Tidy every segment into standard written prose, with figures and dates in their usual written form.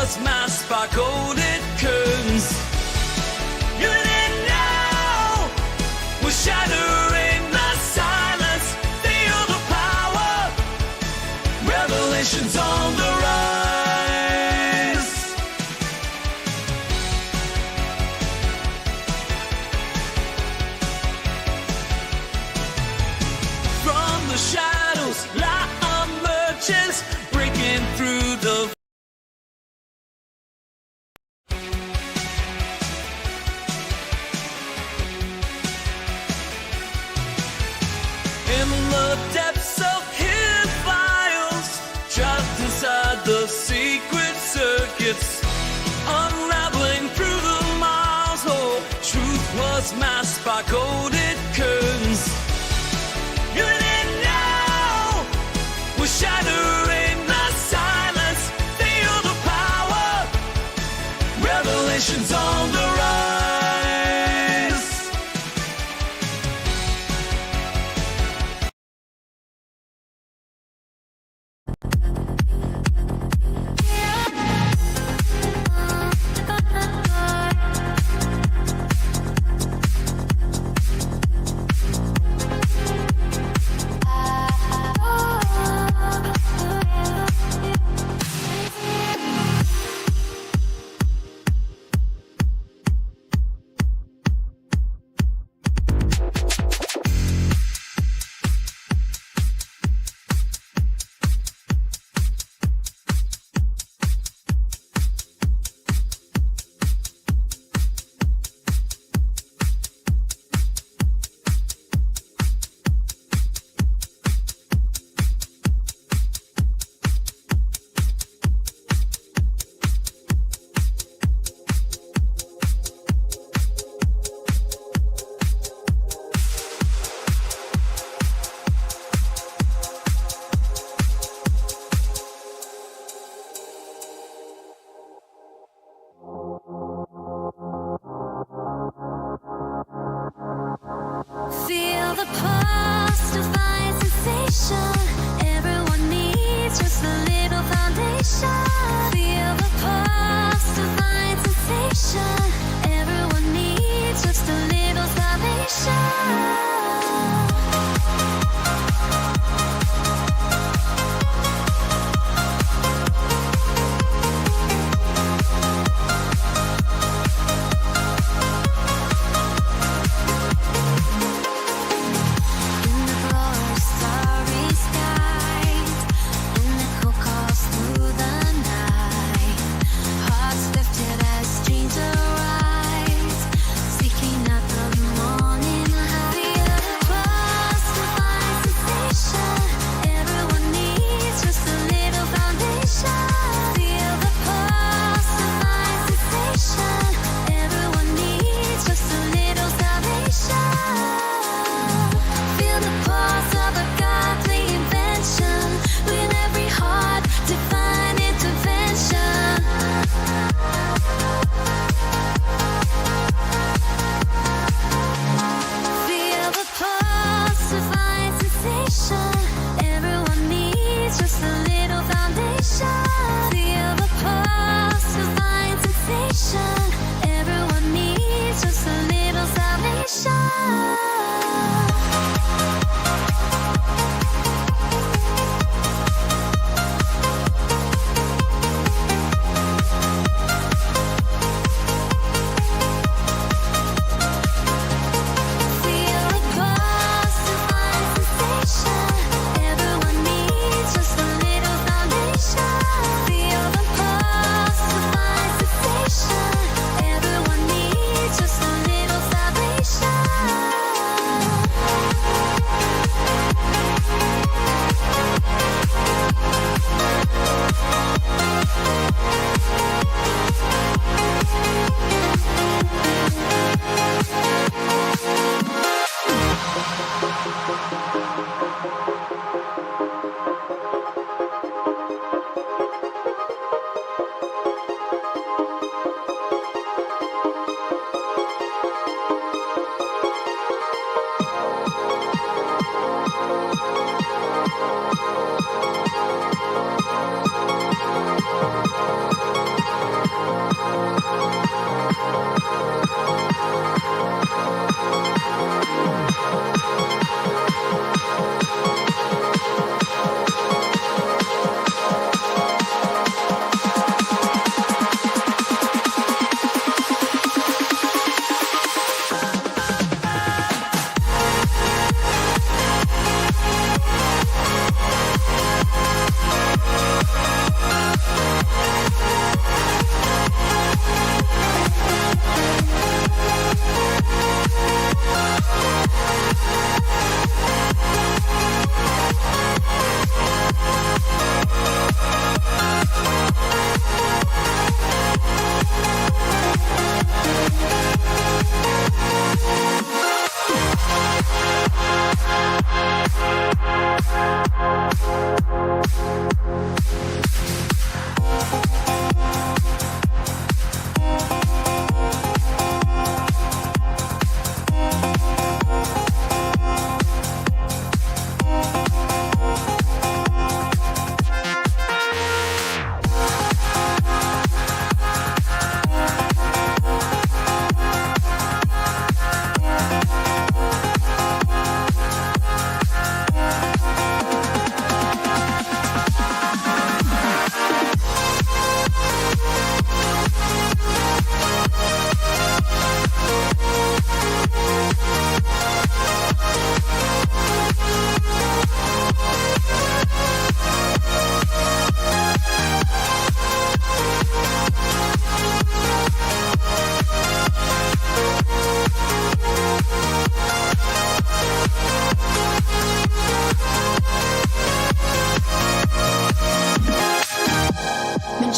was masked by golden curtains. You didn't know we're shattering the silence. Feel the power. Revelations on the rise. From the shadows, light emerges, breaking through the in the depths of hidden files, trapped inside the secret circuits, unraveling through the miles. Oh, truth was masked by golden curtains. You didn't know we're shattering the silence. Feel the power. Revelations on the rise.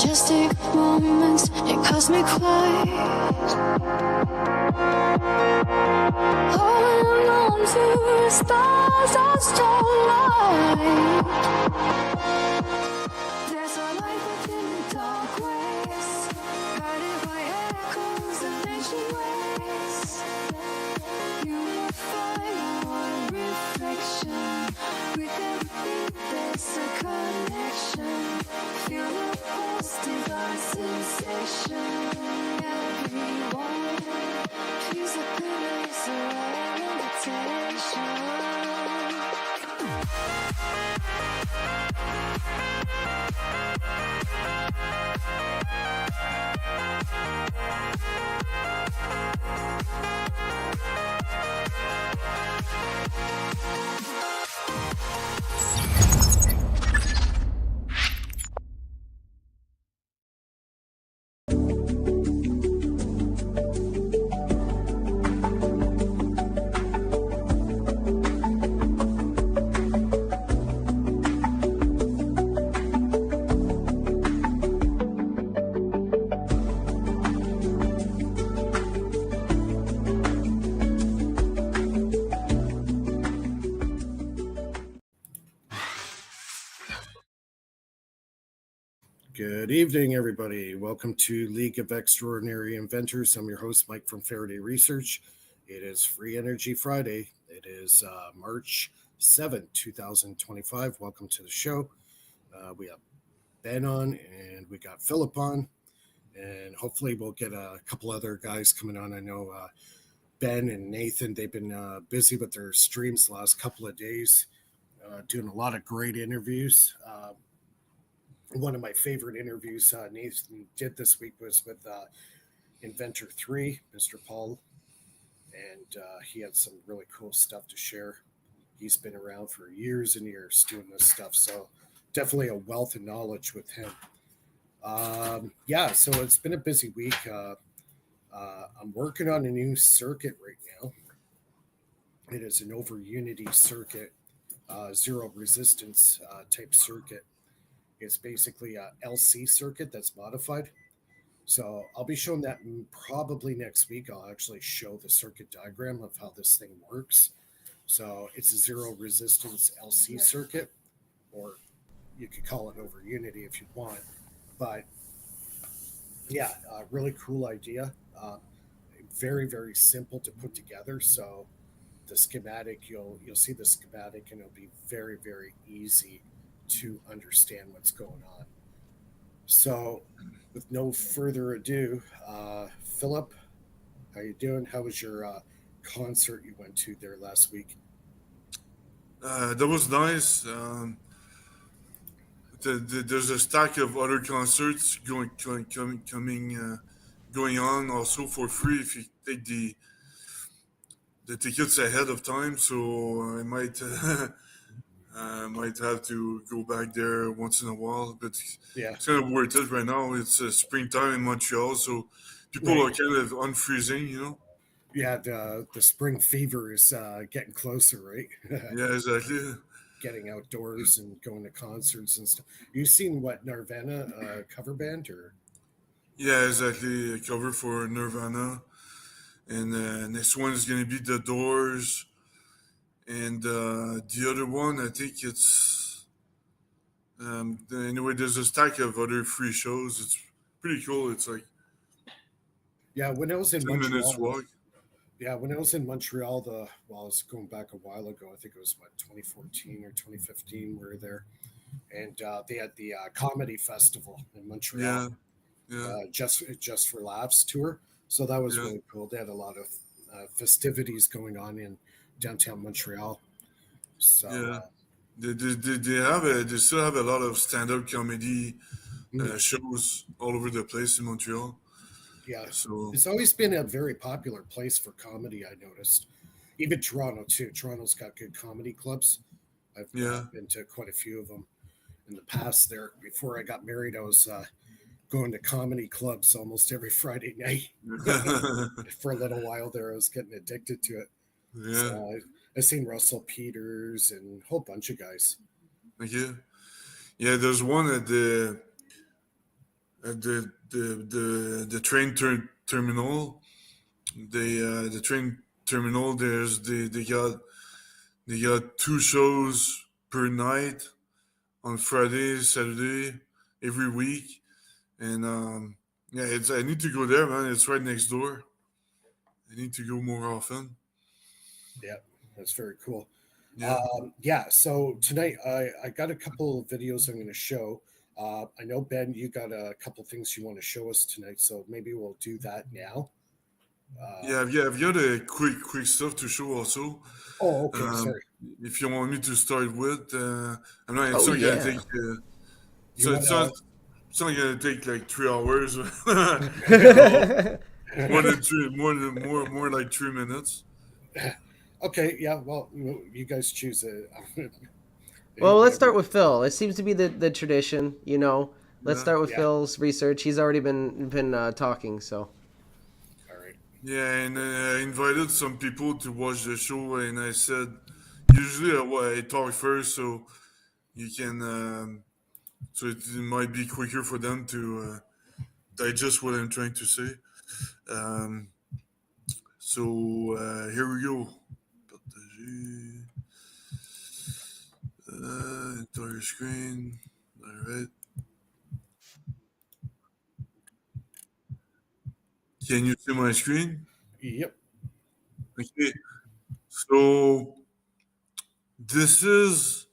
majestic moments in cosmic flight. Holding on to the stars of starlight. There's a light within the dark waves, guided by echoes of ancient ways. Unify our reflection. With every beat there's a connection. Feel the pulse, divine sensation. Everyone feels the goodness of our invitation. Good evening, everybody. Welcome to League of Extraordinary Inventors. I'm your host, Mike from Faraday Research. It is Free Energy Friday. It is March 7th, 2025. Welcome to the show. We have Ben on and we got Philip on. And hopefully we'll get a couple other guys coming on. I know Ben and Nathan, they've been busy with their streams the last couple of days, doing a lot of great interviews. One of my favorite interviews Nathan did this week was with Inventor 3, Mr. Paul, and he had some really cool stuff to share. He's been around for years and years doing this stuff, so definitely a wealth of knowledge with him. So it's been a busy week. I'm working on a new circuit right now. It is an over unity circuit, zero resistance type circuit. It's basically a LC circuit that's modified. So I'll be showing that probably next week. I'll actually show the circuit diagram of how this thing works. So it's a zero resistance LC circuit, or you could call it over unity if you want. But yeah, really cool idea. Very, very simple to put together. So the schematic, you'll see the schematic, and it'll be very, very easy to understand what's going on. So with no further ado, Philip, how you doing? How was your concert you went to there last week? That was nice. There's a stack of other concerts going on also for free if you take the tickets ahead of time. So I might have to go back there once in a while, but Yeah, it's kind of worth it right now. It's springtime in Montreal, so people right. are kind of unfreezing, you know. Yeah, the spring fever is getting closer, right? Yeah, exactly. Getting outdoors and going to concerts and stuff. You seen what Nirvana cover band or? Yeah, exactly. A cover for Nirvana. And next one is going to be The Doors. And the other one, I think it's... anyway, there's a stack of other free shows. It's pretty cool. It's like Yeah, when I was in 10 minutes Montreal. walk. Yeah, when I was in Montreal, I was going back a while ago. I think it was 2014 or 2015. We were there, and they had the comedy festival in Montreal, Yeah. just for laughs tour. So that was Yeah. really cool. They had a lot of festivities going on in downtown Montreal. So Yeah. They still have a lot of stand-up comedy shows all over the place in Montreal. yeah, So it's always been a very popular place for comedy. I noticed, even Toronto too. Toronto's got good comedy clubs. I've yeah. been to quite a few of them in the past. There, before I got married, I was going to comedy clubs almost every Friday night. For a little while there, I was getting addicted to it. Yeah. So I've seen Russell Peters and a whole bunch of guys. Yeah. Yeah, there's one at at the train terminal. The train terminal. They got 2 shows per night on Friday, Saturday, every week, and yeah, I need to go there, man. It's right next door. I need to go more often. Yeah, that's very cool. Yeah. Yeah, so tonight I got a couple of videos I'm going to show. I know, Ben, you got a couple things you want to show us tonight, so maybe we'll do that now. I've got a quick stuff to show also. Oh, okay, Um, sorry. if you want me to start with, I'm not. It's Oh not gonna yeah. take. You So want it's not gonna take like 3 hours at all. to? More like 3 minutes. Okay, yeah, well, you guys choose it. Well, let's start with Phil. It seems to be the tradition, you know. Let's Yeah. start with Yeah. Phil's research. He's already been talking, so. All right. Yeah, and I invited some people to watch the show, and I said usually I talk first, so you can. So it might be quicker for them to digest what I'm trying to say. Um, so here we go. Partager. Entire screen. All right. Can you see my screen? Yep. Okay. So this is.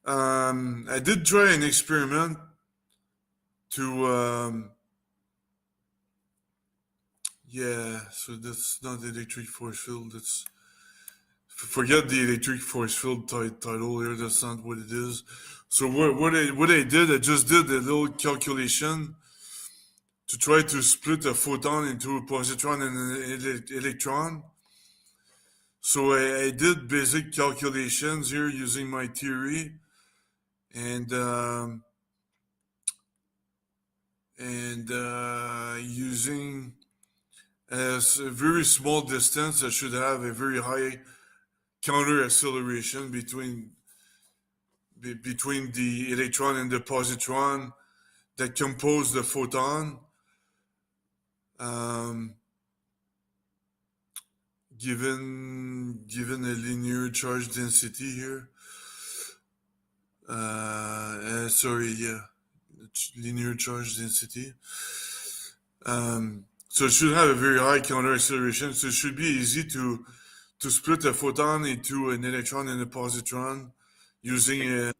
I did try an experiment to. Yeah. So that's not the electric force field. That's forget the electric force field title here. That's not what it is. So what I did, I just did a little calculation to try to split a photon into a positron and an electron. So I did basic calculations here using my theory, and using a very small distance, I should have a very high counter acceleration between the electron and the positron that compose the photon. Given a linear charge density here. Linear charge density. So it should have a very high counter acceleration. So it should be easy to split a photon into an electron and a positron using a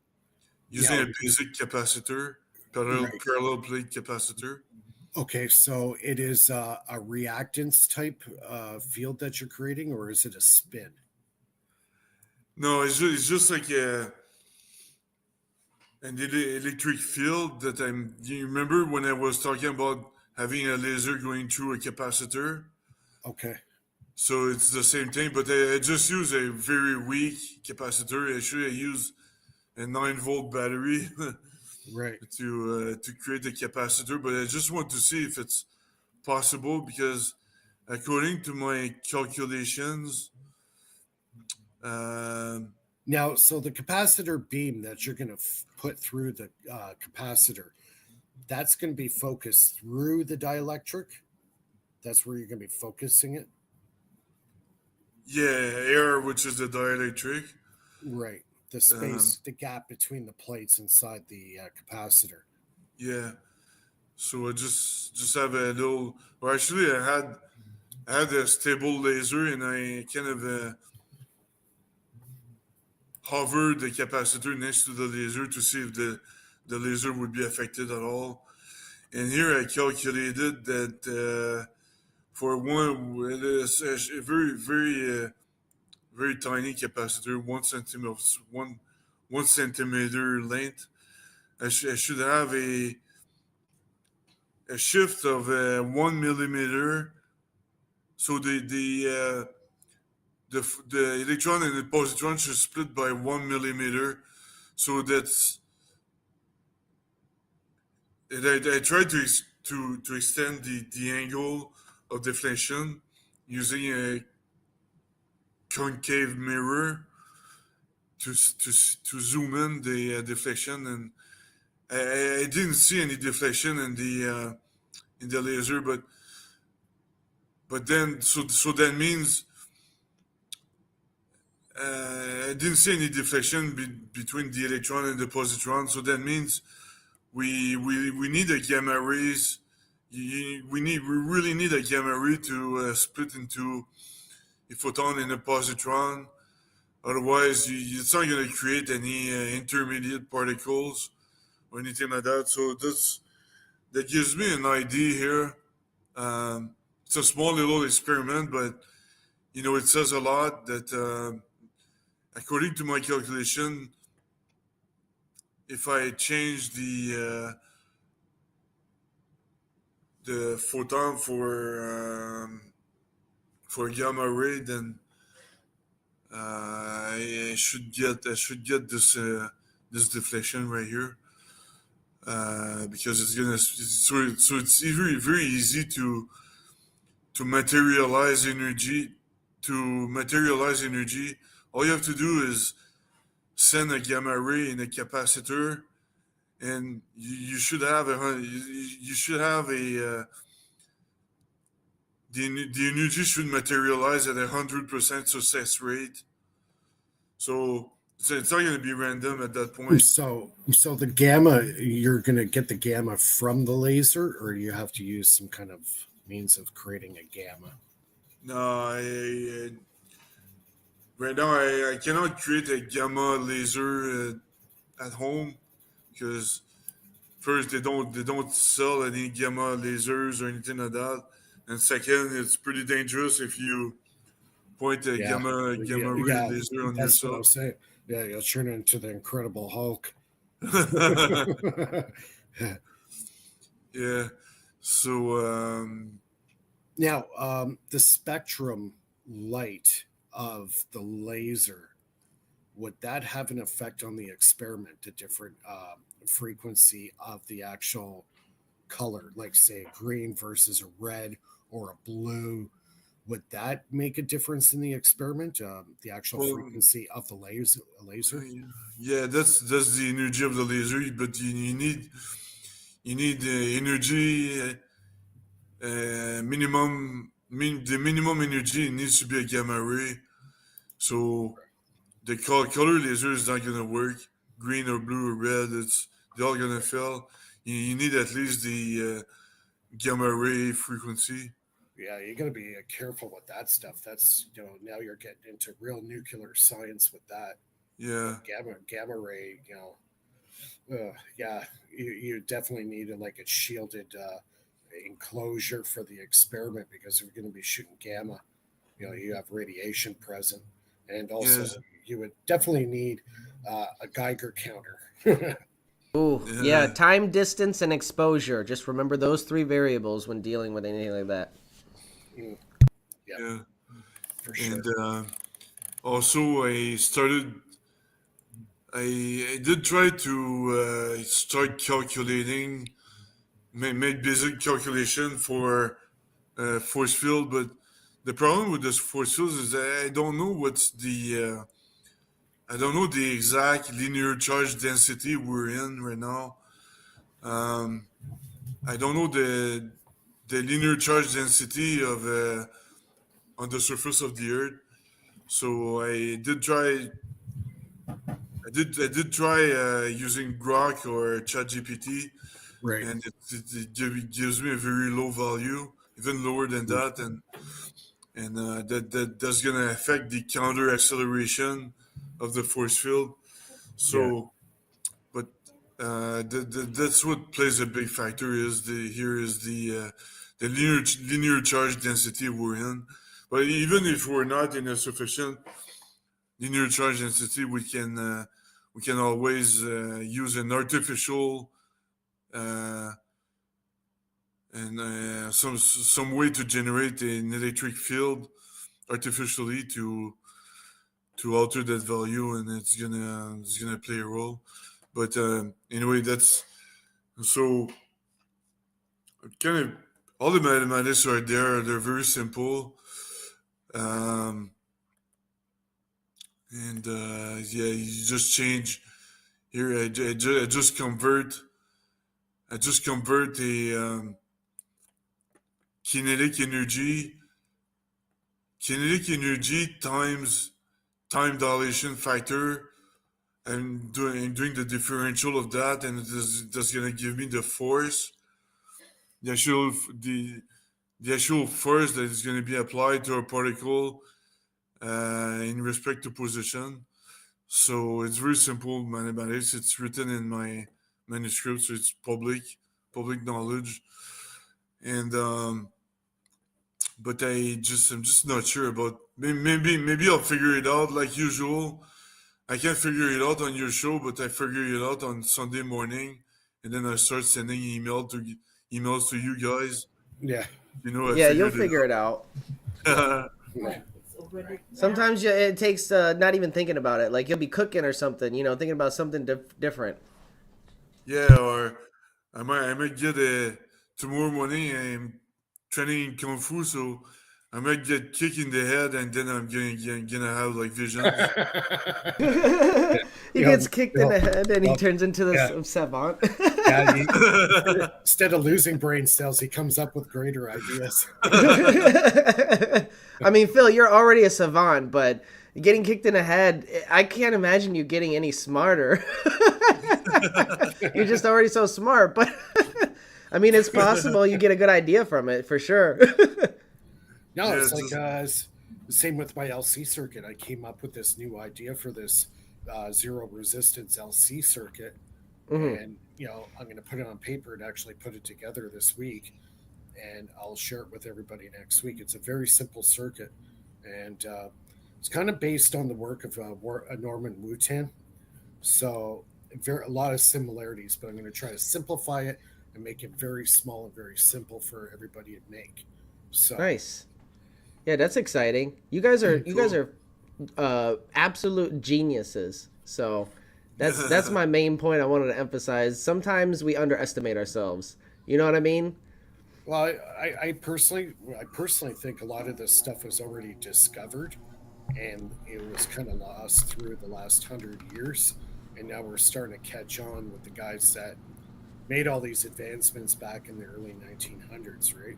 basic capacitor, Right. parallel plate capacitor. Okay, so it is a reactance type field that you're creating, or is it a spin? No, it's just like an electric field that you remember when I was talking about having a laser going through a capacitor? Okay. So it's the same thing, but I just use a very weak capacitor. Actually, I use a 9-volt battery Right. to create the capacitor, but I just want to see if it's possible because according to my calculations, Now, so the capacitor beam that you're going to put through the capacitor, that's going to be focused through the dielectric. That's where you're going to be focusing it. air, which is the dielectric. Right. The space, the gap between the plates inside the capacitor. Yeah. So I just have a little. Well, actually, I had a stable laser, and I kind of hovered the capacitor next to the laser to see if the laser would be affected at all. And here I calculated that for one, it is a very tiny capacitor, 1 centimeter length. I should have a shift of 1 millimeter. So the electron and the positron should split by 1 millimeter. So that's I tried to extend the angle of deflection using a concave mirror to zoom in the deflection, I didn't see any deflection in the laser, but then so that means I didn't see any deflection between the electron and the positron. So that means we need a gamma rays. We really need a gamma ray to split into a photon and a positron. Otherwise, it's not going to create any intermediate particles or anything like that. So that gives me an idea here. It's a small little experiment, but it says a lot that according to my calculation, if I change the photon for gamma ray, then I should get this deflection right here, because it's very very easy to materialize energy. To materialize energy, all you have to do is send a gamma ray in a capacitor, and you should have a the energy should materialize at 100% success rate. So it's not going to be random at that point. So the gamma, you're going to get the gamma from the laser, or you have to use some kind of means of creating a gamma? No, right now I cannot create a gamma laser at home, because first they don't sell any gamma lasers or anything like that, and second, it's pretty dangerous if you point a gamma ray laser on that's what yourself. I'm saying. Yeah, you'll turn into the Incredible Hulk. Yeah. So Now, the spectrum light of the laser, would that have an effect on the experiment, the different frequency of the actual color, like say green versus a red or a blue? Would that make a difference in the experiment? The actual frequency of the laser? yeah, that's the energy of the laser, but you need energy. The minimum energy needs to be a gamma ray. So the color laser is not gonna work. Green or blue or red, they're all gonna fail. You need at least the gamma ray frequency. Yeah, you got to be careful with that stuff. That's now you're getting into real nuclear science with that. Yeah. Gamma ray. Yeah, you definitely need like a shielded enclosure for the experiment, because if you're going to be shooting gamma, you have radiation present, and also you would definitely need a Geiger counter. Ooh, yeah, time, distance, and exposure. Just remember those three variables when dealing with anything like that. Yeah, for sure. And also I did try to start calculating, make basic calculation for force field, but the problem with this force field is that I don't know the exact linear charge density we're in right now. I don't know the linear charge density of on the surface of the Earth. So I did try using Grok or ChatGPT, Right. and it gives me a very low value, even lower than that, and that's gonna affect the counter acceleration of the force field. So, but that's what plays a big factor. Is the linear charge density we're in. But even if we're not in a sufficient linear charge density, we can always use an artificial and some way to generate an electric field artificially to alter that value, and it's gonna play a role. But anyway, that's so kind of all the mathematics are there. They're very simple. And yeah, you just change here. I just convert I just convert a kinetic energy times time dilation factor, and doing the differential of that, and that's gonna give me the force, the actual the actual force that is gonna be applied to a particle in respect to position. So it's very simple mathematics. It's written in my manuscript, so it's public knowledge, and but I'm just not sure about. Maybe I'll figure it out like usual. I can't figure it out on your show, but I figure it out on Sunday morning, and then I start sending emails to you guys. Yeah. You know, I Yeah, you'll figured figure it out. it out. Sometimes it takes not even thinking about it. Like you'll be cooking or something, thinking about something different. Yeah, or I might get tomorrow morning. I'm training kung fu, so I might get kicked in the head, and then I'm gonna have like visions. He You gets know, kicked you in know, the head and he well, turns into this yeah. savant. Yeah, instead of losing brain cells, he comes up with greater ideas. I mean, Phil, you're already a savant, but getting kicked in the head, I can't imagine you getting any smarter. You're just already so smart, but I mean, it's possible you get a good idea from it for sure. No, Yeah, it's it's like just- the same with my LC circuit. I came up with this new idea for this zero resistance LC circuit, and I'm going to put it on paper and actually put it together this week, and I'll share it with everybody next week. It's a very simple circuit, and it's kind of based on the work of Norman Wooten. So a lot of similarities, but I'm going to try to simplify it and make it very small and very simple for everybody to make. So Nice. Yeah, that's exciting. You guys are absolute geniuses. So that's my main point I wanted to emphasize. Sometimes we underestimate ourselves. You know what I mean? Well, I personally think a lot of this stuff was already discovered, and it was kind of lost through the last 100 years, and now we're starting to catch on with the guys that made all these advancements back in the early 1900s, right?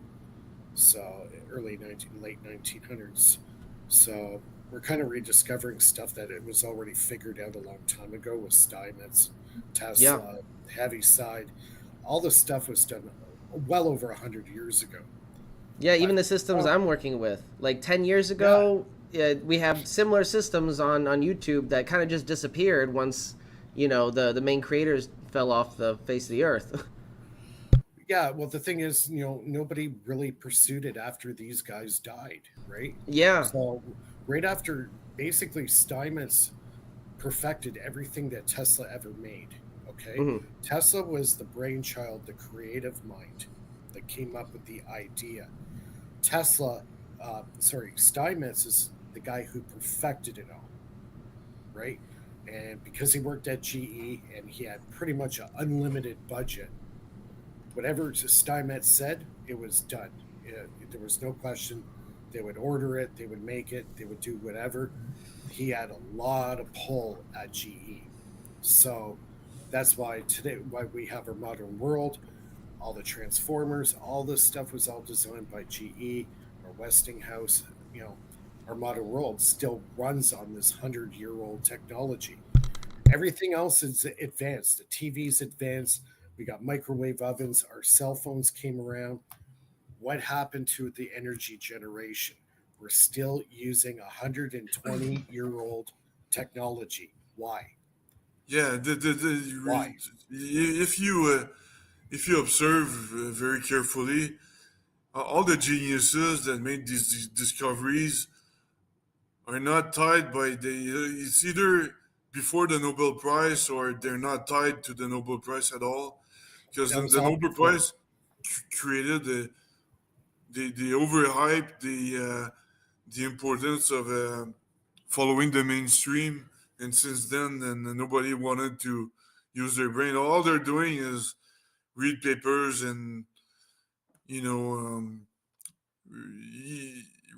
So late 1900s. So we're kind of rediscovering stuff that it was already figured out a long time ago with Steinmetz, Tesla, heavy side. All this stuff was done well over 100 years ago. Yeah, even the systems I'm working with. Like 10 years ago, we have similar systems on YouTube that kind of just disappeared once, the main creators fell off the face of the earth. Yeah, well, the thing is, nobody really pursued it after these guys died, right? Yeah. So, right after, basically, Steinmetz perfected everything that Tesla ever made. Okay, Tesla was the brainchild, the creative mind that came up with the idea. Steinmetz is the guy who perfected it all, right? And because he worked at GE and he had pretty much an unlimited budget, whatever Steinmetz said, it was done. There was no question. They would order it, they would make it, they would do whatever. He had a lot of pull at GE. So that's why we have our modern world, all the transformers, all this stuff was all designed by GE or Westinghouse. Our modern world still runs on this 100-year-old technology. Everything else is advanced. The TV's advanced. We got microwave ovens. Our cell phones came around. What happened to the energy generation? We're still using 120-year-old technology. Why? Yeah, Why? if you observe very carefully, all the geniuses that made these discoveries are not tied by it's either before the Nobel Prize or they're not tied to the Nobel Prize at all, because That was the all Nobel before. Prize created the overhype, the importance of following the mainstream, and since then nobody wanted to use their brain. All they're doing is read papers and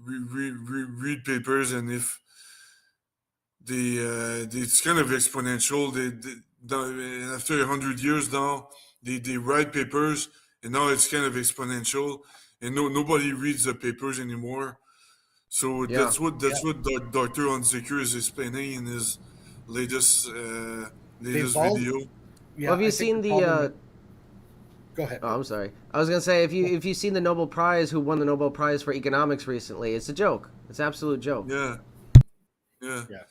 read papers, and if it's kind of exponential. After 100 years now, they write papers, and now it's kind of exponential, and nobody reads the papers anymore. So Yeah. that's what Dr. Unsecured is explaining in his latest They've latest all, video. Well, yeah, have you I think the seen the? problem. Go ahead, Oh, man. I'm sorry. I was gonna say if you've seen the Nobel Prize, who won the Nobel Prize for economics recently, it's a joke. It's an absolute joke. Yeah, yeah, Yeah,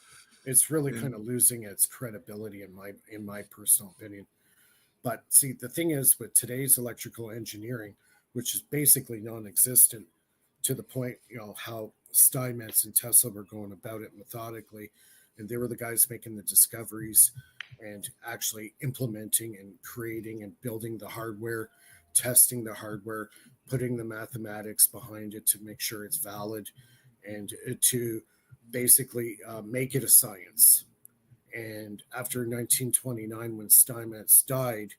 it's really kind and of losing its credibility in my personal opinion. But see, the thing is with today's electrical engineering, which is basically non-existent, to the point, how Steinmetz and Tesla were going about it methodically, and they were the guys making the discoveries and actually implementing and creating and building the hardware, testing the hardware, putting the mathematics behind it to make sure it's valid, and to basically make it a science. And after 1929, when Steinmetz died,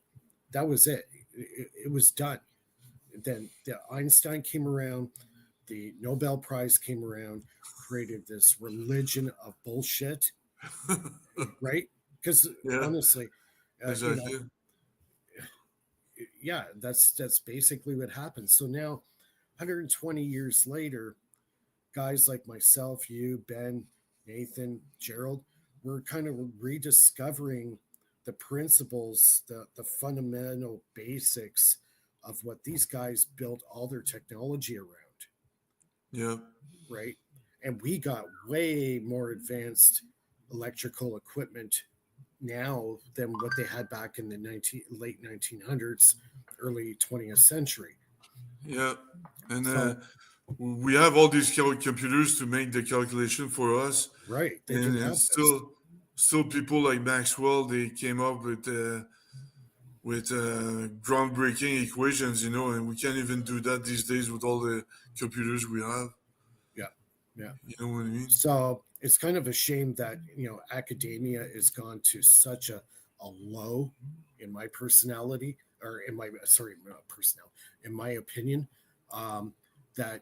that was it. It was done. Then the Einstein came around, the Nobel Prize came around, created this religion of bullshit, right? Because yeah, honestly, uh, you know, exactly. yeah, that's basically what happened. So now, 120 years later, guys like myself, you, Ben, Nathan, Gerald, we're kind of rediscovering the principles, the fundamental basics of what these guys built all their technology around, Yeah, right? And we got way more advanced electrical equipment now than what they had back in the late 1900s, early 20th century. yeah, and So, we have all these computers to make the calculation for us, right, they and, didn't and have this. still people like Maxwell, they came up with groundbreaking equations, and we can't even do that these days with all the computers we have. Yeah, yeah. You know what I mean? So it's kind of a shame that academia has gone to such a low, in my personality, or in my sorry not personnel, in my opinion, um, that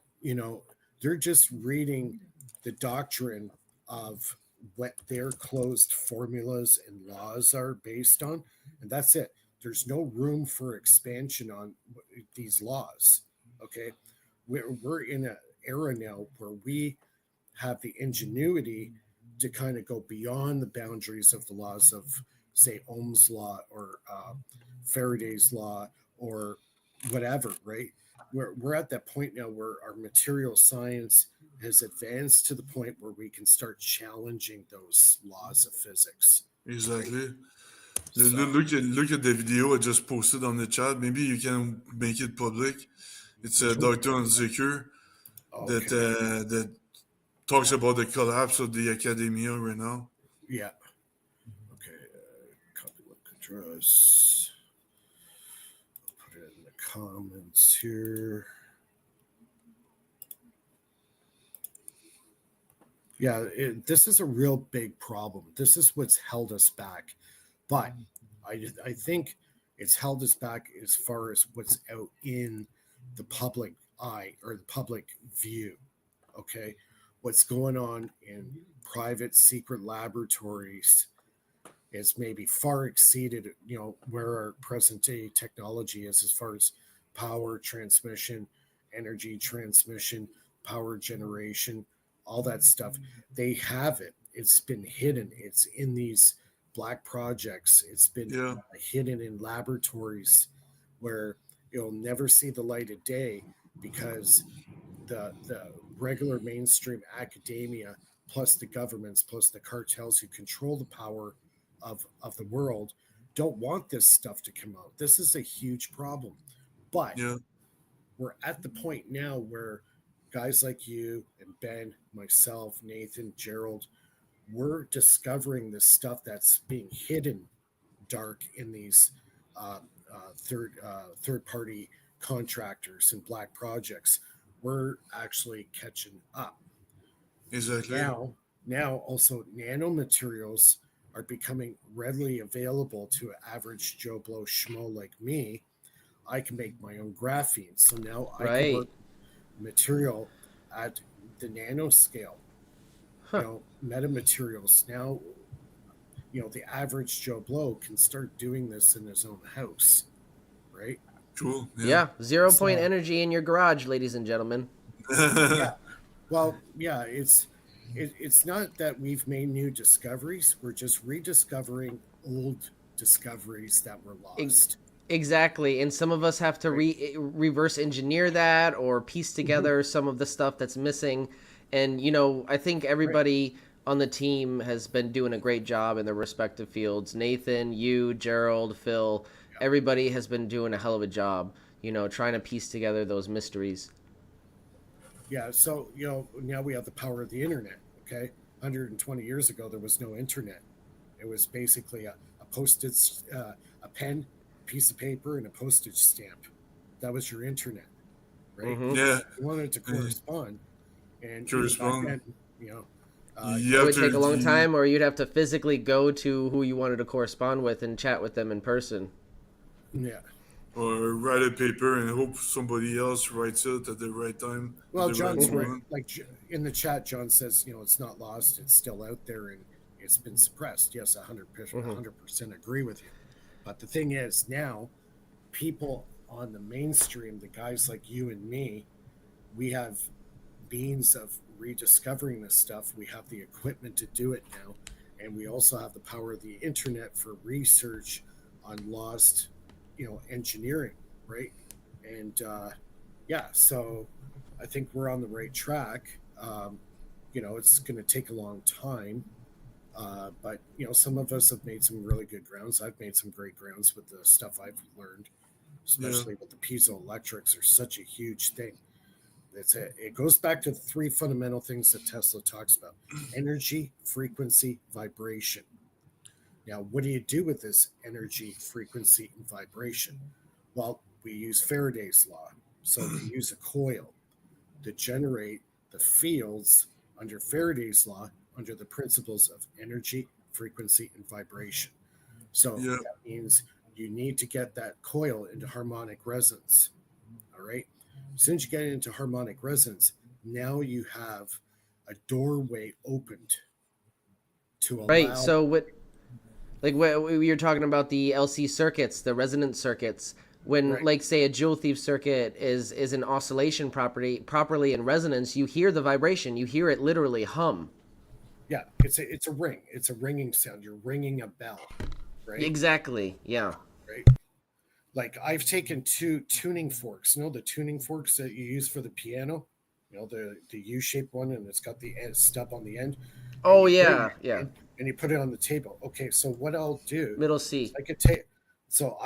they're just reading the doctrine of what their closed formulas and laws are based on, and that's it. There's no room for expansion on these laws. Okay, we're in an era now where we have the ingenuity to kind of go beyond the boundaries of the laws of, say, Ohm's law or Faraday's law or whatever, right? We're at that point now where our material science has advanced to the point where we can start challenging those laws of physics, right? Exactly. So, Look at the video I just posted on the chat. Maybe you can make it public. It's which one? Dr. Unsecured Okay. that talks about the collapse of the academia right now. Yeah. Okay. Copy link address. Put it in the comments here. Yeah, this is a real big problem. This is what's held us back. But I think it's held us back as far as what's out in the public eye or the public view. Okay. What's going on in private secret laboratories is maybe far exceeded, where our present day technology is as far as power transmission, energy transmission, power generation, all that stuff. They have it. It's been hidden. It's in these black projects. It's been Yeah, hidden in laboratories where it'll never see the light of day because the regular mainstream academia plus the governments plus the cartels who control the power of the world don't want this stuff to come out. This is a huge problem. But yeah, we're at the point now where guys like you and Ben, myself, Nathan, Gerald, we're discovering this stuff that's being hidden dark in these third party contractors and black projects. We're actually catching up exactly. now. Also, nanomaterials are becoming readily available to an average Joe Blow schmo like me. I can make my own graphene, so now I can Right. work material at the nanoscale. Huh. Metamaterials now. The average Joe Blow can start doing this in his own house. right? Cool. Yeah, 0 point So- energy in your garage, ladies and gentlemen. Yeah. Well, yeah, it's not that we've made new discoveries. We're just rediscovering old discoveries that were lost. Exactly, and some of us have to reverse engineer that or piece together some of the stuff that's missing. And I think everybody on the team has been doing a great job in their respective fields. Nathan, you, Gerald, Phil, everybody has been doing a hell of a job, trying to piece together those mysteries. Yeah, so now we have the power of the internet. Okay, 120 years ago there was no internet. It was basically a postage, a pen, piece of paper, and a postage stamp. That was your internet, right? Mhm. Yeah. You wanted to correspond, and back Correspond. then, You It have would to take a long time, or you'd have to physically go to who you wanted to correspond with and chat with them in person. yeah. or write a paper and hope somebody else writes it at the right time. Well, at the right John's right. moment. Like in the chat, John says, it's not lost. It's still out there, and it's been suppressed. Yes, 100% agree with you. But the thing is, now people on the mainstream, the guys like you and me, we have means of rediscovering this stuff. We have the equipment to do it now, and we also have the power of the internet for research on lost, engineering, right? And yeah, so I think we're on the right track. It's going to take a long time, but some of us have made some really good grounds. I've made some great grounds with the stuff I've learned, especially with the piezoelectrics are such a huge thing. It goes back to the three fundamental things that Tesla talks about: energy, frequency, vibration. Now, what do you do with this energy, frequency, and vibration? Well, we use Faraday's law. So we use a coil to generate the fields under Faraday's law, under the principles of energy, frequency, and vibration. So that means you need to get that coil into harmonic resonance. All right. As soon as you get into harmonic resonance, now you have a doorway opened to allow. Right. So what you're talking about the LC circuits, the resonance circuits. When, like, say, a jewel thief circuit is an oscillation properly in resonance, you hear the vibration. You hear it literally hum. Yeah, it's a ring. It's a ringing sound. You're ringing a bell, right? Exactly. Yeah. Right. Like I've taken two tuning forks. The tuning forks that you use for the piano. The U-shaped one, and it's got the stub on the end. Oh yeah, yeah. And you put it on the table. Okay, so what I'll do? Middle C. I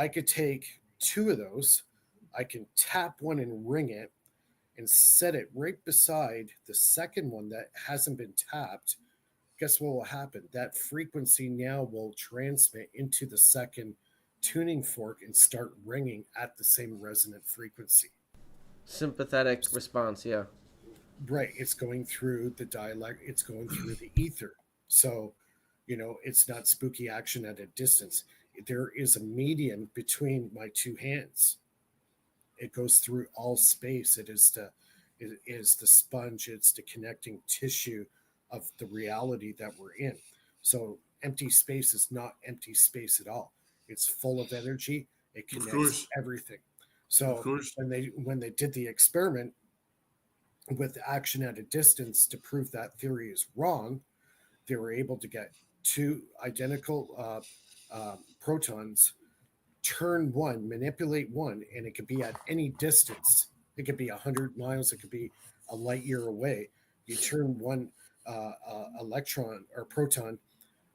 could take two of those. I can tap one and ring it, and set it right beside the second one that hasn't been tapped. Guess what will happen? That frequency now will transmit into the second tuning fork and start ringing at the same resonant frequency. Sympathetic response, yeah. Right. It's going through the dialect, it's going through the ether. So, it's not spooky action at a distance. There is a medium between my two hands. It goes through all space. It is the sponge, it's the connecting tissue of the reality that we're in. So empty space is not empty space at all. It's full of energy. It connects everything. So when they did the experiment with action at a distance to prove that theory is wrong, they were able to get two identical protons, turn one, manipulate one, and it could be at any distance. It could be 100 miles. It could be a light year away. You turn one electron or proton,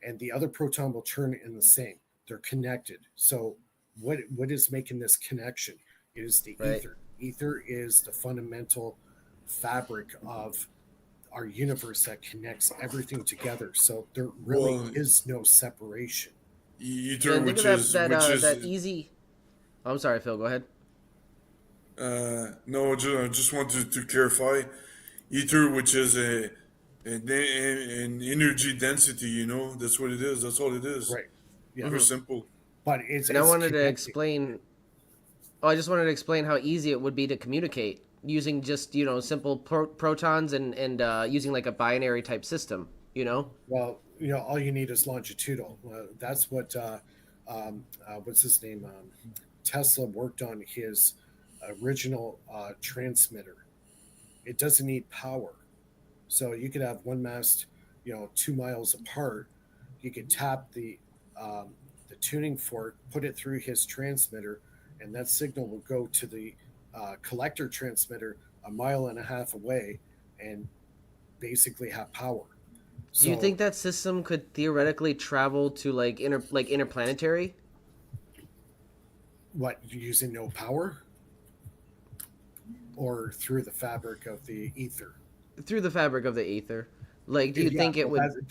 and the other proton will turn in the same. They're connected. So what is making this connection? It is the ether. Ether is the fundamental fabric of our universe that connects everything together. So there really is no separation. Ether, and think of that easy. I'm sorry, Phil. Go ahead. No, I just wanted to clarify. Ether, which is an energy density, that's what it is. That's all it is. Right. Yeah. Very simple. But I wanted to explain. Oh, I just wanted to explain how easy it would be to communicate using just simple protons and using like a binary type system. Well, all you need is longitudinal. That's what what's his name? Tesla worked on his original transmitter, it doesn't need power. So you could have one mast, 2 miles apart. You could tap the tuning fork, put it through his transmitter, and that signal will go to the collector transmitter a mile and a half away, and basically have power. Do you So think that system could theoretically travel to like interplanetary? what, using no power or through the fabric of the ether? Through the fabric of the ether? Like, do you Yeah, think it well, would?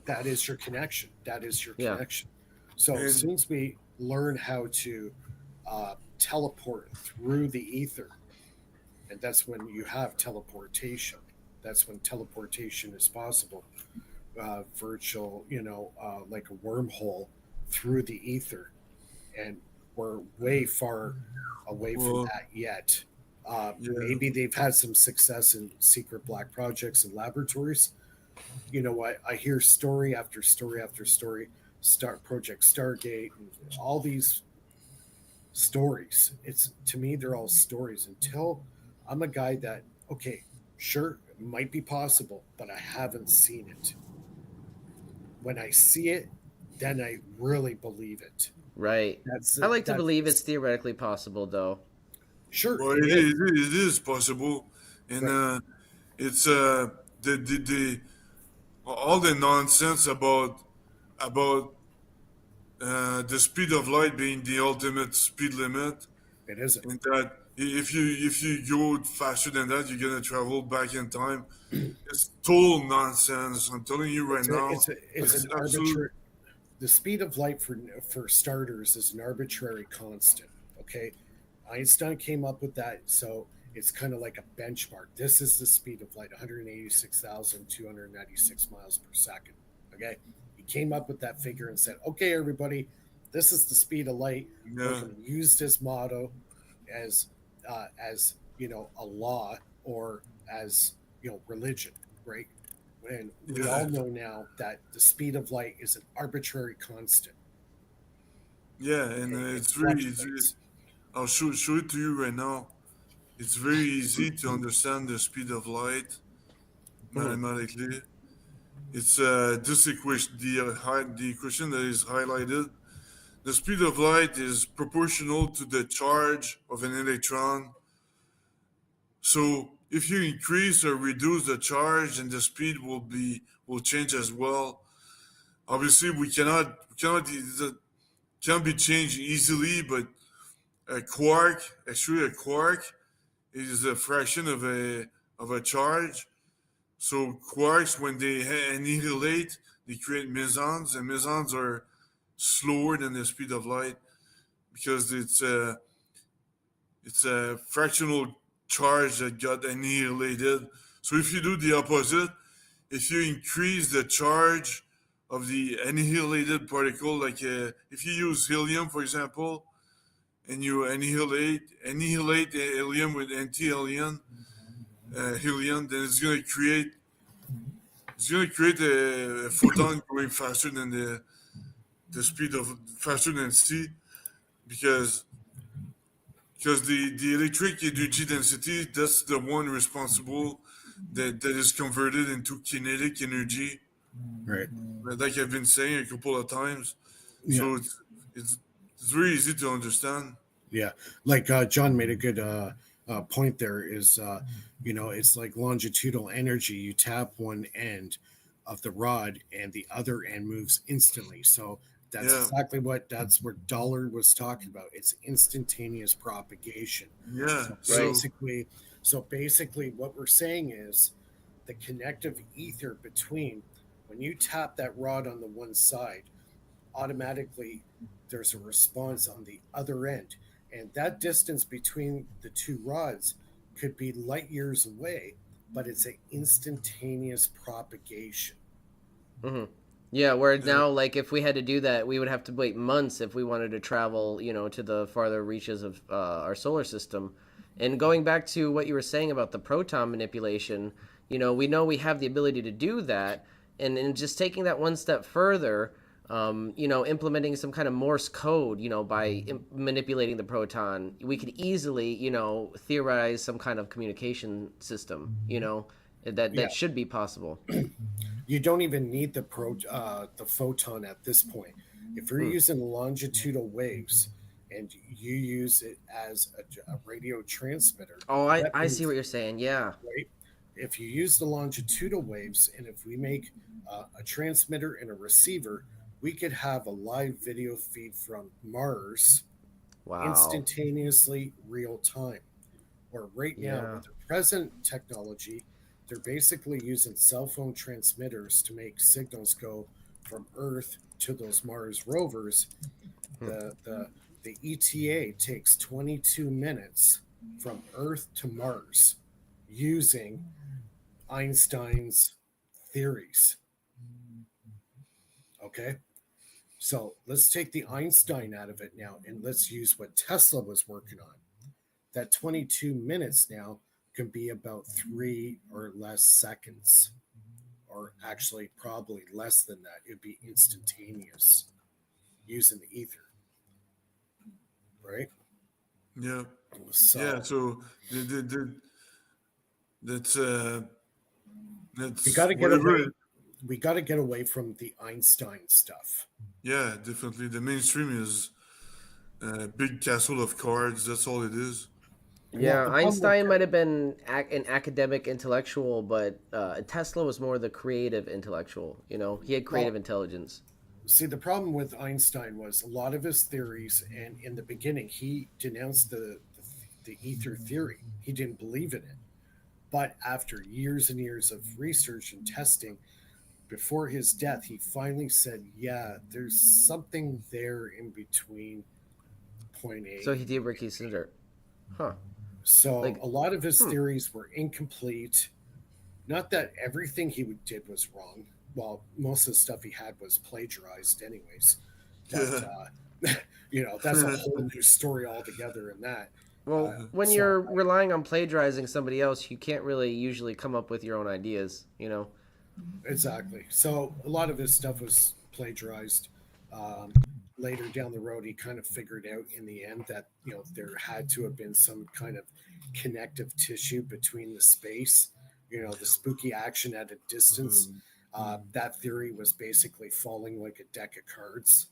that is your connection. That is your Yeah. connection. So as And soon as we learn how to teleport through the ether, and that's when you have teleportation. That's when teleportation is possible. Virtual, like a wormhole through the ether, and we're way far away from well, that yet. yeah, Maybe they've had some success in secret black projects and laboratories. You know what? I hear story after story after story. Project Stargate and all these stories. It's, to me, they're all stories. Until I'm a guy that, okay, sure, it might be possible, but I haven't seen it. When I see it, then I really believe it. Right. That's I like to believe it's that's theoretically possible, though. sure well, it is. it is possible, and Right. it's the all the nonsense about the speed of light being the ultimate speed limit, It isn't. and that if you go faster than that, you're gonna travel back in time. It's total nonsense. I'm telling you right now. It's It's an absolute. arbitrary. The speed of light, for starters, is an arbitrary constant. Okay, Einstein came up with that, so it's kind of like a benchmark. This is the speed of light, 186,296 miles per second. Okay, he came up with that figure and said, "Okay, everybody, this is the speed of light. We're Yeah, going to use this motto as a law, or as religion, right?" And we yeah, all know now that the speed of light is an arbitrary constant. yeah, and Okay, it it's very. fluctuates. I'll show it to you right now. It's very easy to understand the speed of light Mhm. mathematically. It's this equation, the equation that is highlighted. The speed of light is proportional to the charge of an electron. So if you increase or reduce the charge, and the speed will change as well. Obviously, it can't be changed easily, but a quark is a fraction of a charge. So quarks, when they annihilate, they create mesons, and mesons are slower than the speed of light because it's a fractional charge that got annihilated. So if you do the opposite, if you increase the charge of the annihilated particle, like if you use helium, for example, and you annihilate the helium with anti-helium helium, then it's gonna create a photon going faster than the speed of faster than c, because the electric energy density, that's the one responsible that is converted into kinetic energy, Right. like I've been saying a couple of times. Yeah. So it's it's very easy to understand. Yeah. Like John made a good point there. Is it's like longitudinal energy. You tap one end of the rod, and the other end moves instantly. So Yeah, that's what Dollar was talking about. It's instantaneous propagation. yeah. So Right. So basically, what we're saying is the connective ether between, when you tap that rod on the one side, automatically there's a response on the other end. And that distance between the two rods could be light years away, but it's an instantaneous propagation. Hmm. Yeah, where yeah, now, like, if we had to do that, we would have to wait months if we wanted to travel, to the farther reaches of our solar system. And going back to what you were saying about the proton manipulation, we know we have the ability to do that. And just taking that one step further, Implementing some kind of Morse code, by manipulating the proton, we could easily, theorize some kind of communication system, that Yeah. should be possible. You don't even need the photon at this point. If you're using longitudinal waves and you use it as a radio transmitter, Oh, that I see means- what you're saying. Yeah. right? If you use the longitudinal waves, and if we make a transmitter and a receiver, we could have a live video feed from Mars Wow. instantaneously, real time. Or right now, Yeah. with the present technology, they're basically using cell phone transmitters to make signals go from Earth to those Mars rovers. The ETA takes 22 minutes from Earth to Mars using Einstein's theories. Okay, so let's take the Einstein out of it now, and let's use what Tesla was working on. That 22 minutes now can be about 3 or less seconds, or actually probably less than that. It'd be instantaneous using the ether, right? Yeah. So Yeah. So that's we got to get whatever. away. We got to get away from the Einstein stuff. Yeah, definitely. The mainstream is a big castle of cards. That's all it is. Yeah, the problem Einstein with- might have been an academic intellectual, but Tesla was more the creative intellectual. He had creative intelligence. See, the problem with Einstein was a lot of his theories, and in the beginning, he denounced the ether theory. He didn't believe in it. But after years and years of research and testing, before his death, he finally said, yeah, there's something there in between point A. So he did reconsider. Huh. So like- a lot of his theories were incomplete. Not that everything he did was wrong. Well, most of the stuff he had was plagiarized anyways. But, that's a whole new story altogether in that. Well, when so- you're relying on plagiarizing somebody else, you can't really usually come up with your own ideas. Exactly. So a lot of his stuff was plagiarized. Later down the road, he kind of figured out in the end that there had to have been some kind of connective tissue between the space. The spooky action at a distance. That theory was basically falling like a deck of cards.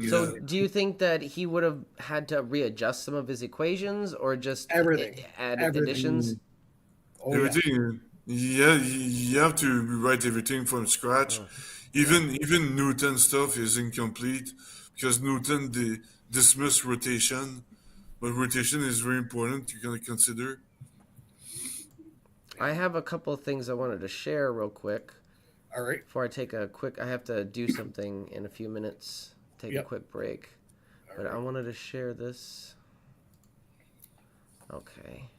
So, do you think that he would have had to readjust some of his equations, or just Everything. add Everything. additions? Oh, yeah. Everything. Yeah, you have to rewrite everything from scratch. Even Newton stuff is incomplete because Newton dismissed rotation, but rotation is very important. You can consider. I have a couple of things I wanted to share real quick All right. before I take a quick. I have to do something in a few minutes. Take a Yep. quick break, but I wanted to share this. Okay.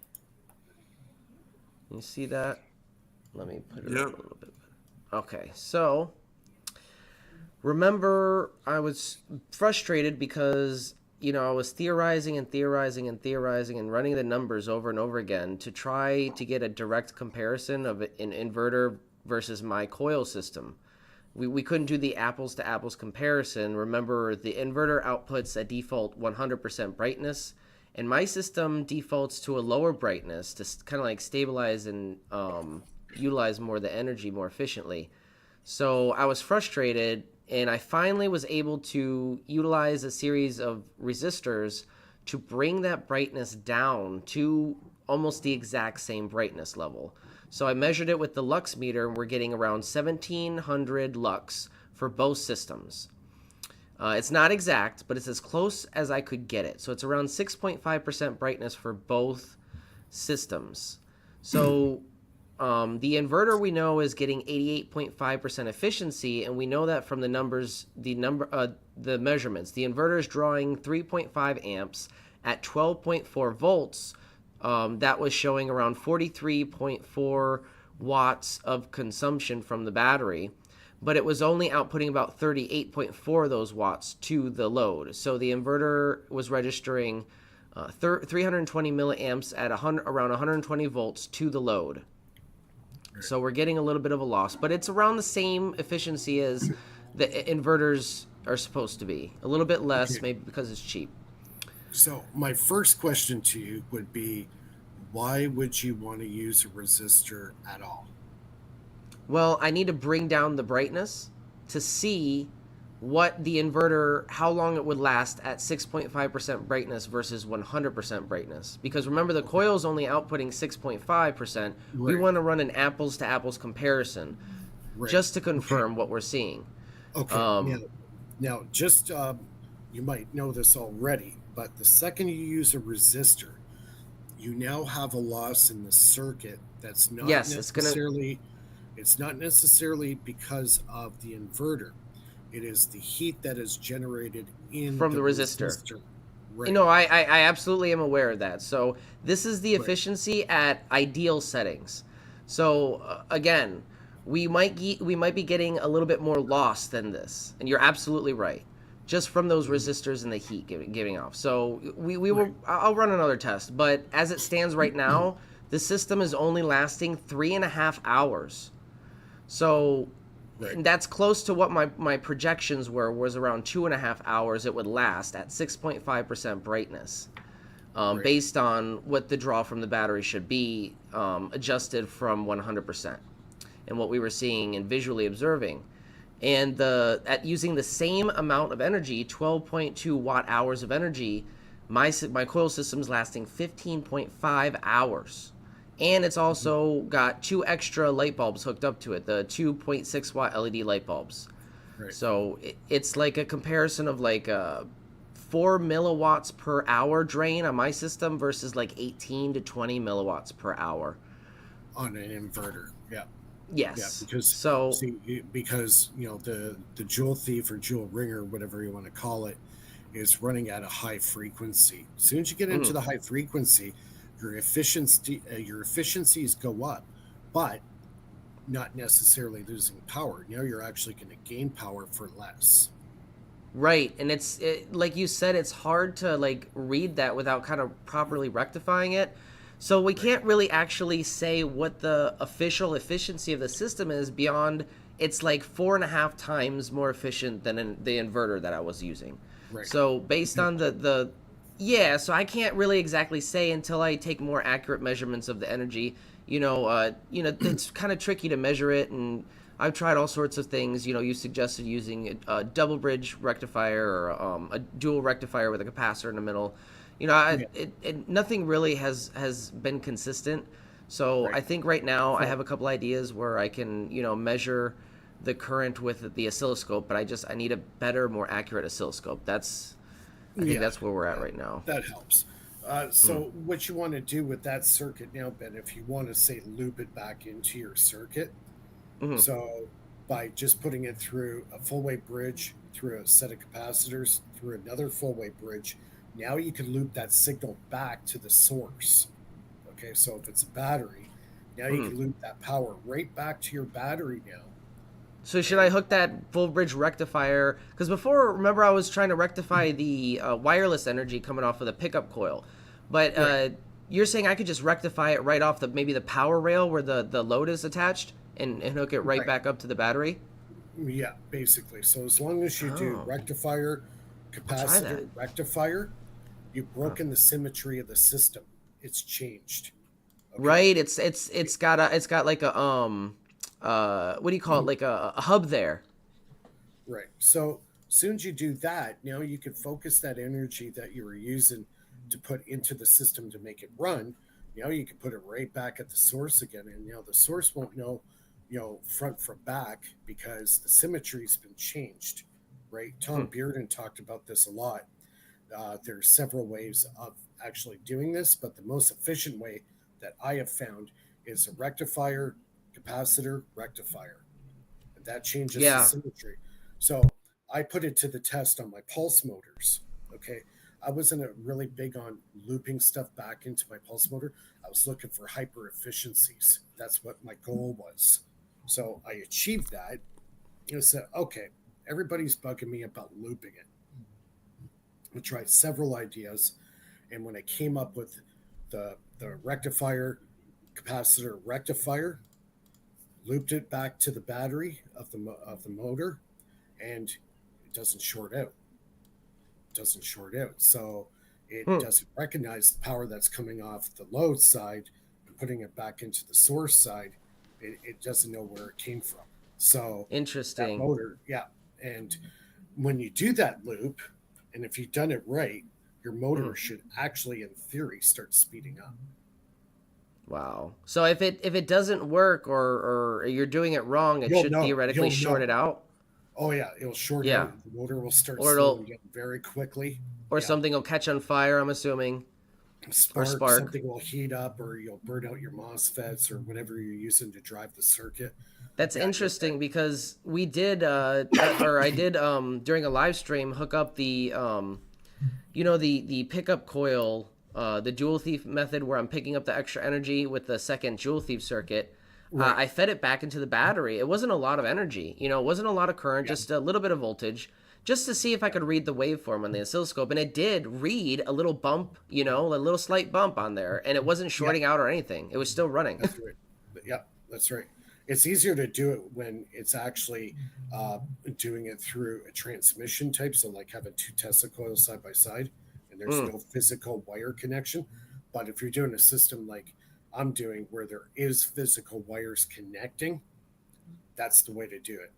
You see that? Let me put it Yep. up a little bit. Okay, so remember I was frustrated because I was theorizing and theorizing and theorizing and running the numbers over and over again to try to get a direct comparison of an inverter versus my coil system. We couldn't do the apples to apples comparison. Remember, the inverter outputs a default 100% brightness, and my system defaults to a lower brightness to kind of like stabilize and utilize more of the energy more efficiently. So I was frustrated, and I finally was able to utilize a series of resistors to bring that brightness down to almost the exact same brightness level. So I measured it with the lux meter, and we're getting around 1700 lux for both systems. It's not exact, but it's as close as I could get it. So it's around 6.5% brightness for both systems. So the inverter we know is getting 88.5% efficiency, and we know that from the numbers, the measurements. The inverter is drawing 3.5 amps at 12.4 volts. That was showing around 43.4 watts of consumption from the battery, but it was only outputting about 38.4 of those watts to the load. So the inverter was registering 320 milliamps at around 120 volts to the load. So we're getting a little bit of a loss, but it's around the same efficiency as the inverters are supposed to be. A little bit less, Okay. maybe because it's cheap. So my first question to you would be, why would you want to use a resistor at all? Well, I need to bring down the brightness to see what the inverter, how long it would last at 6.5% brightness versus 100% brightness. Because remember, the coil is only outputting 6.5%. We Right. want to run an apples to apples comparison Right. just to Okay. confirm what we're seeing. Okay. Now, just you might know this already, but the second you use a resistor, you now have a loss in the circuit that's not Yes, it's gonna necessarily it's not necessarily because of the inverter. It is the heat that is generated in from the the resistor. resistor. You Right. know, I absolutely am aware of that. So this is the Right. efficiency at ideal settings. So again, we might be getting a little bit more loss than this, and you're absolutely right. Just from those resistors and the heat giving off. So we will. Right. I'll run another test, but as it stands right now, the system is only lasting 3.5 hours. So Right. and that's close to what my projections were, was around 2.5 hours it would last at 6.5% brightness, Right. based on what the draw from the battery should be, adjusted from 100%, and what we were seeing and visually observing. And at using the same amount of energy, 12.2 watt hours of energy, my coil system's lasting 15.5 hours. And it's also got 2 extra light bulbs hooked up to it, the 2.6 watt LED light bulbs. Right. So it's like a comparison of like 4 milliwatts per hour drain on my system versus like 18 to 20 milliwatts per hour. On an inverter. Yeah. Yeah, Yes. because So because the jewel thief or jewel ringer, whatever you want to call it, is running at a high frequency. As soon as you get into the high frequency, your efficiencies go up, but not necessarily losing power. Now you're actually going to gain power for less. right, and like you said, it's hard to like read that without kind of properly rectifying it. So we can't really actually say what the official efficiency of the system is beyond it's like 4.5 times more efficient than the inverter that I was using. Right. So based on the yeah, so I can't really exactly say until I take more accurate measurements of the energy. It's kind of tricky to measure it, and I've tried all sorts of things. You suggested using a double bridge rectifier or a dual rectifier with a capacitor in the middle. Nothing really has been consistent. So Right. I think right now I have a couple ideas where I can measure the current with the oscilloscope, but I need a better, more accurate oscilloscope. I think Yeah, that's where we're at right now. that helps. So what you want to do with that circuit now, Ben, if you want to say loop it back into your circuit, Mhm. so by just putting it through a full weight bridge, through a set of capacitors, through another full weight bridge, now you can loop that signal back to the source. Okay, so if it's a battery, now you Mhm. can loop that power right back to your battery now. So should I And hook that full bridge rectifier? Because before, remember, I was trying to rectify the wireless energy coming off of the pickup coil, but right, you're saying I could just rectify it right off maybe the power rail where the load is attached, and hook it right right, back up to the battery. yeah, basically. So as long as you do Oh, rectifier, I'll try that. capacitor, rectifier, you've broken the symmetry of the system. It's changed. Okay. Right, it's got like a what do you call it, like a hub there. Right. So soon as you do that, now you can focus that energy that you were using to put into the system to make it run. Now you can put it right back at the source again, and the source won't know, front from back because the symmetry's been changed. Right. Hmm. Tom Bearden talked about this a lot. There's several ways of actually doing this, but the most efficient way that I have found is a rectifier, capacitor, rectifier. And that changes the Yeah. symmetry. So I put it to the test on my pulse motors. Okay. I wasn't really big on looping stuff back into my pulse motor. I was looking for hyper efficiencies. That's what my goal was. So I achieved that. And I said, okay, everybody's bugging me about looping it. I tried several ideas. And when I came up with the rectifier, capacitor rectifier, looped it back to the battery of the motor, and it doesn't short out. So it doesn't recognize the power that's coming off the load side and putting it back into the source side. It doesn't know where it came from. So that Interesting. motor, yeah. And when you do that loop, and if you've done it right, your motor should actually, in theory, start speeding up. Wow. So if it doesn't work or you're doing it wrong, it should theoretically short it out. Oh yeah, it'll short out. The motor will start slowing down very quickly. Or something will catch on fire, I'm assuming. Spark. Something will heat up, or you'll burn out your MOSFETs or whatever you're using to drive the circuit. That's interesting because we did, or I did, during a live stream, hook up the, the pickup coil, the Joule Thief method, where I'm picking up the extra energy with the second Joule Thief circuit. Right. I fed it back into the battery. It wasn't a lot of energy, it wasn't a lot of current, just a little bit of voltage, just to see if I could read the waveform on the oscilloscope. And it did read a little bump, a little slight bump on there, and it wasn't shorting out or anything. It was still running. That's right. Yeah, that's right. It's easier to do it when it's actually doing it through a transmission type. So like having 2 Tesla coils side by side, and there's no physical wire connection. But if you're doing a system like I'm doing, where there is physical wires connecting, that's the way to do it.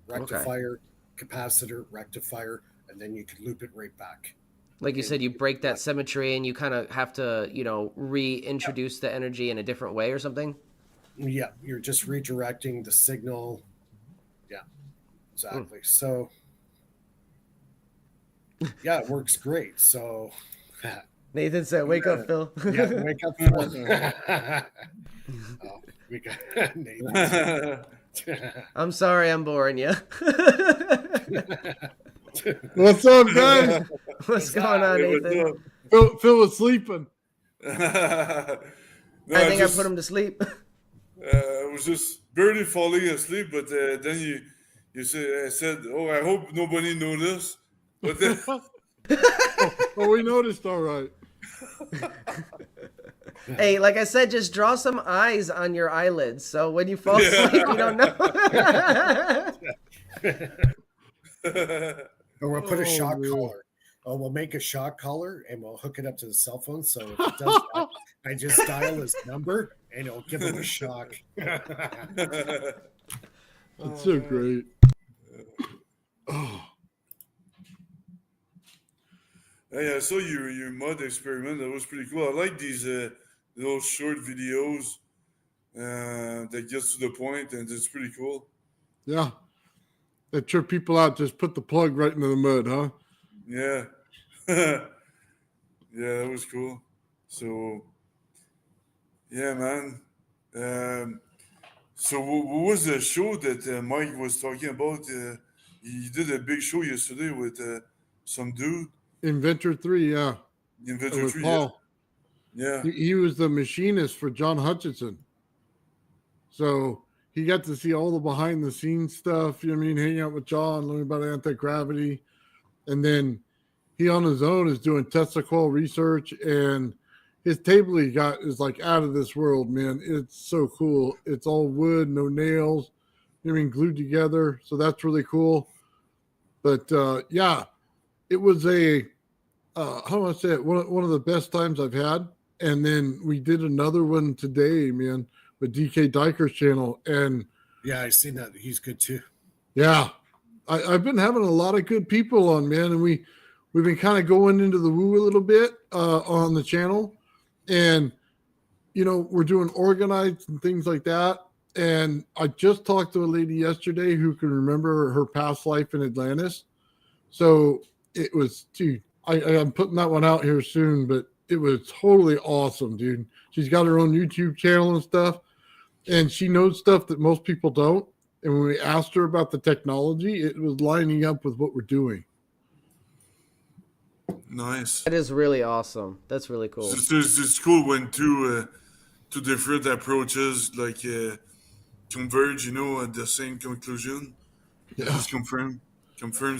Rectifier, capacitor, rectifier, and then you can loop it right back. Like you said, you break that symmetry and you kind of have to, reintroduce the energy in a different way or something. Yeah, you're just redirecting the signal. Yeah, exactly. So, yeah, it works great. So, Nathan said, "Wake up, Phil." Yeah, wake up, Phil. Oh, we got Nathan. I'm sorry, I'm boring you. What's up, guys? What's going on, Nathan? Phil was sleeping. I think I put him to sleep. I was just barely falling asleep, but then you said, "Oh, I hope nobody noticed." But then, well, we noticed, all right. Hey, like I said, just draw some eyes on your eyelids, so when you fall asleep, you don't know. Or we'll put a shock collar. Oh, we'll make a shock collar and we'll hook it up to the cell phone. So if it does that, I just dial his number and it'll give him a shock. That's so great. Oh. Hey, I saw your mod experiment. That was pretty cool. I like these little short videos that gets to the point, and it's pretty cool. Yeah. That trip people out, just put the plug right into the mud, huh? Yeah. Yeah, that was cool. So, yeah, man. So what was the show that Mike was talking about? He did a big show yesterday with some dude. Inventor 3, yeah. Inventor 3, Paul. Yeah. He was the machinist for John Hutchinson. So he got to see all the behind the scenes stuff, hang out with John, learn about anti-gravity. And then he on his own is doing Tesla coil research, and his table he got is like out of this world, man. It's so cool. It's all wood, no nails, glued together. So that's really cool. But yeah, it was a, how do I say it? One of the best times I've had. And then we did another one today, man, with DK Diker's channel. And yeah, I've seen that. He's good too. Yeah. I've been having a lot of good people on, man. And we've been kind of going into the woo a little bit on the channel. And, we're doing organized and things like that. And I just talked to a lady yesterday who can remember her past life in Atlantis. So it was, dude, I'm putting that one out here soon, but it was totally awesome, dude. She's got her own YouTube channel and stuff, and she knows stuff that most people don't. And when we asked her about the technology, it was lining up with what we're doing. Nice. That is really awesome. That's really cool. It's cool when two different approaches converge, at the same conclusion. Yeah. Just confirms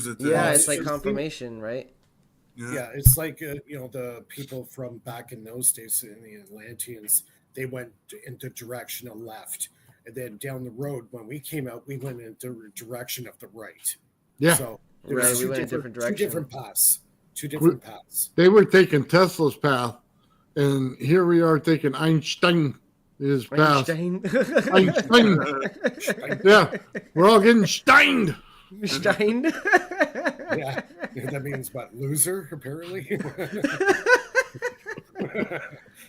that. Yeah, it's like confirmation, right? Yeah, it's like, the people from back in those days in the Atlanteans, they went in the direction of left. And then down the road, when we came out, we went in the direction of the right. Yeah. So Right, there's we went a different two direction. different paths. Two different paths. They were taking Tesla's path, and here we are taking Einstein's path. Einstein. Einstein. Yeah, we're all getting steined. Stein. Yeah, that means what? Loser, apparently.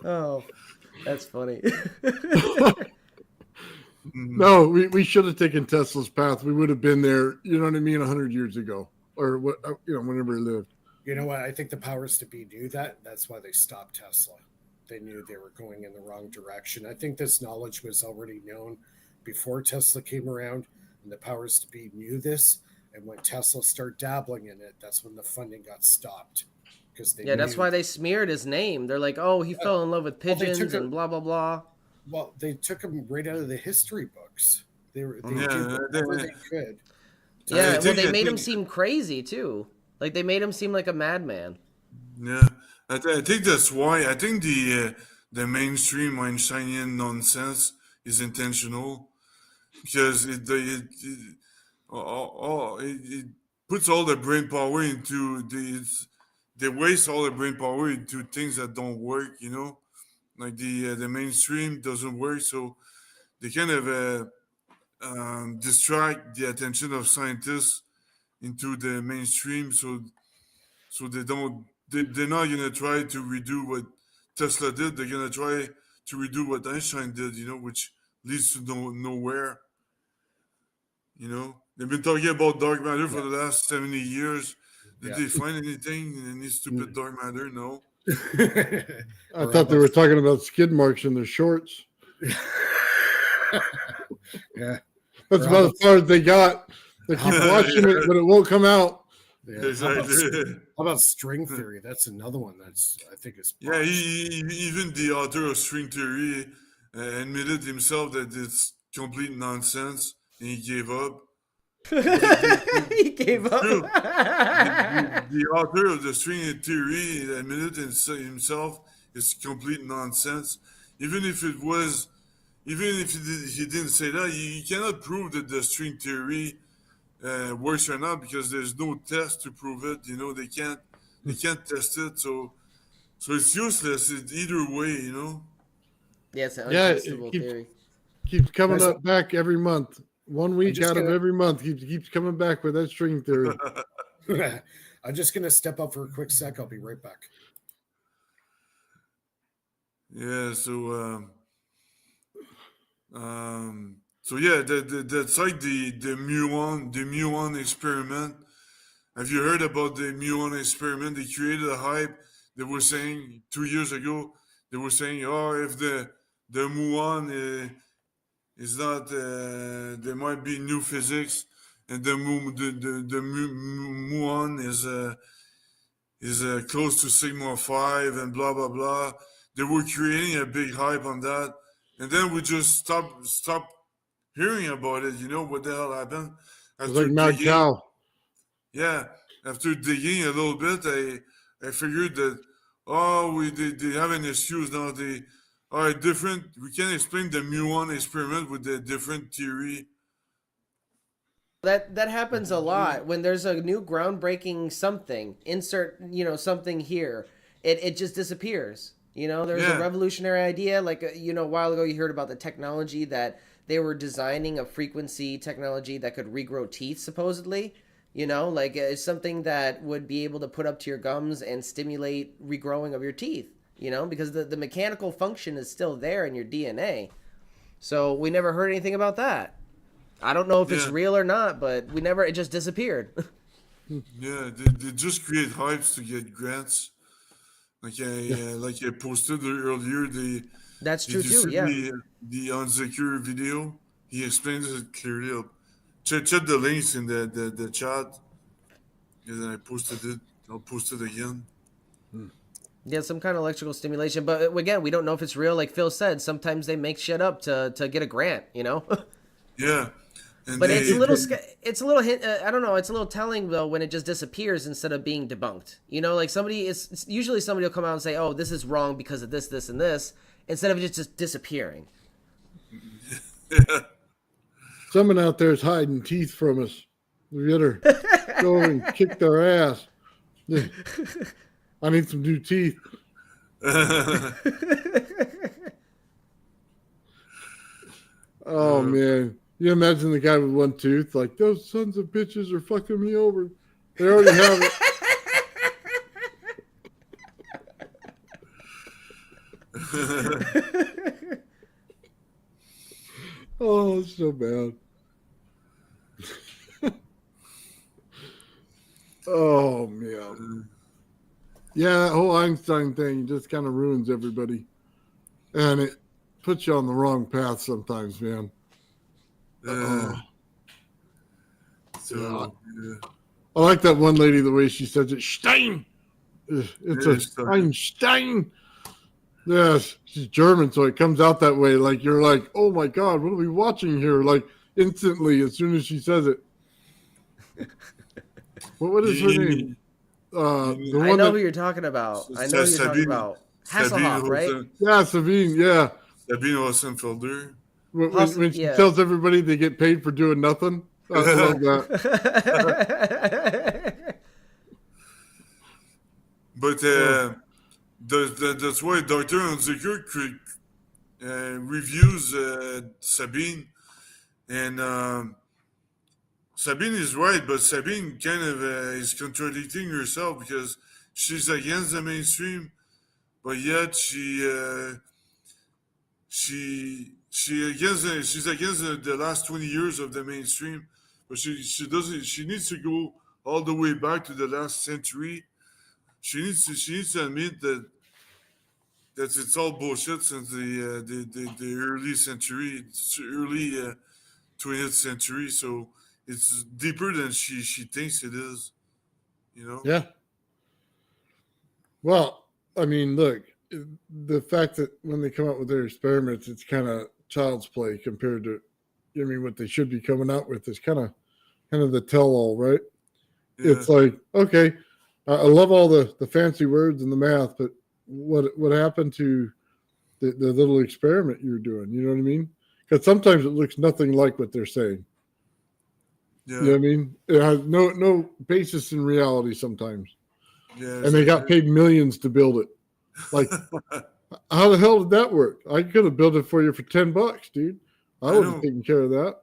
Oh, that's funny. No, we should have taken Tesla's path. We would have been there, you know what I mean, 100 years ago, or what, whenever he lived. You know what? I think the powers to be knew that. That's why they stopped Tesla. They knew they were going in the wrong direction. I think this knowledge was already known before Tesla came around, and the powers to be knew this. And when Tesla started dabbling in it, that's when the funding got stopped. Because Yeah, that's why they smeared his name. They're like, oh, he fell in love with Well, they pigeons took and blah, blah, blah. Well, they took him right out of the history books. They did Yeah, whatever they could. Yeah, well, they I made him think- seem crazy, too. Like, they made him seem like a madman. Yeah, I think that's why. I think the mainstream Einsteinian nonsense is intentional because it puts all the brain power into they waste all the brain power into things that don't work. You know, like the mainstream doesn't work, so they kind of distract the attention of scientists into the mainstream, so they're not gonna try to redo what Tesla did. They're gonna try to redo what Einstein did, which leads to nowhere. They've been talking about dark matter for the last 70 years. Did they find anything in any stupid dark matter? No. I thought they were talking about skid marks in their shorts. Yeah. That's about as far as they got. They keep watching it, but it won't come out. Yeah. Exactly. How about string theory? That's another one that's I think is Yeah, even the author of string theory admitted himself that it's complete nonsense, and he gave up. He gave up. True. The author of the string theory admitted himself it's complete nonsense. Even if he didn't say that, you cannot prove that the string theory works or not because there's no test to prove it. They can't test it, so it's useless. Either way. Yeah, it's an Yeah, untestable theory. Keeps coming up back every month. 1 week out of every month keeps coming back with that string theory. I'm just gonna step up for a quick sec. I'll be right back. Yeah. So yeah, that's like the muon experiment. Have you heard about the muon experiment? They created a hype. They were saying 2 years ago. They were saying, oh, if the muon is not, there might be new physics, and the muon is close to sigma 5 and blah blah blah. They were creating a big hype on that, and then we just stopped hearing about it. What the hell happened? It's like mad cow. Yeah, after digging a little bit, I figured that they have an excuse now. They are different. We can explain the muon experiment with a different theory. That happens a lot when there's a new groundbreaking something. Insert something here. It just disappears. There's a revolutionary idea. Like a while ago you heard about the technology that they were designing, a frequency technology that could regrow teeth supposedly. Like it's something that would be able to put up to your gums and stimulate regrowing of your teeth. Because the mechanical function is still there in your DNA. So we never heard anything about that. I don't know if it's real or not, but it just disappeared. Yeah, they just create hypes to get grants. Like I posted earlier, That's true did you too. see Yeah. the unsecure video? He explains it clearly. Check the links in the chat. And then I posted it. I'll post it again. Yeah, some kind of electrical stimulation. But again, we don't know if it's real. Like Phil said, sometimes they make shit up to get a grant. Yeah. And But it's a little hint. I don't know. It's a little telling though when it just disappears instead of being debunked. Like it's usually somebody will come out and say, "Oh, this is wrong because of this, this, and this," instead of it just disappearing. Someone out there is hiding teeth from us. We get her. go over and kick their ass. I need some new teeth. Oh man, you imagine the guy with one tooth? Like, those sons of bitches are fucking me over. They already have it. Oh, it's so bad. Oh man. Yeah, that whole Einstein thing just kind of ruins everybody. And it puts you on the wrong path sometimes, man. So, yeah. I like that one lady, the way she says it. Stein! It's Yeah, a Einstein. Yes, she's German, so it comes out that way. Like, you're like, oh my God, what are we watching here? Like, instantly, as soon as she says it. What is her name? The I one know that, who you're talking about. I know who you're talking about. Hasselhoff, right? yeah, Sabine, yeah. Sabine Wassenfelder. When she Yeah. tells everybody they get paid for doing nothing. I love that. But that's why Dr. Hunziker reviews Sabine. And Sabine is right, but Sabine kind of is contradicting herself because she's against the mainstream, but yet she's against the last 20 years of the mainstream, but she needs to go all the way back to the last century. She needs to admit that it's all bullshit since the early century, early 20th century. So it's deeper than she thinks it is. You know? Yeah. Well, I mean, look, the fact that when they come out with their experiments, it's kind of child's play compared to, I mean, what they should be coming out with is kind of the tell-all, right? Yeah. It's like, okay, I love all the fancy words and the math, but what happened to the little experiment you're doing? You know what I mean? Because sometimes it looks nothing like what they're saying. Yeah. You know what I mean? It has no basis in reality sometimes. Yeah. And they got paid millions to build it. Like, how the hell did that work? I could have built it for you for $10, dude. I would have taken care of that.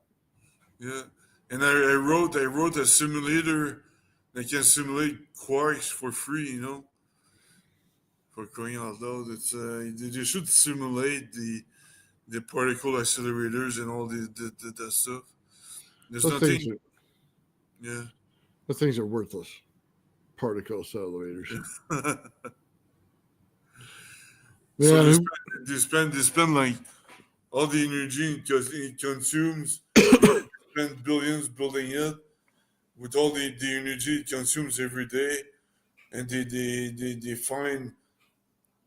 Yeah. And I wrote a simulator that can simulate quarks for free, you know. For crying out loud, it's they should simulate the particle accelerators and all that stuff. There's Those nothing. things Yeah. Those things are worthless. Particle accelerators. So Man, they spend like all the energy it consumes. They spend billions building it with all the energy it consumes every day, and they find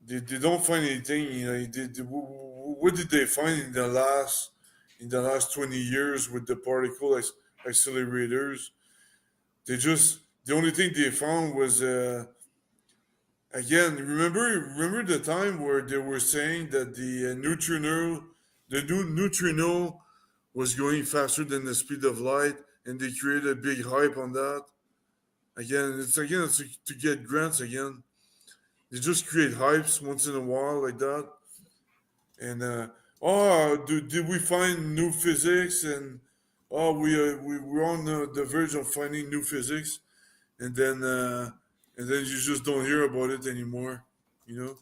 they don't find anything. You know, what did they find in the last 20 years with the particle accelerators? The only thing they found was again. Remember the time where they were saying that the neutrino was going faster than the speed of light, and they created a big hype on that. It's to get grants again. They just create hypes once in a while like that. And did we find new physics? And we're on the verge of finding new physics, and then you just don't hear about it anymore. You know.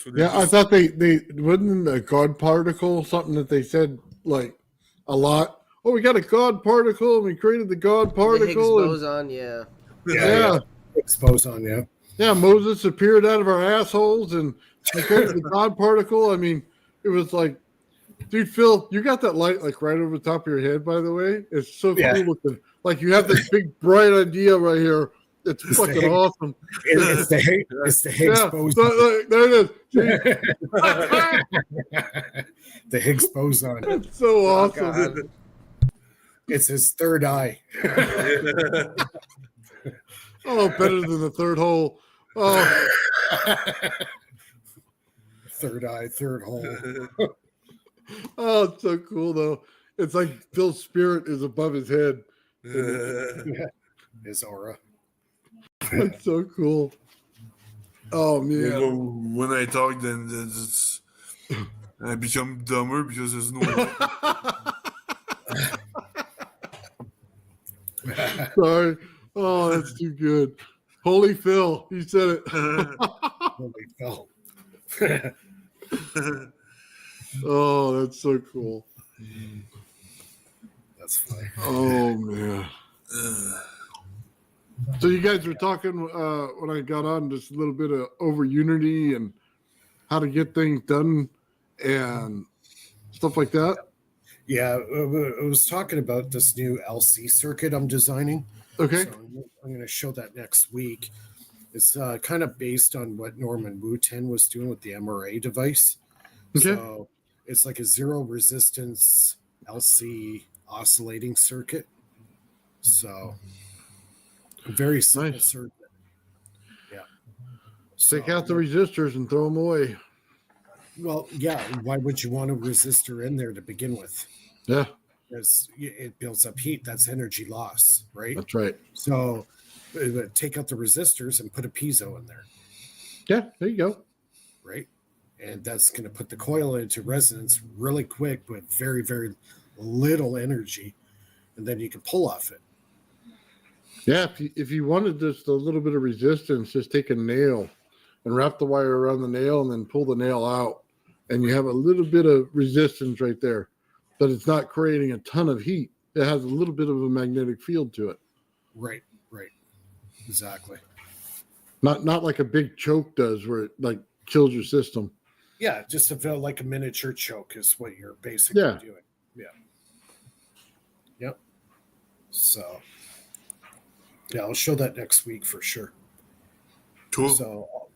So I thought they wasn't a God particle something that they said like a lot. Oh, we got a God particle, and we created the God The Higgs particle. boson, yeah. Yeah. Higgs boson, yeah. Yeah, Moses appeared out of our assholes and he created the God particle. I mean, it was like, dude, Phil, you got that light like right over the top of your head, by the way. It's so cool looking. Like you have this big bright idea right here. It's fucking awesome. It's the Higgs boson. So, there it is. The Higgs boson. It's so awesome. God. It's his third eye. Oh, better than the third hole. Oh, Third eye, third hole. oh, it's so cool though. It's like Phil's spirit is above his head. His aura. That's so cool. Oh You man. know, when I talk, then it's, I become dumber because there's no light. Sorry. Oh, that's too good. Holy Phil, he said it. Holy fell. Oh, that's so cool. That's funny. Oh man. So you guys were talking when I got on just a little bit of over Unity and how to get things done and stuff like that. Yeah, I was talking about this new LC circuit I'm designing. Okay. So I'm going to show that next week. It's kind of based on what Norman Wooten was doing with the MRA device. Okay. So it's like a zero resistance LC oscillating circuit. So a very simple Nice. circuit. Yeah. Take So, out the resistors and throw them away. well, yeah. Why would you want a resistor in there to begin with? Yeah, Because it builds up heat. That's energy loss, right? that's right. So take out the resistors and put a piezo in there, Yeah, there you go. right? And that's going to put the coil into resonance really quick with very, very little energy. And then you can pull off it. Yeah, if you wanted just a little bit of resistance, just take a nail and wrap the wire around the nail and then pull the nail out. And you have a little bit of resistance right there, but it's not creating a ton of heat. It has a little bit of a magnetic field to it. Right. Exactly. Not like a big choke does where it like kills your system. Yeah, just to feel like a miniature choke is what you're basically Yeah. doing. Yeah. Yep. So, yeah, I'll show that next week for sure. Cool.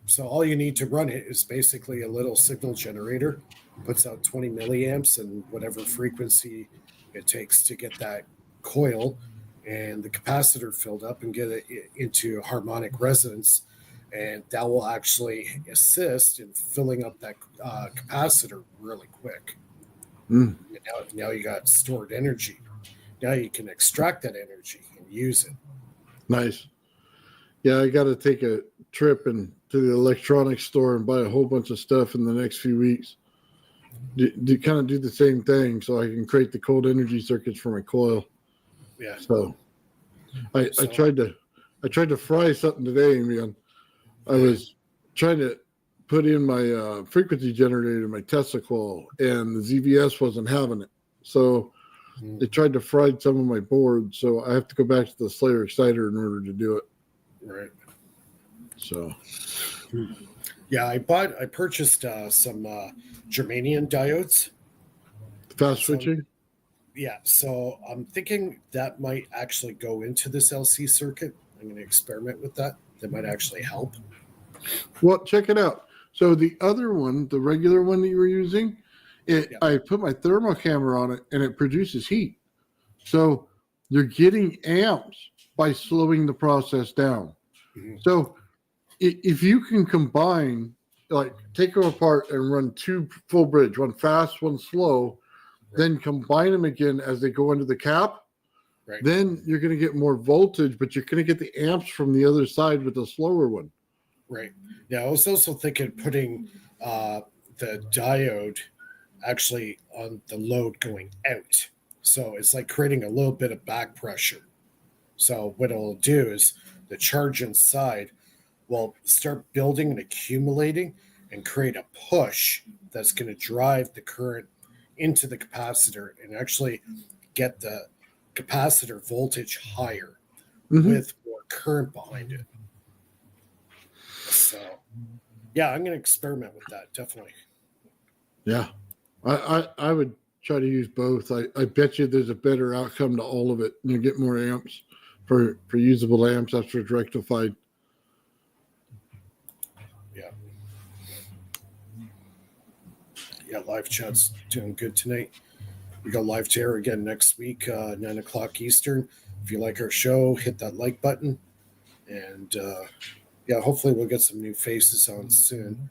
So all you need to run it is basically a little signal generator, puts out 20 milliamps and whatever frequency it takes to get that coil and the capacitor filled up and get it into harmonic resonance. And that will actually assist in filling up that capacitor really quick. Mm. Now you got stored energy. Now you can extract that energy and use it. Nice. Yeah, I got to take a trip and to the electronics store and buy a whole bunch of stuff in the next few weeks. Kind of do the same thing so I can create the cold energy circuits for my coil. Yeah. So I tried to fry something today, man. I was trying to put in my frequency generator, my Tesla coil, and the ZVS wasn't having it. So it tried to fry some of my boards. So I have to go back to the Slayer exciter in order to do it. Right. So Yeah, I purchased some germanium diodes. fast switching. Yeah, so I'm thinking that might actually go into this LC circuit. I'm going to experiment with that. That might actually help. Well, check it out. So the other one, the regular one that you were using, I put my thermal camera on it and it produces heat. So you're getting amps by slowing the process down. Mm-hmm. So if you can combine, like take them apart and run two full bridge, one fast, one slow, then combine them again as they go into the cap, Right. then you're going to get more voltage, but you're going to get the amps from the other side with the slower one. Right. Yeah, I was also thinking putting the diode actually on the load going out. So it's like creating a little bit of back pressure. So what it'll do is the charge inside will start building and accumulating and create a push that's going to drive the current into the capacitor and actually get the capacitor voltage higher with more current behind it. So, yeah, I'm going to experiment with that, definitely. Yeah, I would try to use both. I bet you there's a better outcome to all of it. You get more amps for usable amps after it's rectified. Yeah. Yeah, live chat's doing good tonight. We go live to air again next week, 9 o'clock Eastern. If you like our show, hit that like button. And yeah, hopefully we'll get some new faces on soon.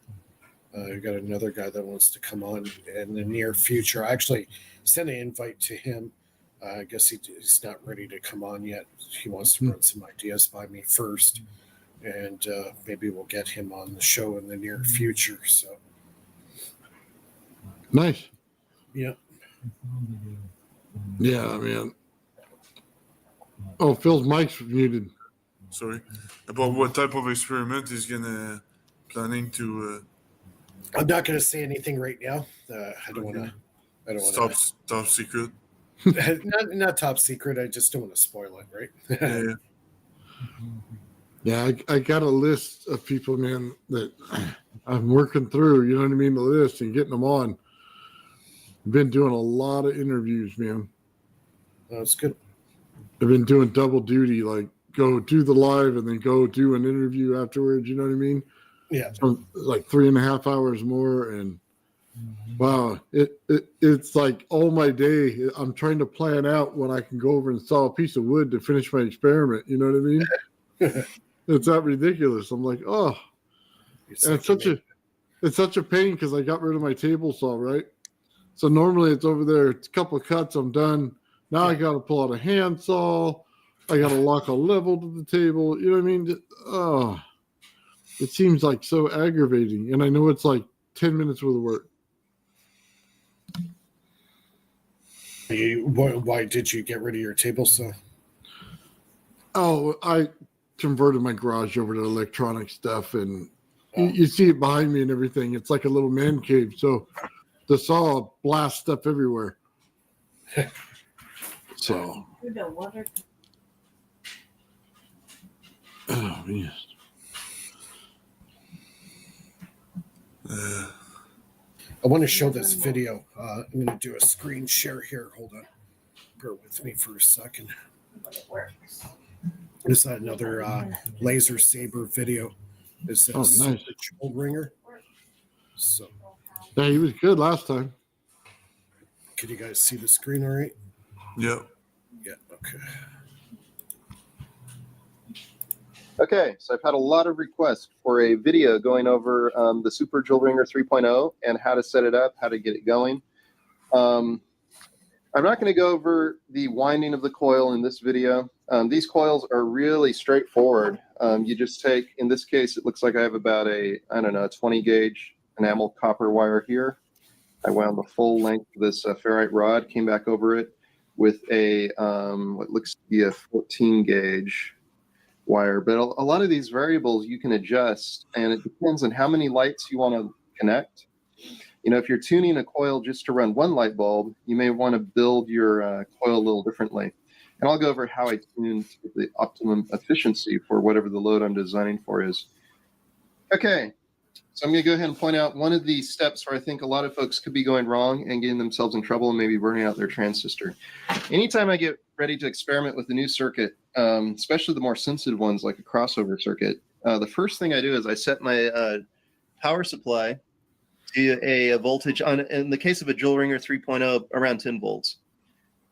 We've got another guy that wants to come on in the near future. I actually sent an invite to him I guess he's not ready to come on yet. He wants to run some ideas by me first, and maybe we'll get him on the show in the near future. So, Nice. yeah. Yeah, man. Oh, Phil's mic's muted. Sorry. About what type of experiment he's planning to I'm not going to say anything right now. I don't want to. I don't want top secret. to. Not top secret. I just don't want to spoil it, right? Yeah. Yeah, I got a list of people, man, that I'm working through. You know what I mean? The list and getting them on. I've been doing a lot of interviews, man. That's good. I've been doing double duty, like go do the live and then go do an interview afterwards. You know what I mean? Yeah. So, like 3.5 hours more, and wow, it's like all my day. I'm trying to plan out when I can go over and saw a piece of wood to finish my experiment. You know what I mean? It's that ridiculous. I'm like, oh, and it's such a pain because I got rid of my table saw, right? So normally it's over there. It's a couple of cuts. I'm done. Now I got to pull out a handsaw. I got to lock a level to the table. You know what I mean? Oh, it seems like so aggravating. And I know it's like 10 minutes worth of work. Why did you get rid of your table saw? Oh, I converted my garage over to electronic stuff, and you see it behind me and everything. It's like a little man cave. So the saw blasts stuff everywhere. So. Oh, man. I want to show this video. I'm going to do a screen share here. Hold on. Bear with me for a second. This is another laser saber video. This is nice. Joel Ringer. So, Yeah, he was good last time. can you guys see the screen all right? Yeah. Yeah, okay. Okay, so I've had a lot of requests for a video going over the Super Joule Ringer 3.0 and how to set it up, how to get it going. I'm not going to go over the winding of the coil in this video. These coils are really straightforward. You just take, in this case, it looks like I have about a 20 gauge enamel copper wire here. I wound the full length of this ferrite rod, came back over it with a what looks to be a 14 gauge wire. But a lot of these variables you can adjust, and it depends on how many lights you want to connect. You know, if you're tuning a coil just to run one light bulb, you may want to build your coil a little differently. And I'll go over how I tune to the optimum efficiency for whatever the load I'm designing for is. Okay, so I'm going to go ahead and point out one of the steps where I think a lot of folks could be going wrong and getting themselves in trouble and maybe burning out their transistor. Anytime I get ready to experiment with a new circuit, especially the more sensitive ones like a crossover circuit, the first thing I do is I set my power supply to a voltage on, in the case of a Joule Ringer 3.0, around 10 volts.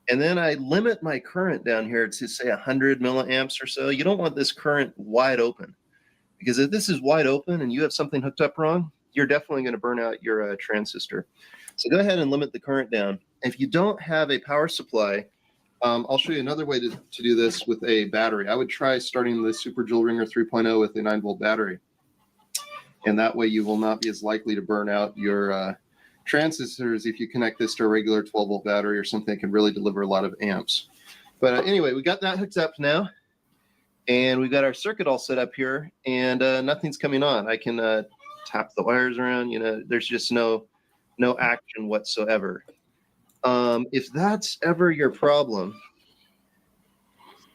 And then I limit my current down here to say 100 milliamps or so. You don't want this current wide open, because if this is wide open and you have something hooked up wrong, you're definitely going to burn out your transistor. So go ahead and limit the current down. If you don't have a power supply, I'll show you another way to do this with a battery. I would try starting the Super Joule Ringer 3.0 with a 9-volt battery. And that way you will not be as likely to burn out your transistors if you connect this to a regular 12-volt battery or something that can really deliver a lot of amps. But anyway, we got that hooked up now. And we've got our circuit all set up here, and nothing's coming on. I can tap the wires around. You know, there's just no action whatsoever. If that's ever your problem,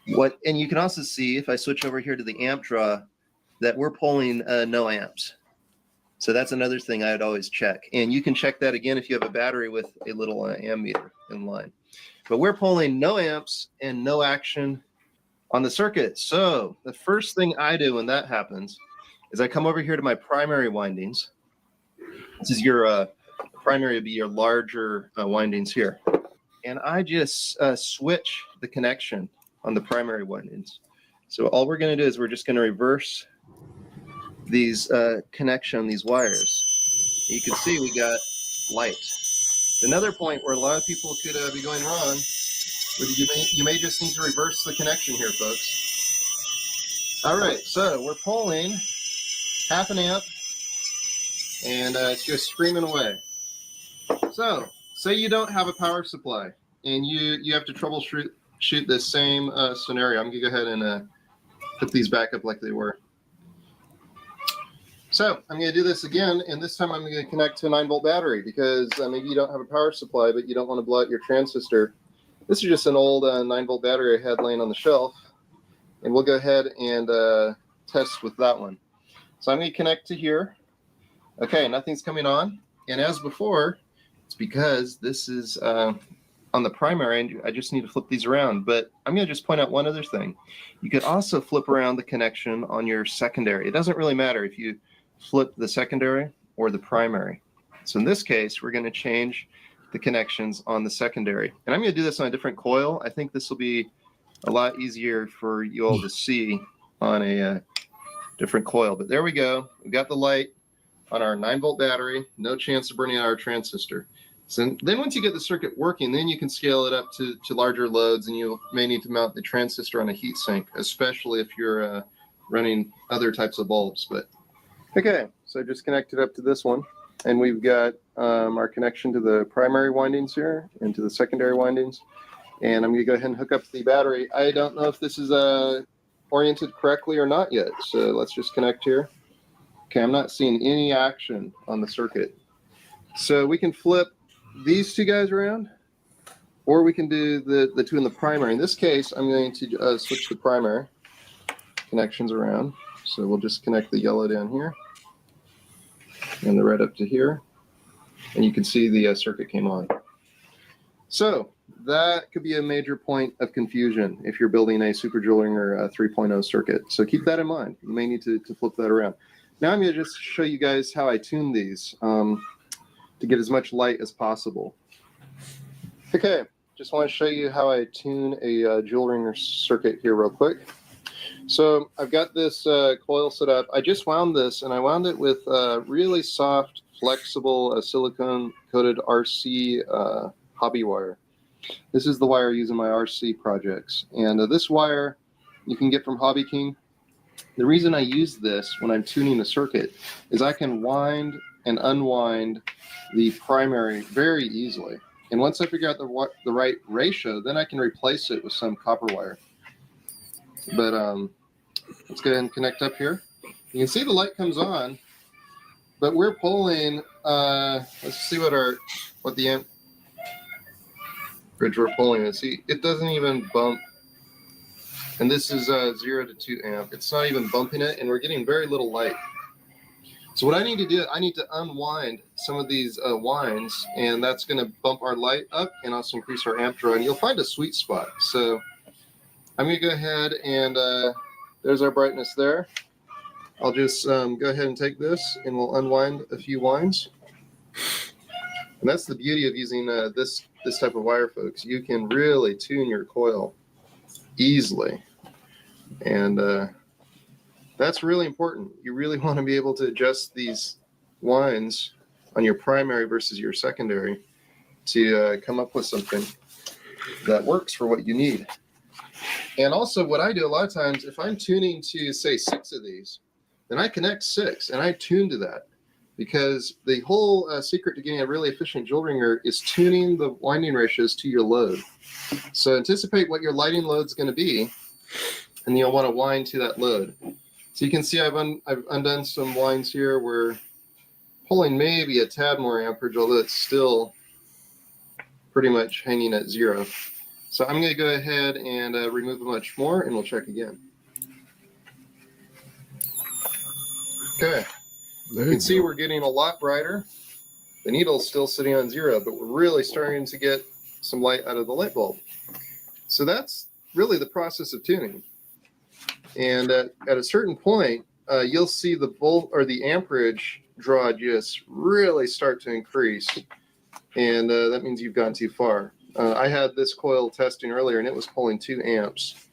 and you can also see if I switch over here to the amp draw that we're pulling no amps. So that's another thing I'd always check. And you can check that again if you have a battery with a little ammeter in line. But we're pulling no amps and no action on the circuit. So the first thing I do when that happens is I come over here to my primary windings. This is your primary, would be your larger windings here. And I just switch the connection on the primary windings. So all we're going to do is we're just going to reverse these connection, these wires. You can see we got light. Another point where a lot of people could be going wrong But you may just need to reverse the connection here, folks. All right, so we're pulling 0.5 amp, and it's just screaming away. So, say you don't have a power supply, and you have to troubleshoot this same scenario. I'm gonna go ahead and put these back up like they were. So I'm gonna do this again, and this time I'm gonna connect to a 9-volt battery because maybe you don't have a power supply, but you don't want to blow out your transistor. This is just an old 9-volt battery I had laying on the shelf, and we'll go ahead and test with that one. So I'm gonna connect to here. Okay, nothing's coming on, and as before, it's because this is on the primary end. I just need to flip these around, but I'm going to just point out one other thing. You could also flip around the connection on your secondary. It doesn't really matter if you flip the secondary or the primary. So in this case, we're going to change the connections on the secondary. And I'm going to do this on a different coil. I think this will be a lot easier for you all to see on a different coil. But there we go. We've got the light on our 9-volt battery. No chance of burning out our transistor. So then once you get the circuit working, then you can scale it up to larger loads, and you may need to mount the transistor on a heat sink, especially if you're running other types of bulbs. But okay, so I just connected up to this one, and we've got our connection to the primary windings here and to the secondary windings. And I'm going to go ahead and hook up the battery. I don't know if this is oriented correctly or not yet, so let's just connect here. Okay, I'm not seeing any action on the circuit. So we can flip these two guys around, or we can do the two in the primary. In this case, I'm going to switch the primary connections around. So we'll just connect the yellow down here and the red up to here. And you can see the circuit came on. So that could be a major point of confusion if you're building a Super Joule-Ringer 3.0 circuit. So keep that in mind. You may need to flip that around. Now I'm going to just show you guys how I tune these to get as much light as possible. Okay, just want to show you how I tune a Joule-Ringer circuit here real quick. So I've got this coil set up. I just wound this, and I wound it with really soft, flexible silicone-coated RC hobby wire. This is the wire I use in my RC projects. And this wire you can get from Hobby King. The reason I use this when I'm tuning a circuit is I can wind and unwind the primary very easily. And once I figure out the right ratio, then I can replace it with some copper wire. But let's go ahead and connect up here. You can see the light comes on, but we're pulling, let's see what the amp bridge we're pulling is. See, it doesn't even bump. And this is 0 to 2 amp. It's not even bumping it, and we're getting very little light. So what I need to do, I need to unwind some of these winds, and that's going to bump our light up and also increase our amp draw. And you'll find a sweet spot. So I'm going to go ahead and there's our brightness there. I'll just go ahead and take this, and we'll unwind a few winds. And that's the beauty of using this type of wire, folks. You can really tune your coil easily. And that's really important. You really want to be able to adjust these winds on your primary versus your secondary to come up with something that works for what you need. And also what I do a lot of times, if I'm tuning to, say, 6 of these, then I connect 6 and I tune to that, because the whole secret to getting a really efficient Joule-Ringer is tuning the winding ratios to your load. So anticipate what your lighting load is going to be, and you'll want to wind to that load. So you can see I've undone some winds here. We're pulling maybe a tad more amperage, although it's still pretty much hanging at 0. So I'm going to go ahead and remove a bunch more, and we'll check again. Okay. You can see we're getting a lot brighter. The needle's still sitting on 0, but we're really starting to get some light out of the light bulb. So that's really the process of tuning. And at a certain point, you'll see the volt or the amperage draw just really start to increase. And that means you've gone too far. I had this coil testing earlier, and it was pulling 2 amps.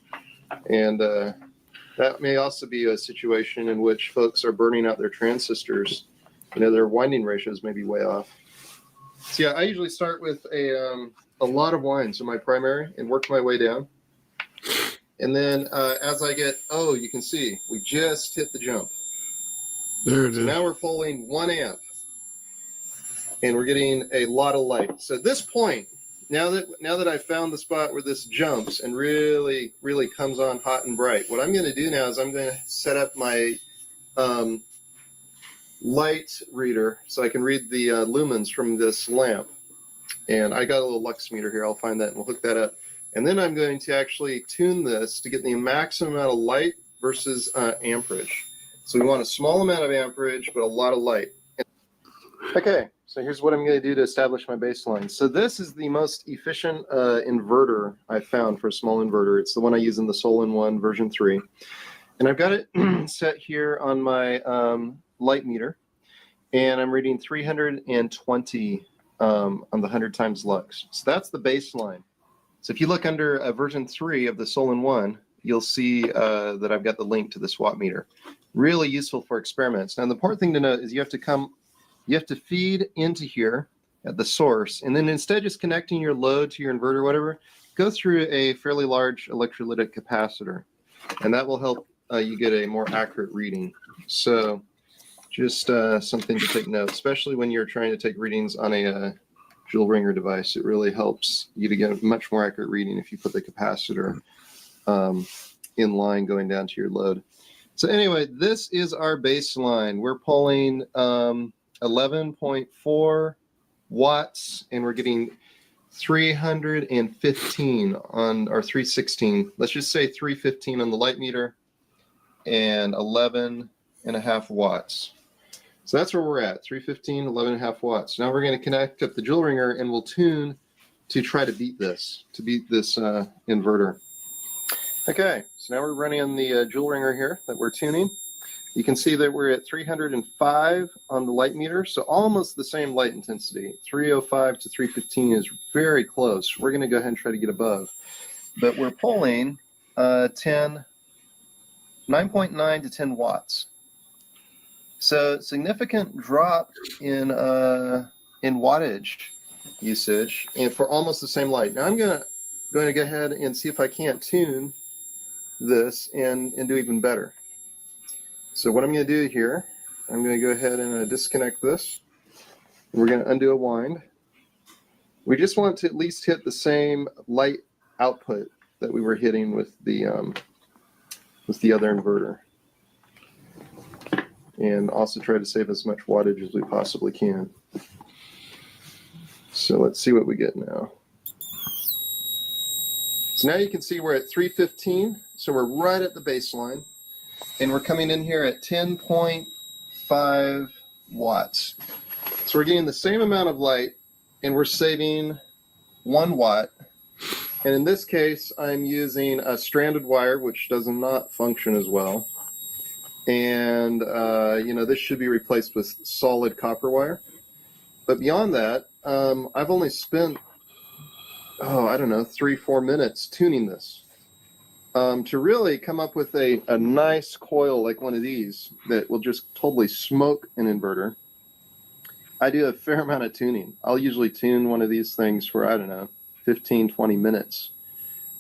And that may also be a situation in which folks are burning out their transistors. You know, their winding ratios may be way off. So yeah, I usually start with a a lot of winds in my primary and work my way down. And then as I get, oh, you can see, we just hit the jump. There it So is. now we're pulling 1 amp. And we're getting a lot of light. So at this point, now that I've found the spot where this jumps and really, really comes on hot and bright, what I'm going to do now is I'm going to set up my light reader so I can read the lumens from this lamp. And I got a little lux meter here. I'll find that and we'll hook that up. And then I'm going to actually tune this to get the maximum amount of light versus amperage. So we want a small amount of amperage, but a lot of light. Okay, so here's what I'm going to do to establish my baseline. So this is the most efficient inverter I've found for a small inverter. It's the one I use in the Sol-in-One version 3. And I've got it set here on my light meter. And I'm reading 320 on the 100 times lux. So that's the baseline. So if you look under version 3 of the Sol-in-One, you'll see that I've got the link to this watt meter. Really useful for experiments. Now the important thing to note is you have to feed into here at the source, and then instead of just connecting your load to your inverter, whatever, go through a fairly large electrolytic capacitor, and that will help you get a more accurate reading. So just something to take note, especially when you're trying to take readings on a jewel ringer device. It really helps you to get a much more accurate reading if you put the capacitor in line going down to your load. So anyway, this is our baseline. We're pulling 11.4 watts, and we're getting 315 on, or 316. Let's just say 315 on the light meter and 11.5 watts. So that's where we're at, 315, 11.5 watts. Now we're going to connect up the jewel ringer and we'll tune to try to beat this, inverter. Okay, so now we're running on the jewel ringer here that we're tuning. You can see that we're at 305 on the light meter, so almost the same light intensity. 305 to 315 is very close. We're going to go ahead and try to get above. But we're pulling 9.9 to 10 watts. So significant drop in wattage usage, and for almost the same light. Now I'm going to go ahead and see if I can't tune this and do even better. So what I'm going to do here, I'm going to go ahead and disconnect this. We're going to undo a wind. We just want to at least hit the same light output that we were hitting with the other inverter, and also try to save as much wattage as we possibly can. So let's see what we get now. So now you can see we're at 315, so we're right at the baseline. And we're coming in here at 10.5 watts. So we're getting the same amount of light, and we're saving 1 watt. And in this case, I'm using a stranded wire, which does not function as well. And, this should be replaced with solid copper wire. But beyond that, I've only spent, 3-4 minutes tuning this. To really come up with a nice coil like one of these that will just totally smoke an inverter. I do a fair amount of tuning. I'll usually tune one of these things for, 15, 20 minutes.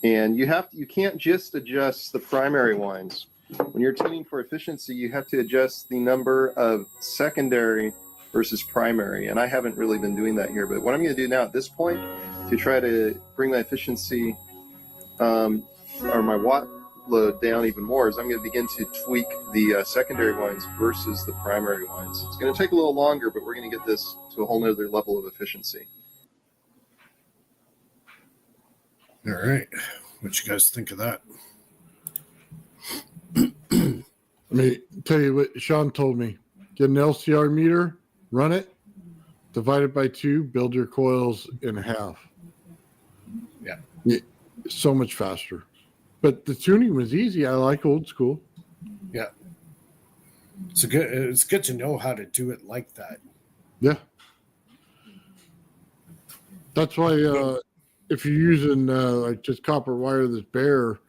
And you can't just adjust the primary winds. When you're tuning for efficiency, you have to adjust the number of secondary versus primary. And I haven't really been doing that here, but what I'm going to do now at this point to try to bring my efficiency or my watt load down even more is I'm going to begin to tweak the secondary winds versus the primary winds. It's going to take a little longer, but we're going to get this to a whole nother level of efficiency. All right. What you guys think of that? Let me tell you what Sean told me. Get an LCR meter, run it, divide it by 2, build your coils in half. Yeah. So much faster. But the tuning was easy. I like old school. Yeah. It's good to know how to do it like that. Yeah. That's why if you're using like just copper wire that's bare,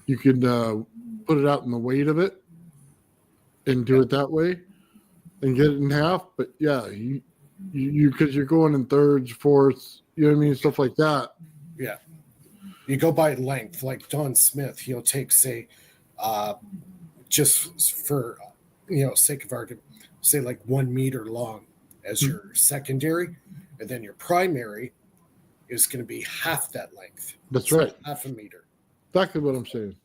you can put it out in the weight of it and do it that way and get it in half. But yeah, you because you're going in thirds, fourths, You know what I mean? Stuff like that. Yeah. You go by length, like Don Smith, he'll take, say, just for, sake of argument, say like 1 meter long as your secondary, and then your primary is going to be half that length. That's So right. half a meter. Exactly what I'm saying.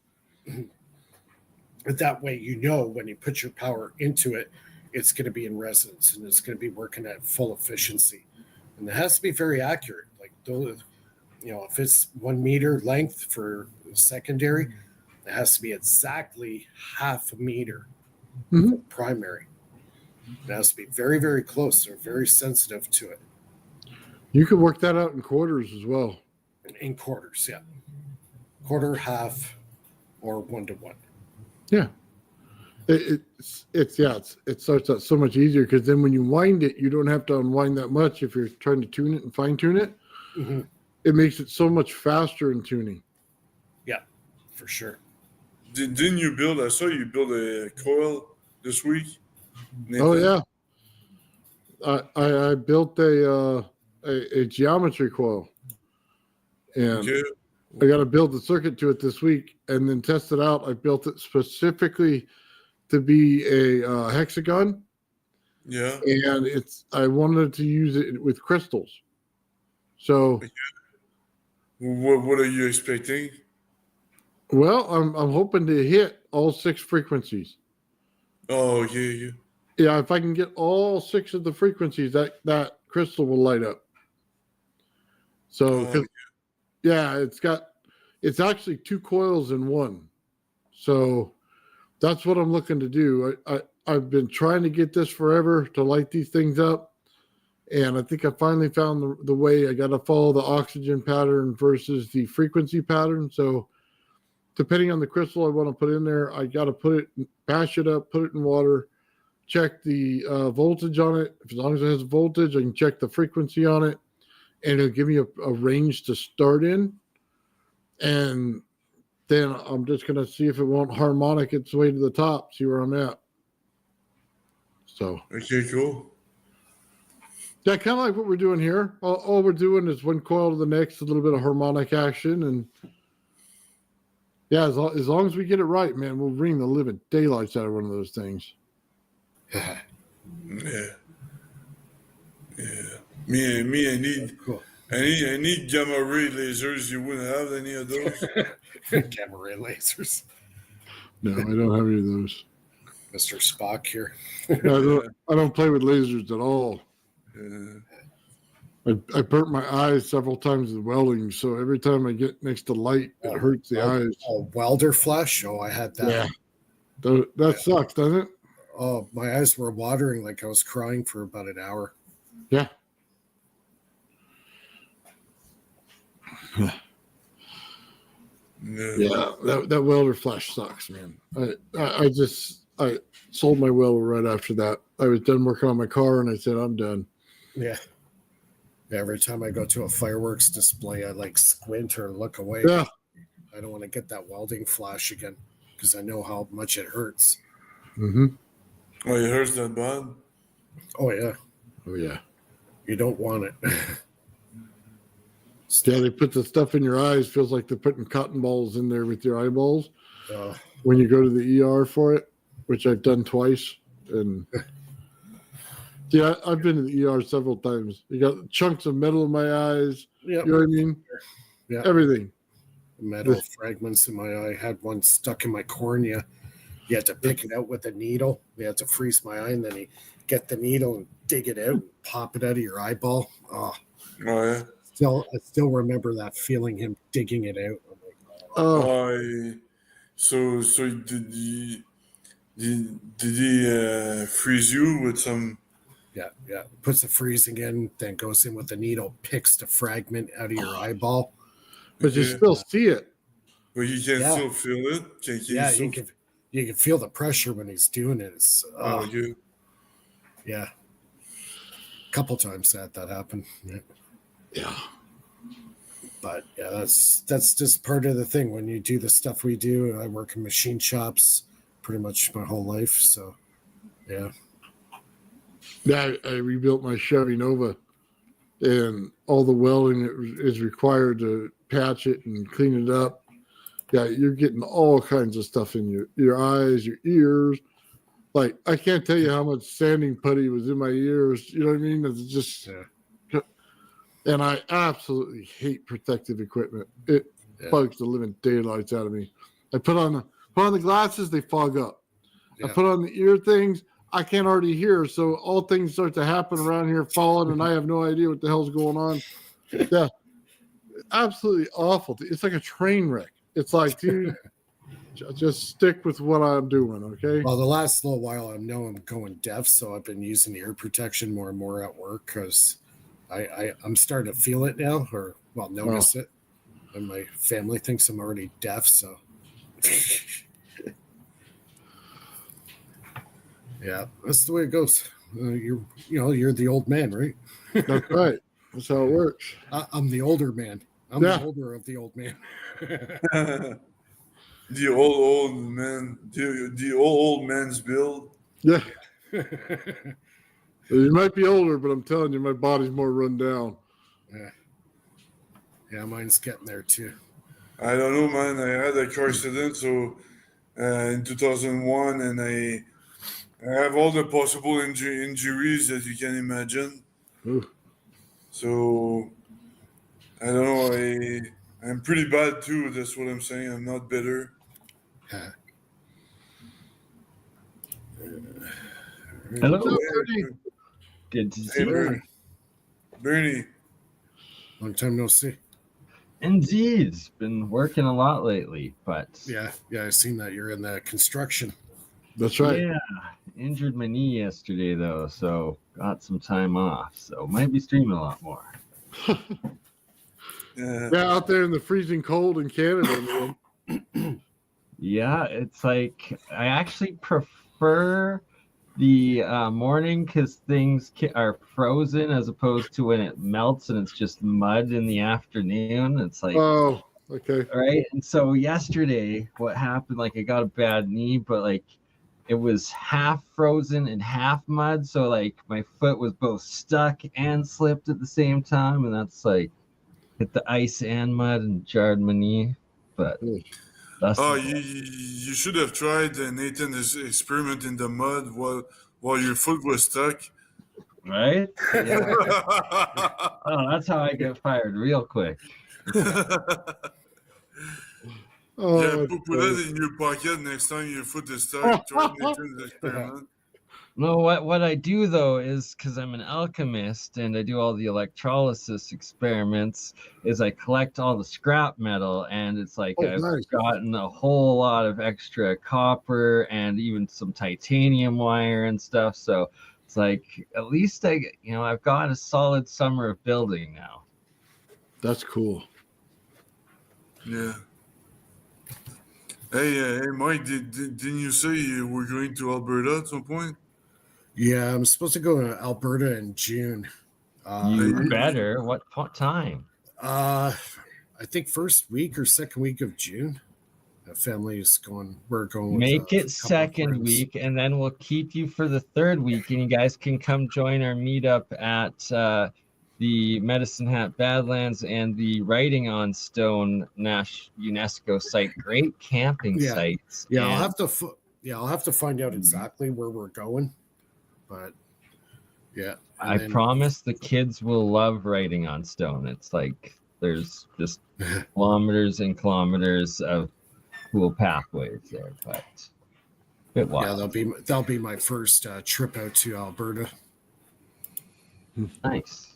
But that way, when you put your power into it, it's going to be in resonance and it's going to be working at full efficiency. And it has to be very accurate. Like, if it's 1 meter length for secondary, it has to be exactly half a meter for primary. It has to be very, very close. They're very sensitive to it. You could work that out in quarters as well. In quarters, yeah. Quarter, half, or 1 to 1. Yeah. It starts out so much easier because then when you wind it, you don't have to unwind that much if you're trying to tune it and fine tune it. Mm-hmm. It makes it so much faster in tuning. Yeah, for sure. Didn't you build? I saw you build a coil this week. Nathan. Oh yeah. I built a geometry coil, and Okay. I got to build the circuit to it this week and then test it out. I built it specifically to be a hexagon, Yeah. and I wanted to use it with crystals. So, What are you expecting? well, I'm hoping to hit all 6 frequencies. Oh yeah. Yeah, if I can get all 6 of the frequencies, that crystal will light up. So, 'cause- yeah, it's actually 2 coils in one. So that's what I'm looking to do. I've been trying to get this forever to light these things up. And I think I finally found the way. I got to follow the oxygen pattern versus the frequency pattern. So depending on the crystal I want to put in there, I got to bash it up, put it in water, check the voltage on it. As long as it has voltage, I can check the frequency on it, and it'll give me a range to start in. And then I'm just going to see if it won't harmonic its way to the top, see where I'm at. So, Okay, cool. yeah, kind of like what we're doing here. All we're doing is one coil to the next, a little bit of harmonic action. And yeah, as long as we get it right, man, we'll wring the living daylights out of one of those things. Yeah. Me, I need Cool. I need gamma ray lasers. You wouldn't have any of those? Gamma ray lasers. No, I don't have any of those. Mr. Spock here. I don't play with lasers at all. I burnt my eyes several times with welding, so every time I get next to light, it hurts the eyes. Oh, welder flash? Oh, I had that. Yeah. That sucks, doesn't it? Oh, my eyes were watering like I was crying for about an hour. Yeah. Yeah, that welder flash sucks, man. I sold my welder right after that. I was done working on my car, and I said, I'm done. Yeah. Every time I go to a fireworks display, I like squint or look away. Yeah. I don't want to get that welding flash again because I know how much it hurts. Mm-hmm. Oh, it hurts that bad? Oh, yeah. Oh, yeah. You don't want it. Yeah, they put the stuff in your eyes. Feels like they're putting cotton balls in there with your eyeballs when you go to the ER for it, which I've done twice. And yeah, I've been to the ER several times. You got chunks of metal in my eyes. Yep. You know what I mean? Yeah. Everything. Metal fragments in my eye. I had one stuck in my cornea. You had to pick it out with a needle. You had to freeze my eye, and then you get the needle and dig it out and pop it out of your eyeball. Oh yeah. I still remember that feeling, him digging it out. I'm like, Oh, So did he freeze you with some? yeah. Puts the freezing in, then goes in with the needle, picks the fragment out of your eyeball. but you still see it. But you can still feel it. You can feel the pressure when he's doing it. It's, yeah. A couple times that happened. Yeah. But yeah, that's just part of the thing. When you do the stuff we do, I work in machine shops pretty much my whole life. So yeah. Yeah, I rebuilt my Chevy Nova and all the welding that is required to patch it and clean it up. Yeah, you're getting all kinds of stuff in your eyes, your ears. Like, I can't tell you how much sanding putty was in my ears. You know what I mean? It's just, and I absolutely hate protective equipment. It bugs the living daylights out of me. I put on the glasses, they fog up. I put on the ear things, I can't already hear. So all things start to happen around here, falling, and I have no idea what the hell's going on. Yeah, absolutely awful. It's like a train wreck. It's like, dude, just stick with what I'm doing, okay? Well, the last little while, I know I'm going deaf, so I've been using ear protection more and more at work because I'm starting to feel it now, or notice it, and my family thinks I'm already deaf. So, yeah, that's the way it goes. You're the old man, right? That's right. That's how it works. I'm the older man. I'm the older of the old man. The old man, the old man's build. Yeah. You might be older, but I'm telling you, my body's more run down. Yeah, mine's getting there too. I don't know, man. I had a car accident in 2001, and I have all the possible injuries that you can imagine. Ooh. So I don't know. I'm pretty bad too. That's what I'm saying. I'm not better. Hello. Good to see you. Bernie. Long time no see. Indeed. Been working a lot lately, but Yeah, I've seen that. You're in the construction. That's right. yeah, injured my knee yesterday though, so got some time off. So might be streaming a lot more. Yeah, out there in the freezing cold in Canada, man. Yeah, it's like I actually prefer the morning because things are frozen as opposed to when it melts and it's just mud in the afternoon. It's like, Oh, okay. right. And so yesterday, what happened? Like, I got a bad knee, but like it was half frozen and half mud. So like my foot was both stuck and slipped at the same time, and that's like hit the ice and mud and jarred my knee. But that's You should have tried Nathan's experiment in the mud while your foot was stuck. right. Yeah. Oh, that's how I get fired real quick. Oh, Put that in your pocket next time your foot is stuck. Try Nathan's experiment. No, what I do though is because I'm an alchemist and I do all the electrolysis experiments, is I collect all the scrap metal, and it's like I've gotten a whole lot of extra copper and even some titanium wire and stuff. So it's like at least I've got a solid summer of building now. That's cool. Yeah. Hey, Mike, didn't you say you were going to Alberta at some point? Yeah, I'm supposed to go to Alberta in June. You better. What time? I think first week or second week of June. The family is going. We're going. Make it second week, and then we'll keep you for the third week, and you guys can come join our meetup at the Medicine Hat Badlands and the Writing on Stone UNESCO site. Great camping sites. Yeah, I'll have to find out exactly where we're going. But yeah, I promise the kids will love Writing on Stone. It's like there's just kilometers and kilometers of cool pathways there, but bit wild. Yeah, that'll be my first trip out to Alberta. Nice.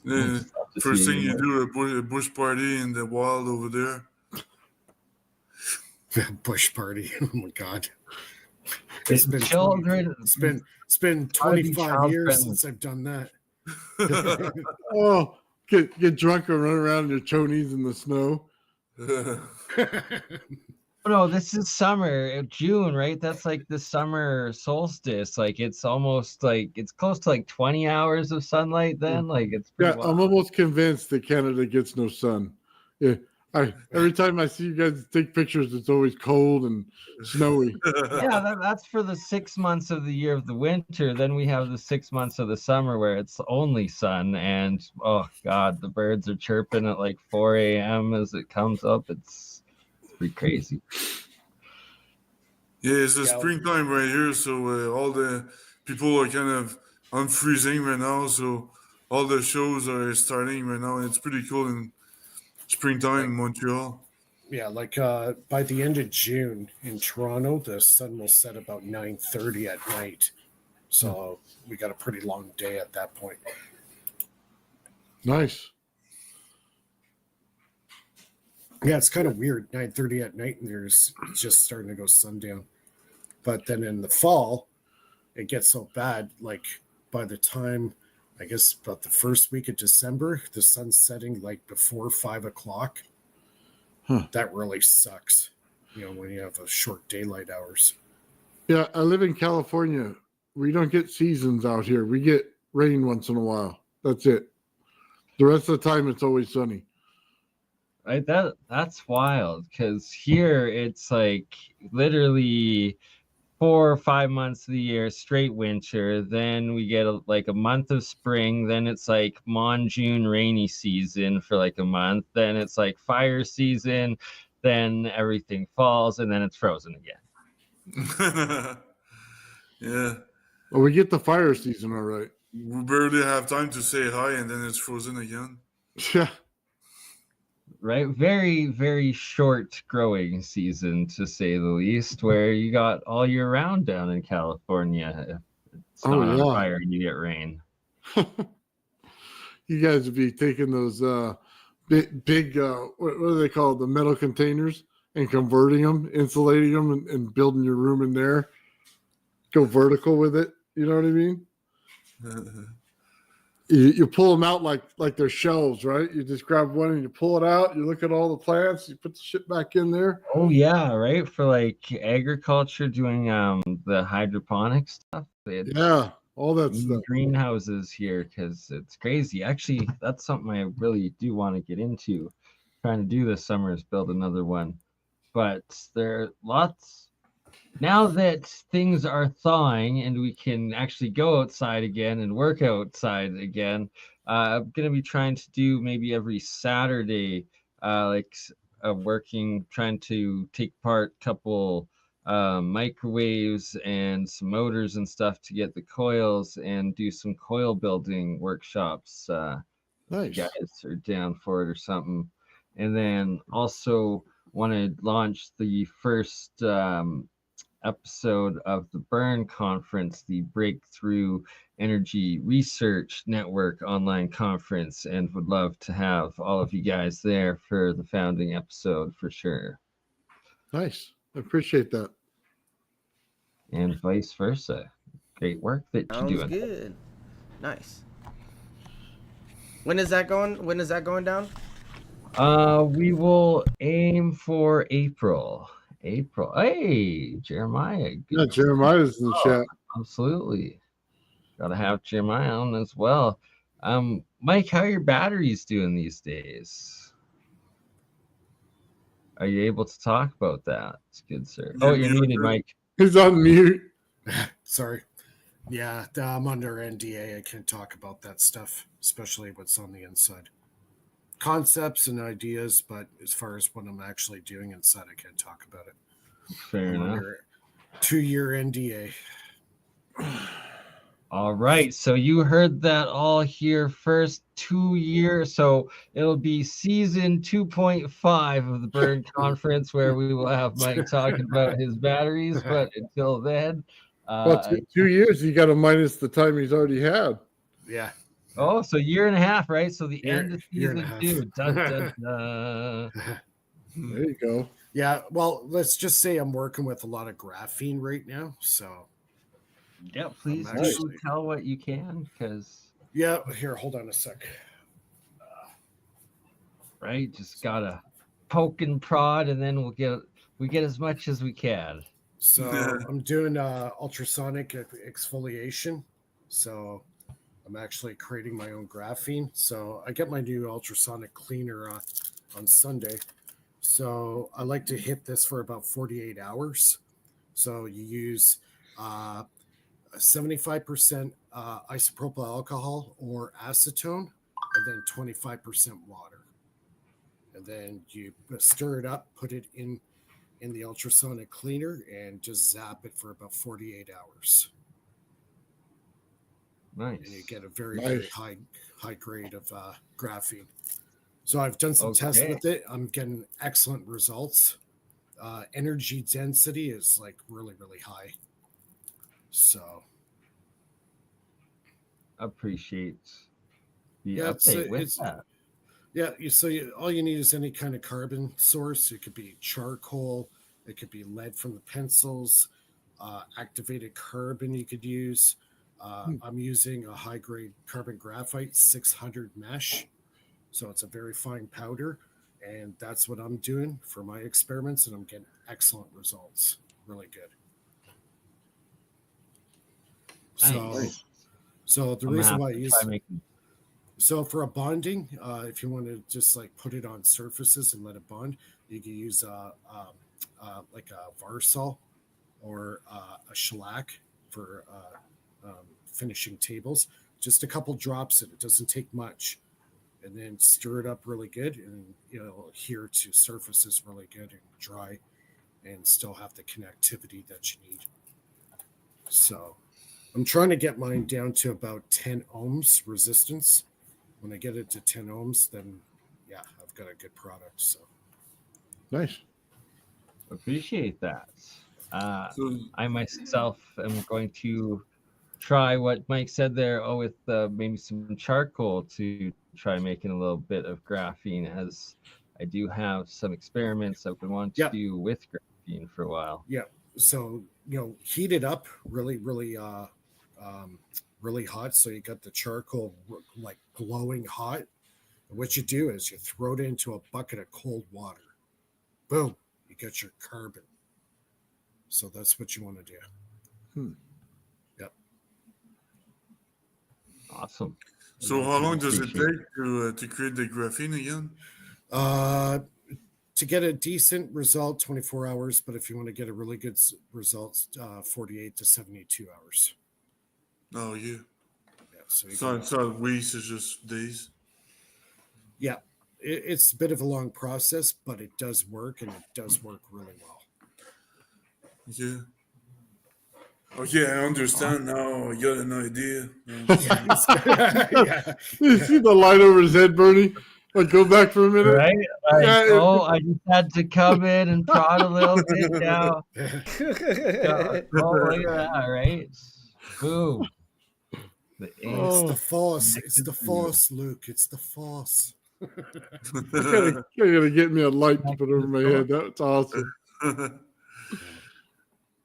First thing you do a bush party in the wild over there. Bush party. Oh my god. It's been children. It's been 25 years since I've done that. Oh, get drunk and run around in your chonies in the snow. No, this is summer, June, right? That's like the summer solstice. Like it's almost like it's close to like 20 hours of sunlight then. Like it's pretty wild. I'm almost convinced that Canada gets no sun. Yeah, Every time I see you guys take pictures, it's always cold and snowy. Yeah, that's for the 6 months of the year of the winter. Then we have the 6 months of the summer where it's only sun, and oh god, the birds are chirping at like 4 a.m. as it comes up. It's pretty crazy. Yeah, it's the Yeah. springtime right here, so all the people are kind of unfreezing right now. So all the shows are starting right now, and it's pretty cool in springtime in Montreal. Yeah, like by the end of June in Toronto, the sun will set about 9:30 at night. So we got a pretty long day at that point. Nice. Yeah, it's kind of weird. 9:30 at night, and it's just starting to go sundown. But then in the fall, it gets so bad. Like by the time, I guess about the first week of December, the sun's setting like before 5 o'clock. That really sucks. When you have a short daylight hours. Yeah, I live in California. We don't get seasons out here. We get rain once in a while. That's it. The rest of the time, it's always sunny. Right, that's wild, because here it's like literally 4 or 5 months of the year straight winter. Then we get like a month of spring. Then it's like June rainy season for like a month. Then it's like fire season. Then everything falls, and then it's frozen again. Yeah. Well, we get the fire season, all right. We barely have time to say hi, and then it's frozen again. Yeah. Right, very, very short growing season, to say the least, where you got all year round down in California. If it's not on fire and you get rain. You guys would be taking those big what do they call it? The metal containers, and converting them, insulating them, and building your room in there. Go vertical with it. You know what I mean? You pull them out like they're shelves, right? You just grab one and you pull it out. You look at all the plants. You put the shit back in there. Oh yeah, right. For like agriculture, doing the hydroponic stuff. Yeah, all that stuff. Greenhouses here, because it's crazy. Actually, that's something I really do want to get into. Trying to do this summer is build another one, but there are lots. Now that things are thawing and we can actually go outside again and work outside again, I'm going to be trying to do maybe every Saturday, trying to take apart a couple microwaves and some motors and stuff to get the coils, and do some coil building workshops. Nice. You guys are down for it or something. And then also want to launch the first episode of the Burn Conference, the Breakthrough Energy Research Network online conference, and would love to have all of you guys there for the founding episode for sure. Nice. I appreciate that. And vice versa. Great work that you're doing. Sounds good. Nice. When is that going down? We will aim for April. Hey, Jeremiah. Yeah, Jeremiah's in the chat. Absolutely. Got to have Jeremiah on as well. Mike, how are your batteries doing these days? Are you able to talk about that? It's good, sir. Oh, you're muted, Mike. He's on mute. Sorry. Yeah, I'm under NDA. I can't talk about that stuff, especially what's on the inside. Concepts and ideas, but as far as what I'm actually doing inside, I can't talk about it. Fair enough. 2-year NDA. All right, so you heard that all here first. 2 years, so it'll be season 2.5 of the Burn Conference, where we will have Mike talking about his batteries. But until then, well, 2 years, you got to minus the time he's already had. Yeah. Oh, so 1.5 years, right? So the end of year and season 2. a half. Dun, dun, dun. There you go. Yeah, well, let's just say I'm working with a lot of graphene right now, so. Yeah, please do tell what you can, because. Yeah, here, hold on a sec. Right, just gotta poke and prod, and then we get as much as we can. So I'm doing ultrasonic exfoliation. So I'm actually creating my own graphene. So I get my new ultrasonic cleaner on Sunday. So I like to hit this for about 48 hours. So you use 75% isopropyl alcohol or acetone, and then 25% water. And then you stir it up, put it in the ultrasonic cleaner, and just zap it for about 48 hours. Nice. And you get a very, very high grade of graphene. So I've done some tests with it. I'm getting excellent results. Energy density is like really, really high. So appreciates the yeah, update with that. Yeah, all you need is any kind of carbon source. It could be charcoal, it could be lead from the pencils, activated carbon you could use. I'm using a high-grade carbon graphite 600 mesh, so it's a very fine powder, and that's what I'm doing for my experiments, and I'm getting excellent results. Really good. Nice. So the reason why I use so for a bonding, if you want to just like put it on surfaces and let it bond, you can use like a Varsol or a shellac for finishing tables. Just a couple drops in it. Doesn't take much, and then stir it up really good, and you'll adhere to surfaces really good and dry, and still have the connectivity that you need. So I'm trying to get mine down to about 10 ohms resistance. When I get it to 10 ohms, then yeah, I've got a good product. So nice. Appreciate that. I myself am going to try what Mike said there. With maybe some charcoal to try making a little bit of graphene, as I do have some experiments I've been wanting to do with graphene for a while. Yeah. So heat it up really, really really hot, so you got the charcoal like glowing hot. And what you do is you throw it into a bucket of cold water. Boom, you get your carbon. So that's what you want to do. Yep. Awesome. So how long does it take to create the graphene again? To get a decent result, 24 hours, but if you want to get a really good result, 48 to 72 hours. Oh, yeah. So it's not weeks, it's just days. Yeah, it's a bit of a long process, but it does work, and it does work really well. Yeah. Okay, I understand now. I got an idea. You see the light over his head, Bernie? Like, go back for a minute. Right? Like, I just had to come in and prod a little bit now. Look at that, right? Boom. It's the force. It's the force, Luke. It's the force. I gotta get me a light to put over my head. That's awesome. I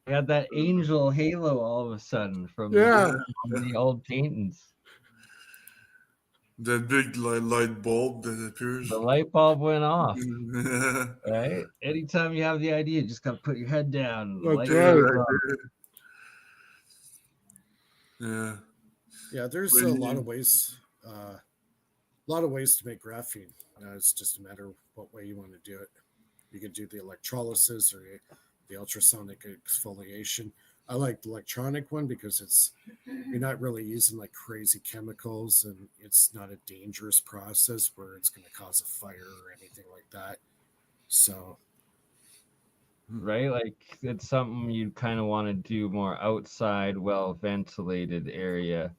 got that angel halo all of a sudden from the old paintings. That big light bulb that appears. The light bulb went off. Right? Anytime you have the idea, you just gotta put your head down. That's right. Yeah. Yeah, there's a lot of ways. To make graphene. It's just a matter of what way you want to do it. You could do the electrolysis or the ultrasonic exfoliation. I like the electronic one because you're not really using like crazy chemicals, and it's not a dangerous process where it's going to cause a fire or anything like that. So, right, like it's something you kind of want to do more outside, well ventilated area.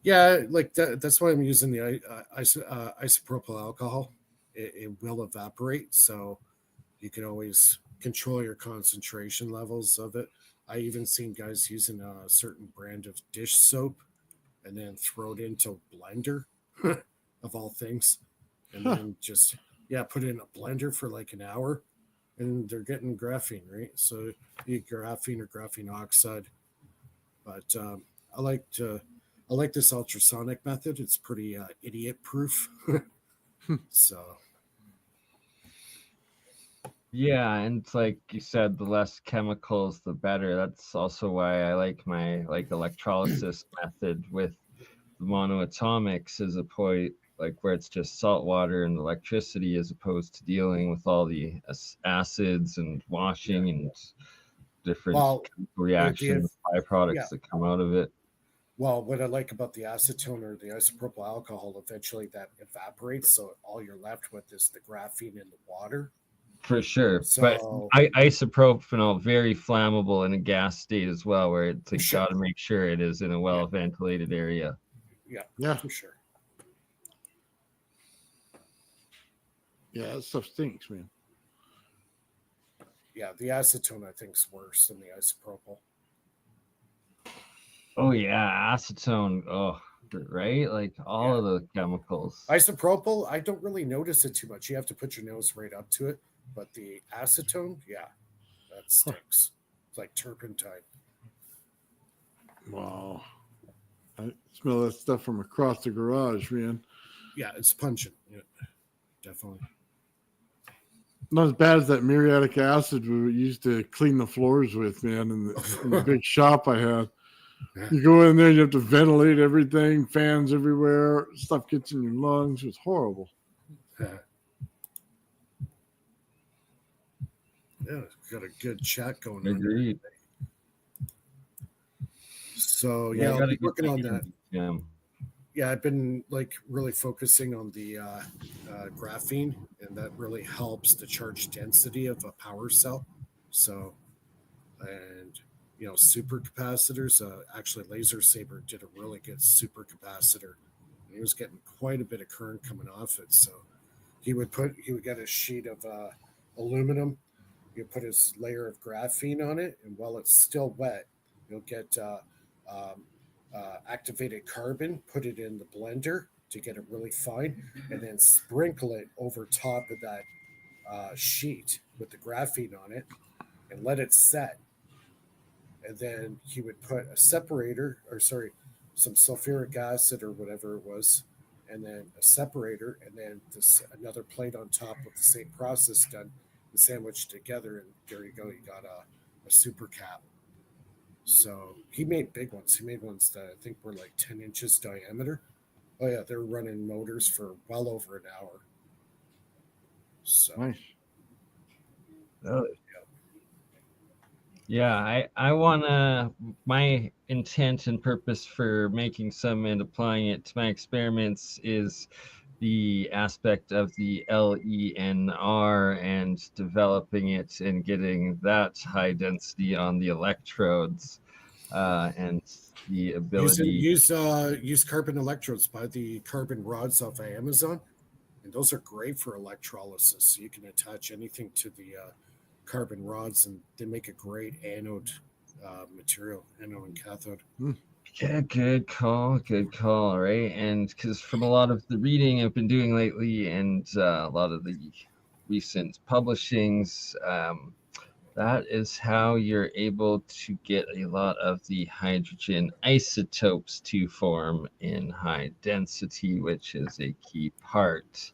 Yeah, like that's why I'm using the isopropyl alcohol. It will evaporate, so you can always control your concentration levels of it. I even seen guys using a certain brand of dish soap and then throw it into a blender, of all things, and then just put it in a blender for like an hour, and they're getting graphene, right? So you get graphene or graphene oxide. But I like this ultrasonic method. It's pretty idiot proof. So. Yeah, and it's like you said, the less chemicals, the better. That's also why I like my electrolysis method with the monoatomics like where it's just salt water and electricity, as opposed to dealing with all the acids and washing and different Well, reactions, yeah. byproducts that come out of it. Well, what I like about the acetone or the isopropyl alcohol, eventually that evaporates, so all you're left with is the graphene in the water. For sure. But So isopropanol, very flammable in a gas state as well, where it's like Sure. got to make sure it is in a well ventilated area. yeah, for sure. Yeah, that stuff stinks, man. Yeah, the acetone I think is worse than the isopropyl. Oh yeah, acetone. Oh, right, like all of the chemicals. Isopropyl, I don't really notice it too much. You have to put your nose right up to it, but the acetone, yeah, that stinks. It's like turpentine. Wow. I smell that stuff from across the garage, man. Yeah, it's pungent. Yeah, definitely. Not as bad as that muriatic acid we used to clean the floors with, man, in the big shop I had. You go in there, you have to ventilate everything, fans everywhere, stuff gets in your lungs. It's horrible. Yeah, got a good chat going on. Agreed. So Yeah, I I'll gotta be get working my on that. energy jam. Yeah, I've been like really focusing on the graphene, and that really helps the charge density of a power cell. So, and supercapacitors. Actually, Laser Saber did a really good supercapacitor. And he was getting quite a bit of current coming off it. So he would get a sheet of aluminum. You put his layer of graphene on it, and while it's still wet, you'll get activated carbon, put it in the blender to get it really fine, and then sprinkle it over top of that sheet with the graphene on it and let it set. And then he would put a separator, some sulfuric acid or whatever it was, and then a separator, and then another plate on top with the same process done and sandwiched together. And there you go, you got a super cap. So he made big ones. He made ones that I think were like 10 inches diameter. Oh yeah, they're running motors for well over an hour. So Nice. Yeah, I wanna, my intent and purpose for making some and applying it to my experiments is the aspect of the LENR and developing it and getting that high density on the electrodes, and the ability. use carbon electrodes. Buy the carbon rods off of Amazon, and those are great for electrolysis. So you can attach anything to the carbon rods, and they make a great anode material, anode and cathode. Yeah, good call, right? And because from a lot of the reading I've been doing lately and a lot of the recent publishings, that is how you're able to get a lot of the hydrogen isotopes to form in high density, which is a key part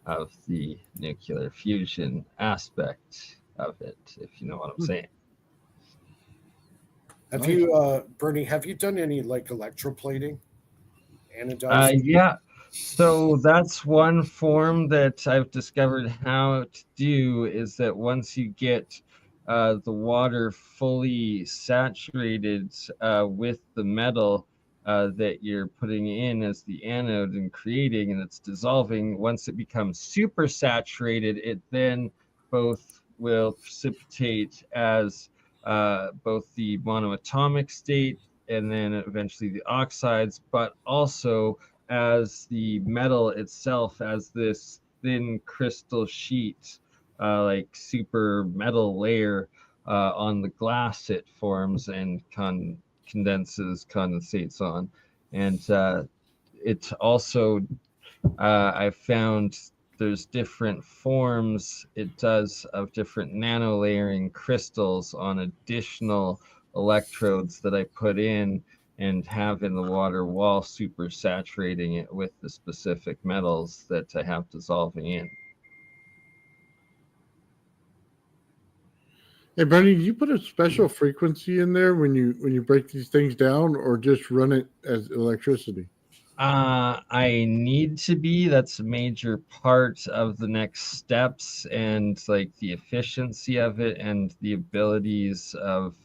of the nuclear fusion aspect of it, if you know what I'm saying. Have you, Bernie? Have you done any like electroplating, anodizing? Yeah. So that's one form that I've discovered how to do, is that once you get the water fully saturated with the metal that you're putting in as the anode and creating, and it's dissolving, once it becomes super saturated, it then both will precipitate as both the monoatomic state and then eventually the oxides, but also as the metal itself, as this thin crystal sheet, like super metal layer on the glass it forms and condensates on. And it also, I found there's different forms it does of different nano layering crystals on additional electrodes that I put in and have in the water while super saturating it with the specific metals that I have dissolving in. Hey, Bernie, do you put a special frequency in there when you break these things down, or just run it as electricity? I need to be. That's a major part of the next steps, and like the efficiency of it and the abilities of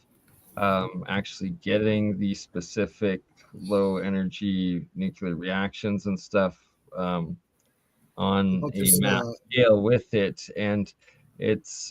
actually getting the specific low energy nuclear reactions and stuff on Well, a just mass scale with it. And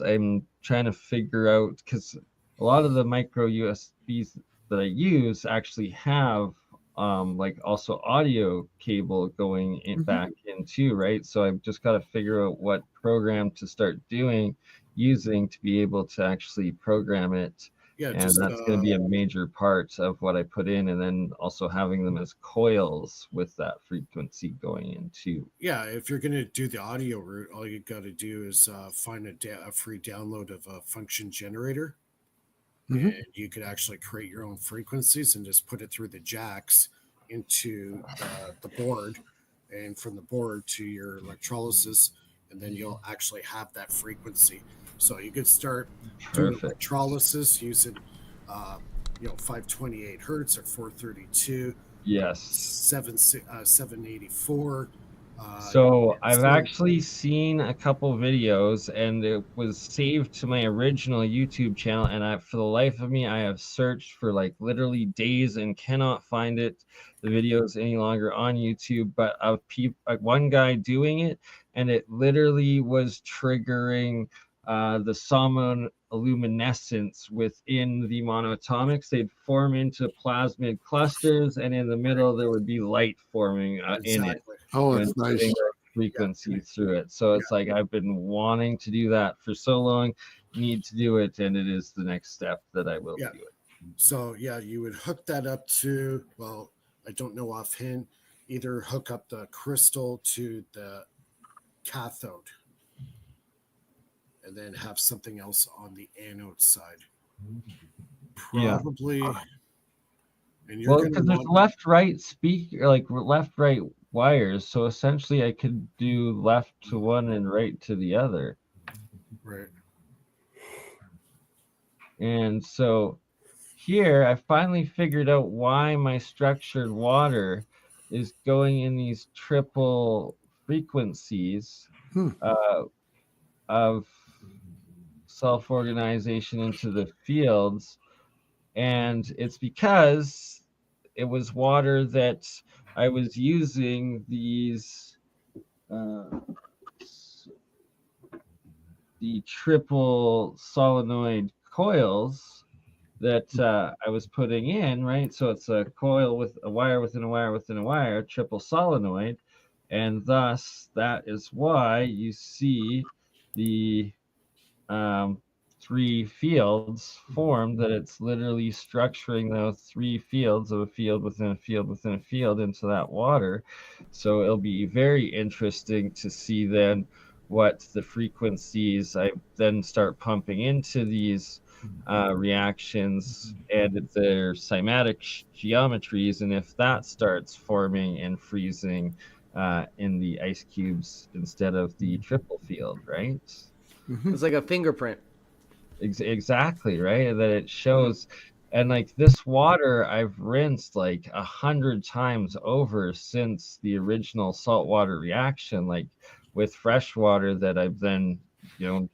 I'm trying to figure out, because a lot of the micro USBs that I use actually have like also audio cable going back in too, right? So I've just got to figure out what program to start using to be able to actually program it. yeah, And just that's going to be a major part of what I put in, and then also having them as coils with that frequency going in too. yeah. If you're gonna do the audio route, all you got to do is find a free download of a function generator, and you could actually create your own frequencies and just put it through the jacks into the board, and from the board to your electrolysis, and then you'll actually have that frequency. So you could start doing Perfect. electrolysis using 528 hertz or 432, Yes. 784. So I've so- actually seen a couple videos, and it was saved to my original YouTube channel, and for the life of me, I have searched for like literally days and cannot find the videos any longer on YouTube, but of one guy doing it, and it literally was triggering the luminescence within the monoatomics. They'd form into plasmid clusters, and in the middle there would be light forming in it. Exactly. Oh, When it's nice. putting frequency through it. So it's like I've been wanting to do that for so long, need to do it, and it is the next step that I will do it. So yeah, you would hook that up to, well, I don't know offhand, either hook up the crystal to the cathode and then have something else on the anode side. Yeah. Probably. And you're Well, going because to there's left-right speaker, like left-right wires, so essentially I could do left to one and right to the other. right. And so here I finally figured out why my structured water is going in these triple frequencies of self-organization into the fields, and it's because it was water that I was using these the triple solenoid coils that I was putting in, right? So it's a coil with a wire within a wire within a wire, triple solenoid, and thus that is why you see the three fields formed, that it's literally structuring those three fields of a field within a field within a field into that water. So it'll be very interesting to see then what the frequencies I then start pumping into these reactions and their cymatic geometries, and if that starts forming and freezing in the ice cubes instead of the triple field, right? It's like a fingerprint. Exactly, right? And that it shows, and like this water I've rinsed like 100 times over since the original saltwater reaction, like with fresh water that I've then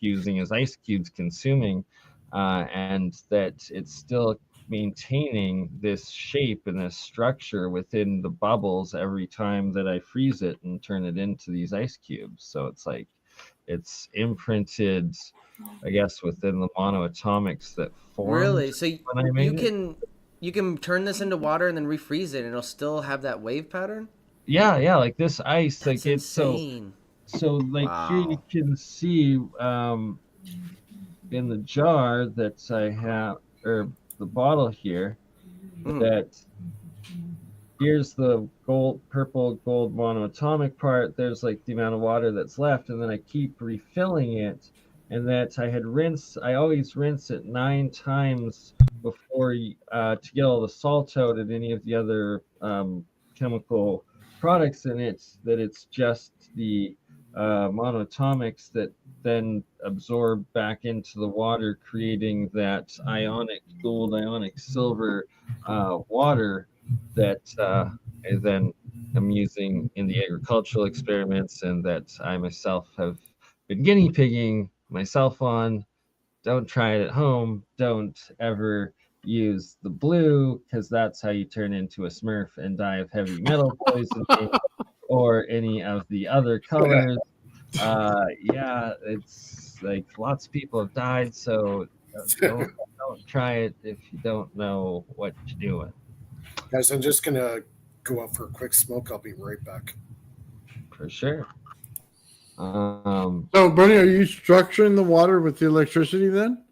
using as ice cubes, consuming, and that it's still maintaining this shape and this structure within the bubbles every time that I freeze it and turn it into these ice cubes. So it's like it's imprinted, I guess, within the monoatomics that formed. Really? So when I made you can turn this into water and then refreeze it, and it'll still have that wave pattern. Yeah, like this ice, That's like it's insane. so like here you Wow. can see in the jar that I have, or the bottle here, that here's the purple gold monoatomic part. There's like the amount of water that's left, and then I keep refilling it. And that I always rinse it 9 times before to get all the salt out and any of the other chemical products in it. That it's just the monoatomics that then absorb back into the water, creating that ionic gold, ionic silver water that I then am using in the agricultural experiments, and that I myself have been guinea pigging myself on. Don't try it at home. Don't ever use the blue, because that's how you turn into a Smurf and die of heavy metal poisoning, or any of the other colors. Yeah, it's like lots of people have died, so don't try it if you don't know what you're doing. Guys, I'm just gonna go out for a quick smoke. I'll be right back. For sure. So, Bernie, are you structuring the water with the electricity then?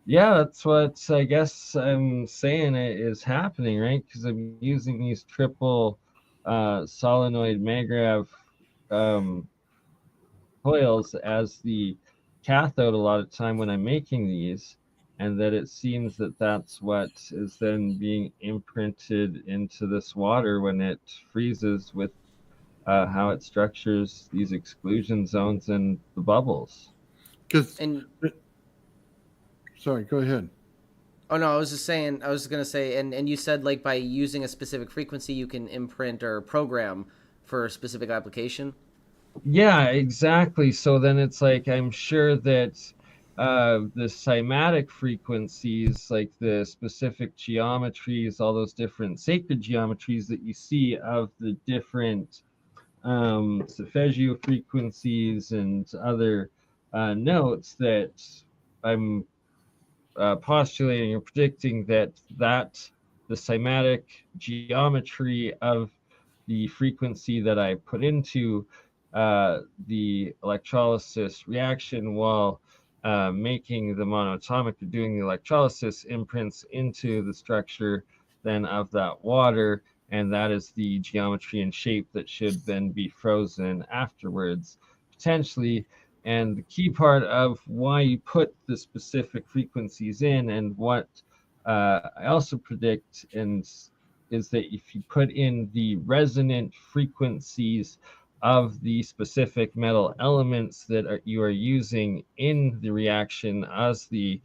Yeah, that's what I guess I'm saying it is happening, right? Because I'm using these triple solenoid magrav coils as the cathode a lot of time when I'm making these, and that it seems that that's what is then being imprinted into this water when it freezes with how it structures these exclusion zones and the bubbles. Because, And sorry, go ahead. oh no, I was gonna say, and you said like by using a specific frequency, you can imprint or program for a specific application. Yeah, exactly. So then it's like I'm sure that the cymatic frequencies, like the specific geometries, all those different sacred geometries that you see of the different solfeggio frequencies and other notes, that I'm postulating or predicting that the cymatic geometry of the frequency that I put into the electrolysis reaction while making the monatomic or doing the electrolysis imprints into the structure then of that water, and that is the geometry and shape that should then be frozen afterwards, potentially. And the key part of why you put the specific frequencies in, and what I also predict, and is that if you put in the resonant frequencies of the specific metal elements that you are using in the reaction as the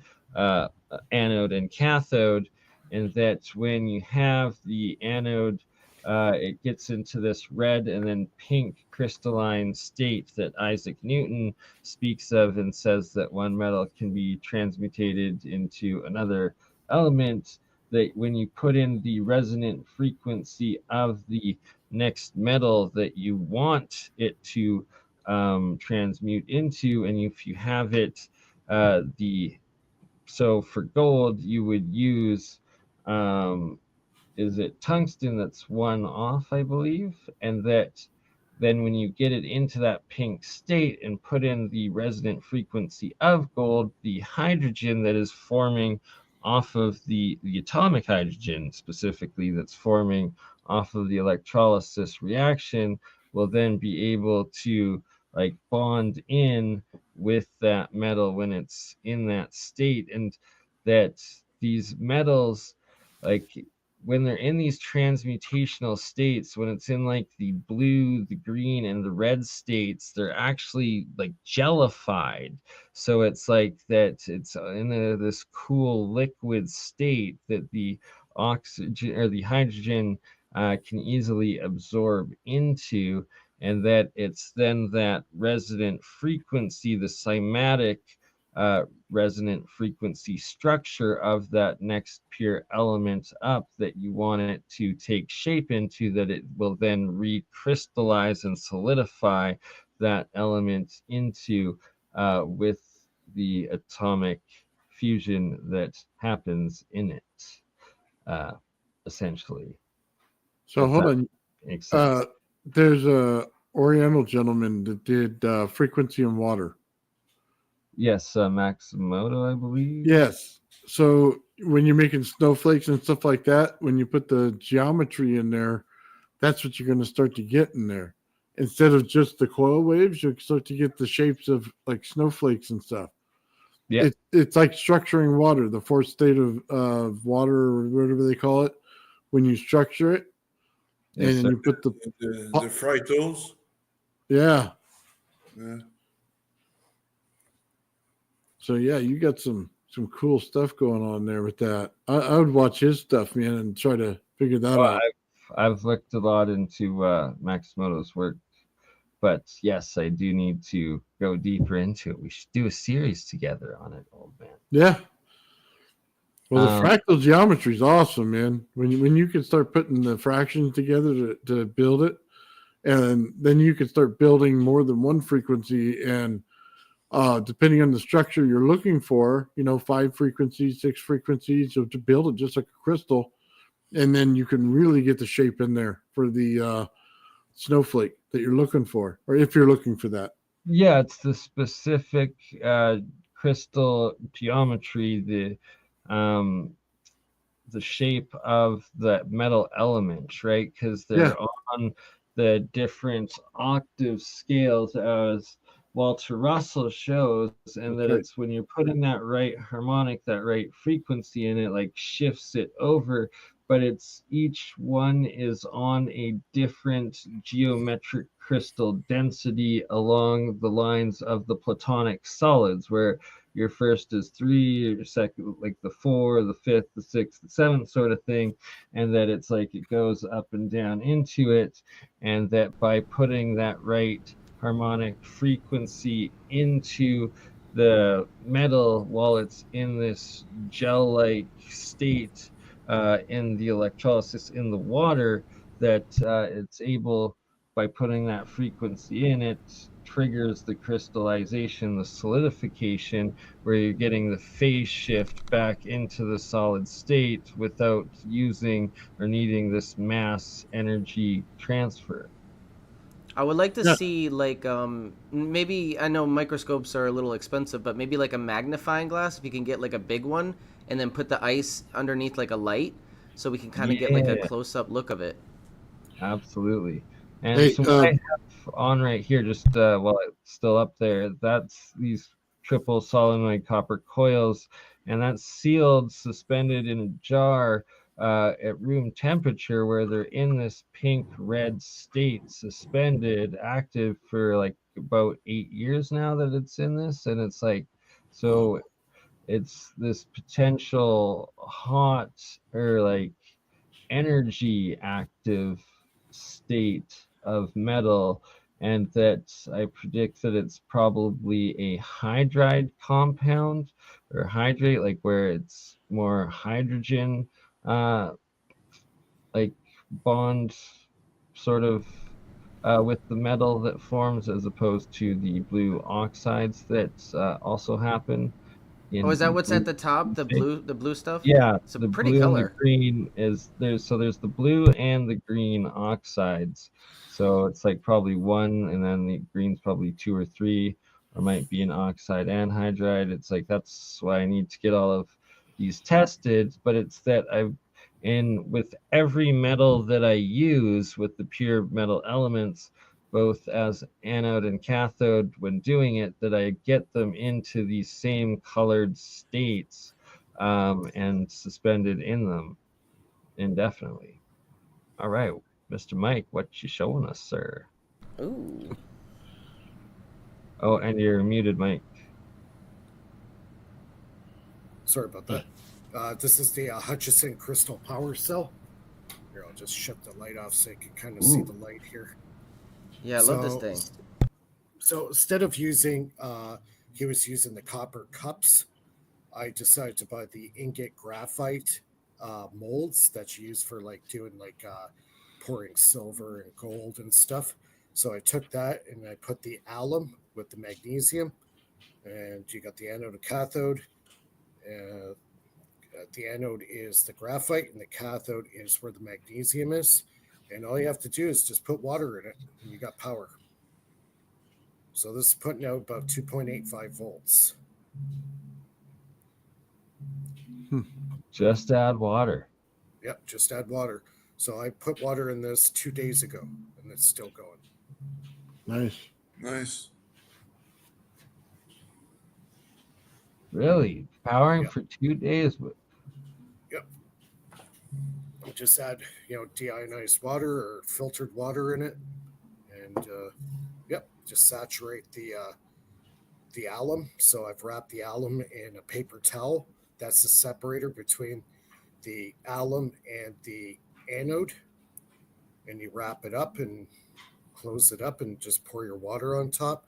anode and cathode, and that when you have the anode, it gets into this red and then pink crystalline state that Isaac Newton speaks of, and says that one metal can be transmutated into another element, that when you put in the resonant frequency of the next metal that you want it to transmute into, and if you have it, so for gold you would use is it tungsten that's one off, I believe, and that then when you get it into that pink state and put in the resonant frequency of gold, the hydrogen that is forming off of the atomic hydrogen specifically that's forming off of the electrolysis reaction will then be able to like bond in with that metal when it's in that state. And that these metals, like when they're in these transmutational states, when it's in like the blue, the green, and the red states, they're actually like jellified. So it's like that it's in this cool liquid state that the oxygen or the hydrogen can easily absorb into, and that it's then that resonant frequency, the cymatic resonant frequency structure of that next pure element up that you want it to take shape into, that it will then recrystallize and solidify that element into with the atomic fusion that happens in it, essentially. So If hold that on. makes sense. There's a Oriental gentleman that did frequency and water. Yes, Maximoto, I believe. Yes. So when you're making snowflakes and stuff like that, when you put the geometry in there, that's what you're going to start to get in there. Instead of just the coil waves, you'll start to get the shapes of like snowflakes and stuff. Yeah. It's like structuring water, the fourth state of water, or whatever they call it. When you structure it, Yes, and sir. you put the fractals. yeah. Yeah. So yeah, you got some cool stuff going on there with that. I would watch his stuff, man, and try to figure that out. I've looked a lot into Maximoto's work, but yes, I do need to go deeper into it. We should do a series together on it, old man. Yeah. Well, the Um, fractal geometry is awesome, man. When you can start putting the fractions together to build it, and then you can start building more than one frequency, and depending on the structure you're looking for, 5 frequencies, 6 frequencies, so to build it just like a crystal, and then you can really get the shape in there for the snowflake that you're looking for, or if you're looking for that. Yeah, it's the specific crystal geometry, the shape of the metal element, right? Because they're on the different octave scales, as Walter Russell shows, and that it's when you're putting that right harmonic, that right frequency in it, like shifts it over, but it's each one is on a different geometric crystal density along the lines of the Platonic solids, where your first is 3, your second like the 4, the 5th, the 6th, the 7th sort of thing, and that it's like it goes up and down into it, and that by putting that right harmonic frequency into the metal while it's in this gel-like state in the electrolysis in the water, that it's able, by putting that frequency in, it triggers the crystallization, the solidification, where you're getting the phase shift back into the solid state without using or needing this mass energy transfer. I would like to see like maybe, I know microscopes are a little expensive, but maybe like a magnifying glass, if you can get like a big one and then put the ice underneath like a light, so we can kind of get like a close-up look of it. Absolutely. And so what I have on right here, just while it's still up there, that's these triple solenoid copper coils, and that's sealed, suspended in a jar at room temperature, where they're in this pink red state, suspended, active for like about 8 years now that it's in this. And it's like, so it's this potential hot or like energy active state of metal, and that I predict that it's probably a hydride compound, or hydrate, like where it's more hydrogen like bond sort of with the metal that forms, as opposed to the blue oxides that also happen. Oh, is that what's at blue the top? The blue stuff? Yeah, It's a the pretty blue and the color. green is there's there's the blue and the green oxides. So it's like probably one, and then the green's probably 2 or 3, or might be an oxide and hydride. It's like that's why I need to get all of these tested. But it's that with every metal that I use with the pure metal elements, both as anode and cathode, when doing it, that I get them into these same colored states and suspended in them indefinitely. All right, Mr. Mike, what you showing us, sir? Ooh. Oh, and you're muted, Mike. Sorry about that. This is the Hutchison crystal power cell. Here, I'll just shut the light off so you can kind of see the light here. Yeah, I love this thing. So instead of using, he was using the copper cups, I decided to buy the ingot graphite molds that you use for like doing like pouring silver and gold and stuff. So I took that and I put the alum with the magnesium, and you got the anode and cathode. The anode is the graphite, and the cathode is where the magnesium is. And all you have to do is just put water in it, and you got power. So this is putting out about 2.85 volts. Just add water. Yep, just add water. So I put water in this 2 days ago, and it's still going. Nice. Really? Powering for 2 days? Yep. You just add, deionized water or filtered water in it, and just saturate the alum. So I've wrapped the alum in a paper towel. That's the separator between the alum and the anode. and you wrap it up and close it up and just pour your water on top.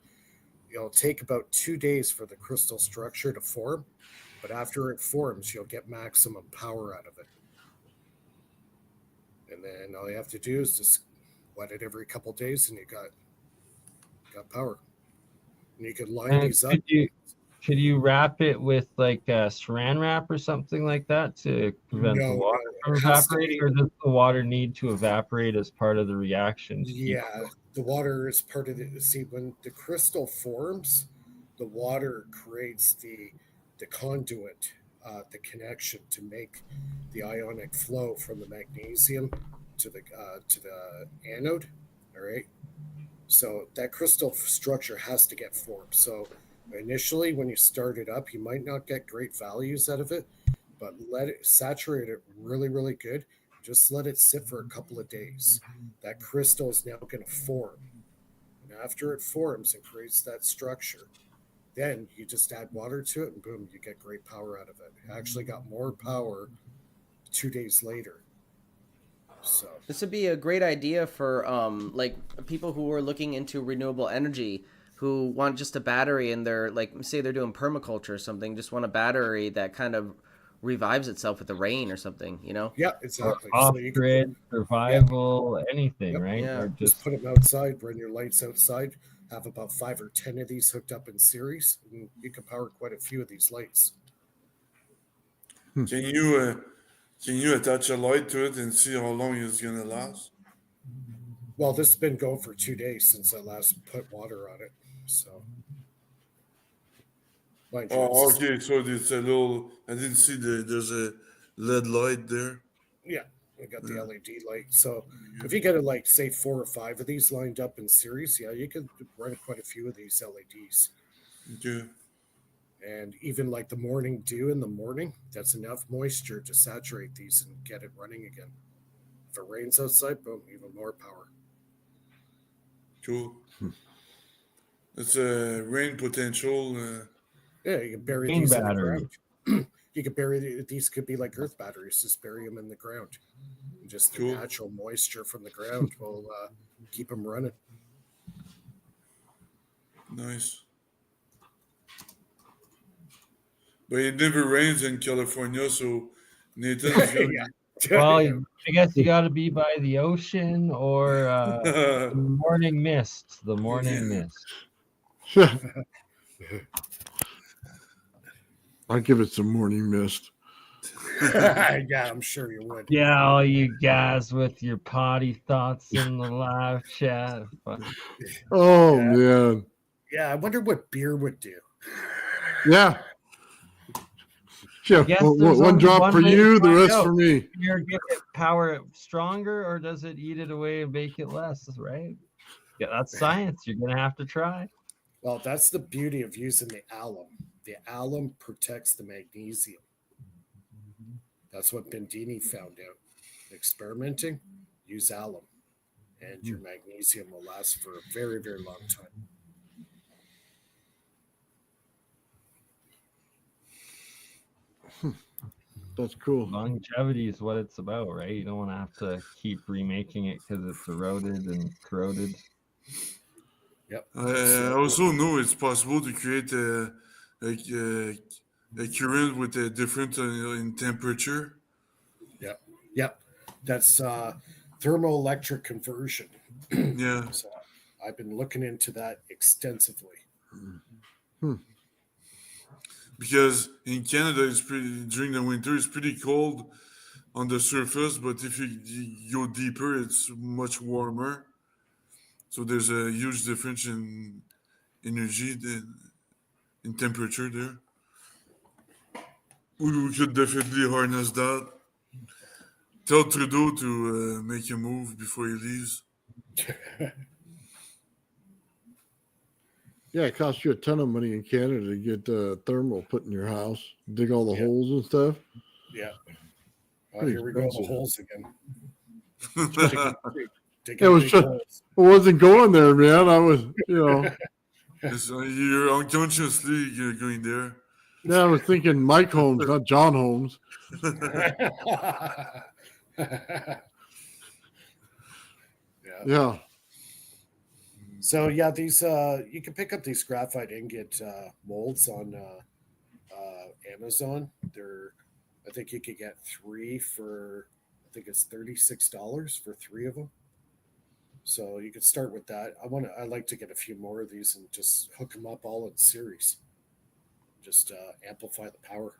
It'll take about 2 days for the crystal structure to form, but after it forms, you'll get maximum power out of it. And then all you have to do is just wet it every couple days, and you got power. And you can line And these up. could you wrap it with like a saran wrap or something like that to prevent the No, water from it has to evaporating, be- or does the water need to evaporate as part of the reaction? To keep Yeah, the water is part of the. See, when the crystal forms, the water creates the conduit, the connection to make the ionic flow from the magnesium to the anode. All right. So that crystal structure has to get formed. So initially, when you start it up, you might not get great values out of it, but let it saturate it really, really good. Just let it sit for a couple of days. That crystal is now going to form. And after it forms and creates that structure, then you just add water to it and boom, you get great power out of it. I actually got more power 2 days later. So This would be a great idea for like people who are looking into renewable energy, who want just a battery, and they're like, say they're doing permaculture or something, just want a battery that kind of revives itself with the rain or something, you know? yeah, or exactly. off So you can grid survival, anything, Yep. right? Yeah. Or just just put them outside, run your lights outside, have about 5 or 10 of these hooked up in series, and you can power quite a few of these lights. Can you attach a light to it and see how long it's gonna last? Well, this has been going for 2 days since I last put water on it. So, mind you, Oh, it's- okay. So it's a little. I didn't see there's a LED light there. yeah, we got the Yeah. LED light. So, if you get it like say 4 or 5 of these lined up in series, yeah, you could run quite a few of these LEDs. Okay. And even like the morning dew in the morning, that's enough moisture to saturate these and get it running again. If it rains outside, boom, even more power. Cool. It's a rain potential. Yeah, you can bury Rain these in the battery. ground. You could bury these. Could be like earth batteries. Just bury them in the ground. And just the Cool. natural moisture from the ground will keep them running. Nice. But it never rains in California, so Nathan is gonna Yeah. well, I guess you got to be by the ocean or the morning mist. The morning mist. I'll give it some morning mist. Yeah, I'm sure you would. Yeah, all you guys with your potty thoughts in the live chat. Oh Yeah. man, Yeah, I wonder what beer would do. yeah. Yeah, guess one there's only drop one for way to you, the find rest out. for me. Beer get it power it stronger, or does it eat it away and bake it less? Right? Yeah, that's science. You're gonna have to try. Well, that's the beauty of using the alum. The alum protects the magnesium. That's what Bendini found out. Experimenting, use alum, and your magnesium will last for a very, very long time. That's cool. Longevity is what it's about, right? You don't want to have to keep remaking it because it's eroded and corroded. Yep. I also know it's possible to create a current with a different in temperature. Yep. Yep. That's thermoelectric conversion. Yeah. So I've been looking into that extensively. Because in Canada, it's pretty during the winter. It's pretty cold on the surface, but if you go deeper, it's much warmer. So there's a huge difference in energy, in temperature there. We could definitely harness that. Tell Trudeau to make a move before he leaves. Yeah, it costs you a ton of money in Canada to get thermal put in your house, dig all the Yeah. holes and stuff. Yeah. Pretty Here we go, the expensive. holes again. It was big just, holes. I wasn't going there, man. I was, you know, You're unconsciously going there. yeah, I was thinking Mike Holmes, not John Holmes. Yeah. So yeah, these you can pick up these graphite ingot molds on Amazon. I think you could get 3 for, I think it's $36 for 3 of them. So you could start with that. I like to get a few more of these and just hook them up all in series. Just amplify the power.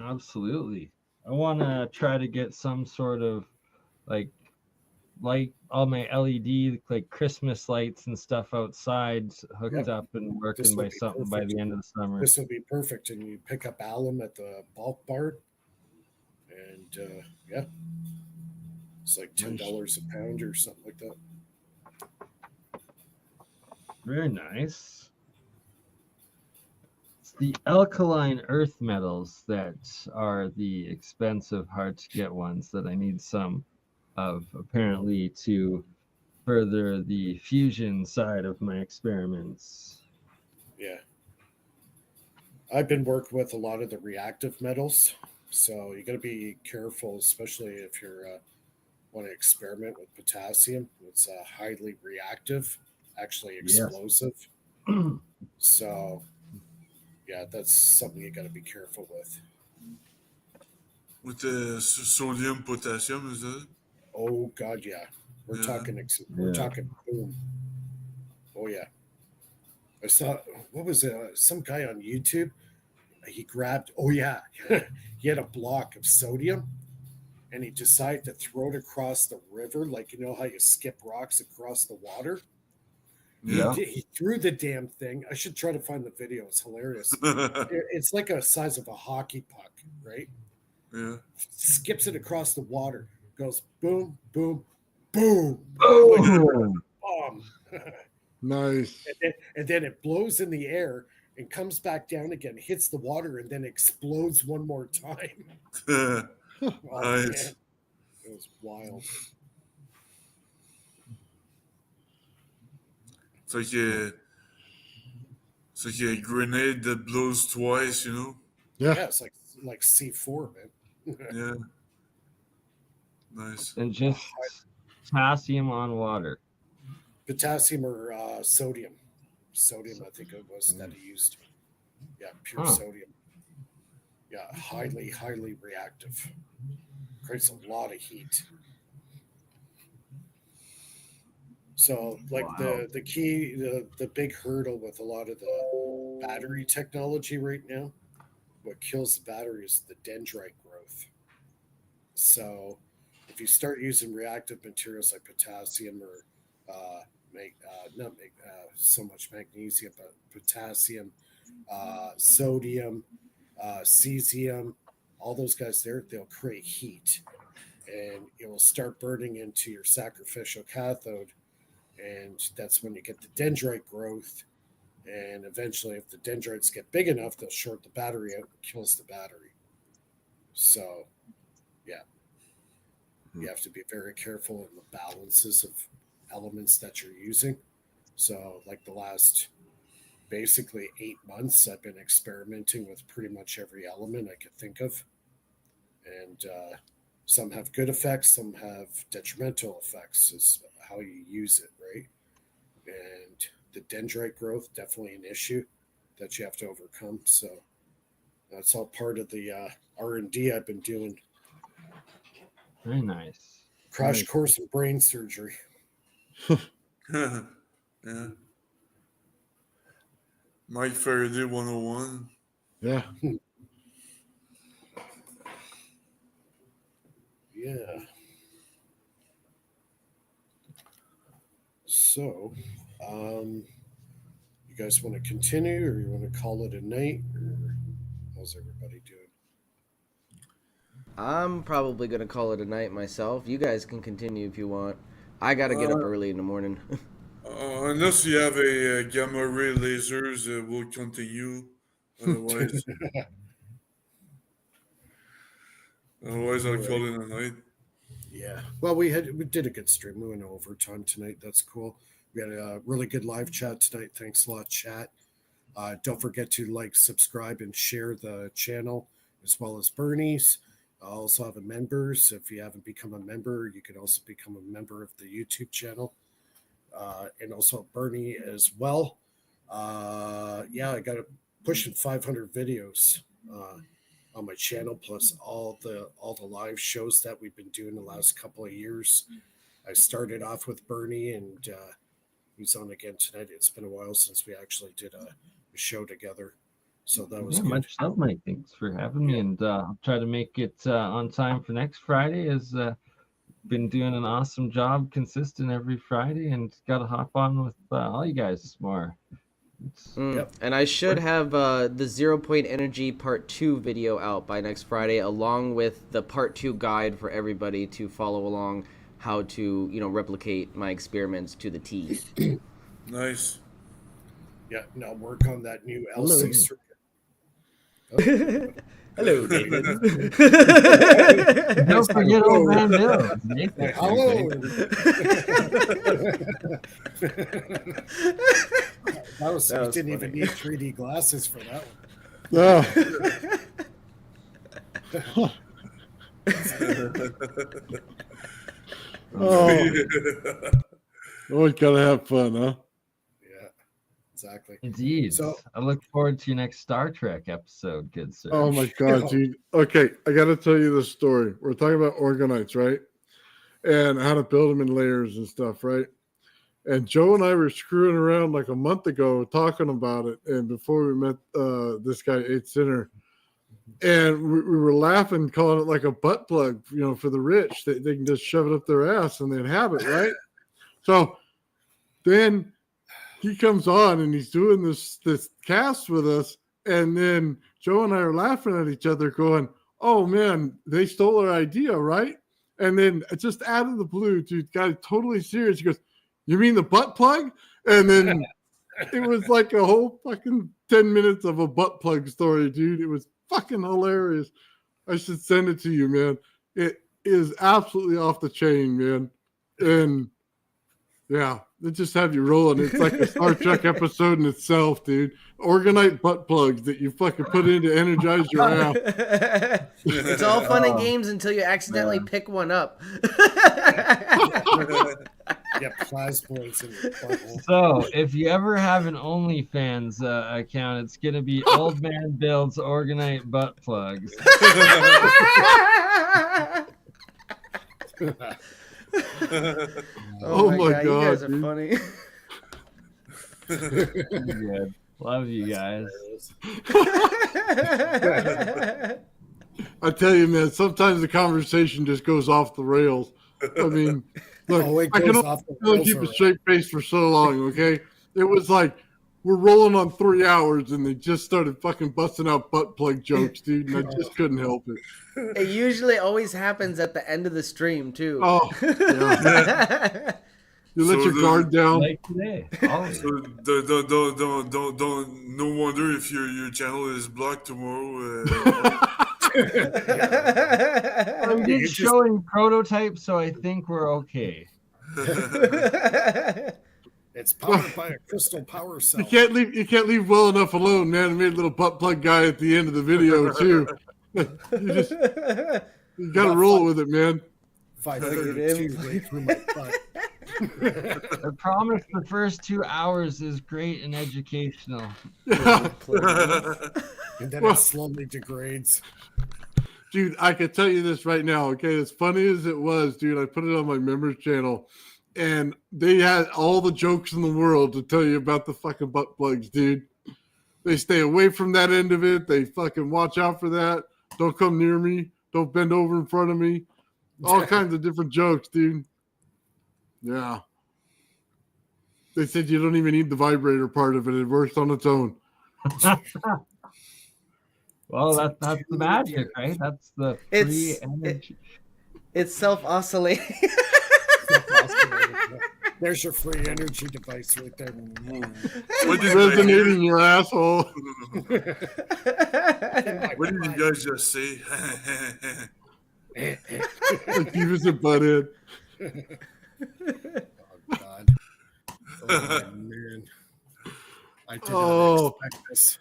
Absolutely. I want to try to get some sort of like light all my LED like Christmas lights and stuff outside hooked up and working by something by the end of the summer. This would be perfect. And you pick up alum at the bulk bar, and yeah, it's like $10 a pound or something like that. Very nice. It's the alkaline earth metals that are the expensive, hard to get ones that I need some of, apparently, to further the fusion side of my experiments. Yeah. I've been working with a lot of the reactive metals, so you got to be careful, especially if you're want to experiment with potassium. It's highly reactive, actually explosive. Yes. So, yeah, that's something you got to be careful with. With the sodium, potassium, is that? Oh God, yeah. We're talking boom. Oh yeah. I saw, what was it? Some guy on YouTube. He grabbed. Oh yeah, he had a block of sodium, and he decided to throw it across the river, like you know how you skip rocks across the water. Yeah. He threw the damn thing. I should try to find the video. It's hilarious. It's like a size of a hockey puck, right? Yeah. Skips it across the water. Goes boom, boom, boom. Oh. Bomb. Nice. And then it blows in the air and comes back down again, hits the water, and then explodes one more time. Oh, Nice. man. It was wild. It's like a grenade that blows twice, you know? Yeah. Yeah, it's like C4, man. Yeah. Nice. And just potassium on water. Potassium or sodium. Sodium, I think it was that he used. Yeah, pure sodium. Yeah, highly, highly reactive. Creates a lot of heat. So, like the key, the big hurdle with a lot of the battery technology right now, what kills the battery is the dendrite growth. So, if you start using reactive materials like potassium or not so much magnesium, but potassium, sodium, cesium, all those guys there, they'll create heat, and it will start burning into your sacrificial cathode, and that's when you get the dendrite growth. And eventually, if the dendrites get big enough, they'll short the battery out and kills the battery. So, yeah, you have to be very careful in the balances of elements that you're using. So, like the last basically 8 months, I've been experimenting with pretty much every element I could think of. And some have good effects, some have detrimental effects, is how you use it, right? And the dendrite growth, definitely an issue that you have to overcome. So that's all part of the R&D I've been doing. Very nice. Crash course in brain surgery. Yeah. Mike Faraday 101. Yeah. Yeah. So, you guys want to continue, or you want to call it a night, or how's everybody doing? I'm probably gonna call it a night myself. You guys can continue if you want. I gotta get up early in the morning. Unless you have a gamma ray lasers, we'll continue. Otherwise, I'll call it a night. Yeah. Well, we did a good stream. We went overtime tonight. That's cool. We had a really good live chat tonight. Thanks a lot, chat. Don't forget to like, subscribe, and share the channel, as well as Bernie's. I also have a members. If you haven't become a member, you can also become a member of the YouTube channel, and also Bernie as well. Yeah, I got pushing 500 videos on my channel, plus all the live shows that we've been doing the last couple of years. I started off with Bernie, and he's on again tonight. It's been a while since we actually did a show together, so that was good. Much love, Mike. Thanks for having me, and I'll try to make it on time for next Friday. As been doing an awesome job, consistent every Friday, and got to hop on with all you guys more. And I should have the 0 Point Energy Part 2 video out by next Friday, along with the Part 2 guide for everybody to follow along how to, replicate my experiments to the T. Nice. Yeah, now work on that new LC circuit. Hello, David. Don't forget old man Bill. Hello. You didn't even need 3D glasses for that one. Always gotta have fun, huh? Yeah, exactly. Indeed. So I look forward to your next Star Trek episode, good sir. Oh my god, dude. Okay, I gotta tell you this story. We're talking about organites, right? And how to build them in layers and stuff, right? And Joe and I were screwing around like a month ago talking about it. And before we met this guy, 8 Center, and we were laughing, calling it like a butt plug, for the rich. They can just shove it up their ass and they'd have it, right? So then he comes on and he's doing this cast with us. And then Joe and I are laughing at each other going, oh man, they stole our idea, right? And then just out of the blue, dude, got totally serious. He goes, you mean the butt plug? And then it was like a whole fucking 10 minutes of a butt plug story, dude. It was fucking hilarious. I should send it to you, man. It is absolutely off the chain, man. And yeah, they just have you rolling. It's like a Star Trek episode in itself, dude. Organite butt plugs that you fucking put in to energize your app. It's all fun and games until you accidentally pick one up. Get plasmoids in your butthole. So, if you ever have an OnlyFans account, it's going to be Old Man Builds Organite Butt Plugs. Oh my god, you guys are dude. funny. Good. Love you guys. I tell you, man, sometimes the conversation just goes off the rails. I mean, look, Oh, it I can goes off the only rails keep a already. straight face for so long, okay? It was like we're rolling on 3 hours and they just started fucking busting out butt plug jokes, dude, and I just couldn't help it. It usually always happens at the end of the stream, too. Oh, yeah. You let So your guard down. Like today. Always. So don't no wonder if your channel is blocked tomorrow. I'm just showing prototypes, so I think we're okay. It's powered by a crystal power cell. You can't leave well enough alone, man. I made a little butt plug guy at the end of the video too. you gotta roll with it, man. 532 right through my butt. I promise the first 2 hours is great and educational. And then it slowly degrades. Dude, I can tell you this right now, okay? As funny as it was, dude, I put it on my members channel, and they had all the jokes in the world to tell you about the fucking butt plugs, dude. They stay away from that end of it. They fucking watch out for that. Don't come near me. Don't bend over in front of me. All kinds of different jokes, dude. Yeah. They said you don't even need the vibrator part of it. It works on its own. Well, that's the magic, right? That's the free energy. It's self-oscillating. There's your free energy device right there. What did Resonating your asshole. What did you guys just say? He was a butthead. Oh, God. Oh, man. I did not expect this.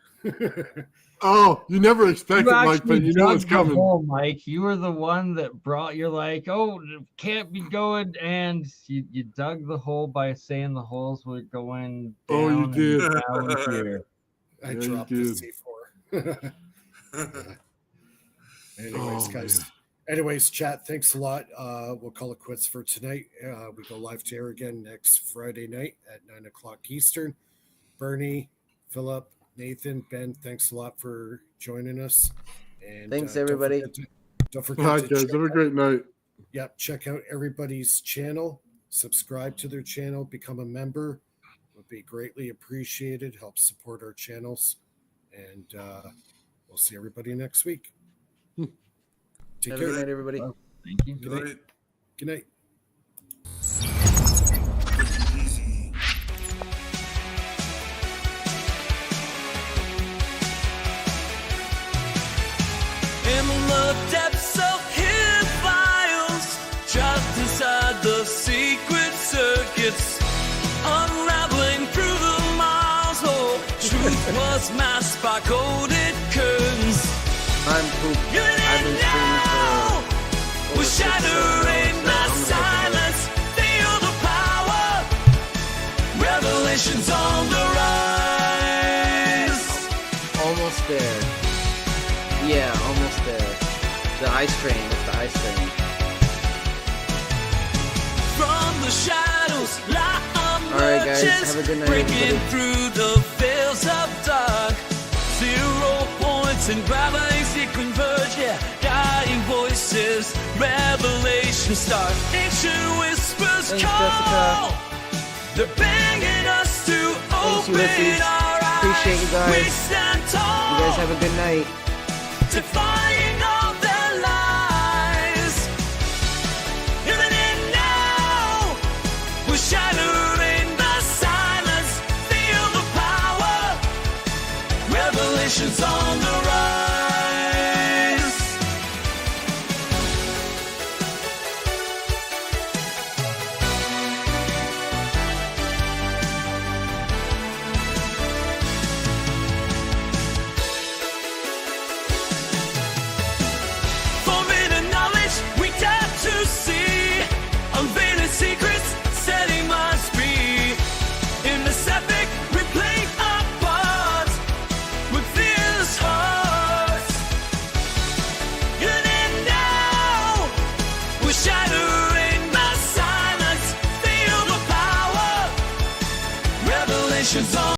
Oh, you never expect You it, Mike, actually but you know dug it's the coming. hole, Mike. You were the one that brought. You're like, oh, can't be going, and you dug the hole by saying the holes were going down. Oh, you did. And down here. I Yeah, you dropped the did. C4. Anyways, Oh, guys. man. Anyways, chat, thanks a lot. We'll call it quits for tonight. We go live to air again next Friday night at 9 o'clock Eastern. Bernie, Philip, Nathan, Ben, thanks a lot for joining us. And Thanks, everybody. Don't forget Bye, to guys. Have a great night. Yep, check out everybody's channel. Subscribe to their channel. Become a member. Would be greatly appreciated. Help support our channels. And we'll see everybody next week. Take Have a care. good night, everybody. Thank you. Good night. Good night. Easy. In the depths of hidden files, trapped inside the secret circuits, unraveling through the miles. Oh, truth was masked by coded curtains. I'm poop. I've been streaming for We're shattering the silence. Feel the power. Revelations on the rise. almost there. Yeah, almost there. The ice train. It's the ice train. From the shadows, light Alright, guys. emerges, Have a good night, breaking everybody. through the veils of dark. 0 points and gravity converge, yeah. Dying voices, revelation start. Ancient whispers Thanks, call. Jessica. They're begging us to Thanks, open Ulysses. our eyes. Appreciate you guys. We stand tall. You guys have a good night. Defying all their lies. Even in now, we're shattering the silence. Feel the power. Revelations on the rise. Forbidden knowledge we dare to see. Unveiling secrets, setting minds free. In this epic, we play our part with fearless hearts. And now, we're shattering the silence. Feel the power. Revelations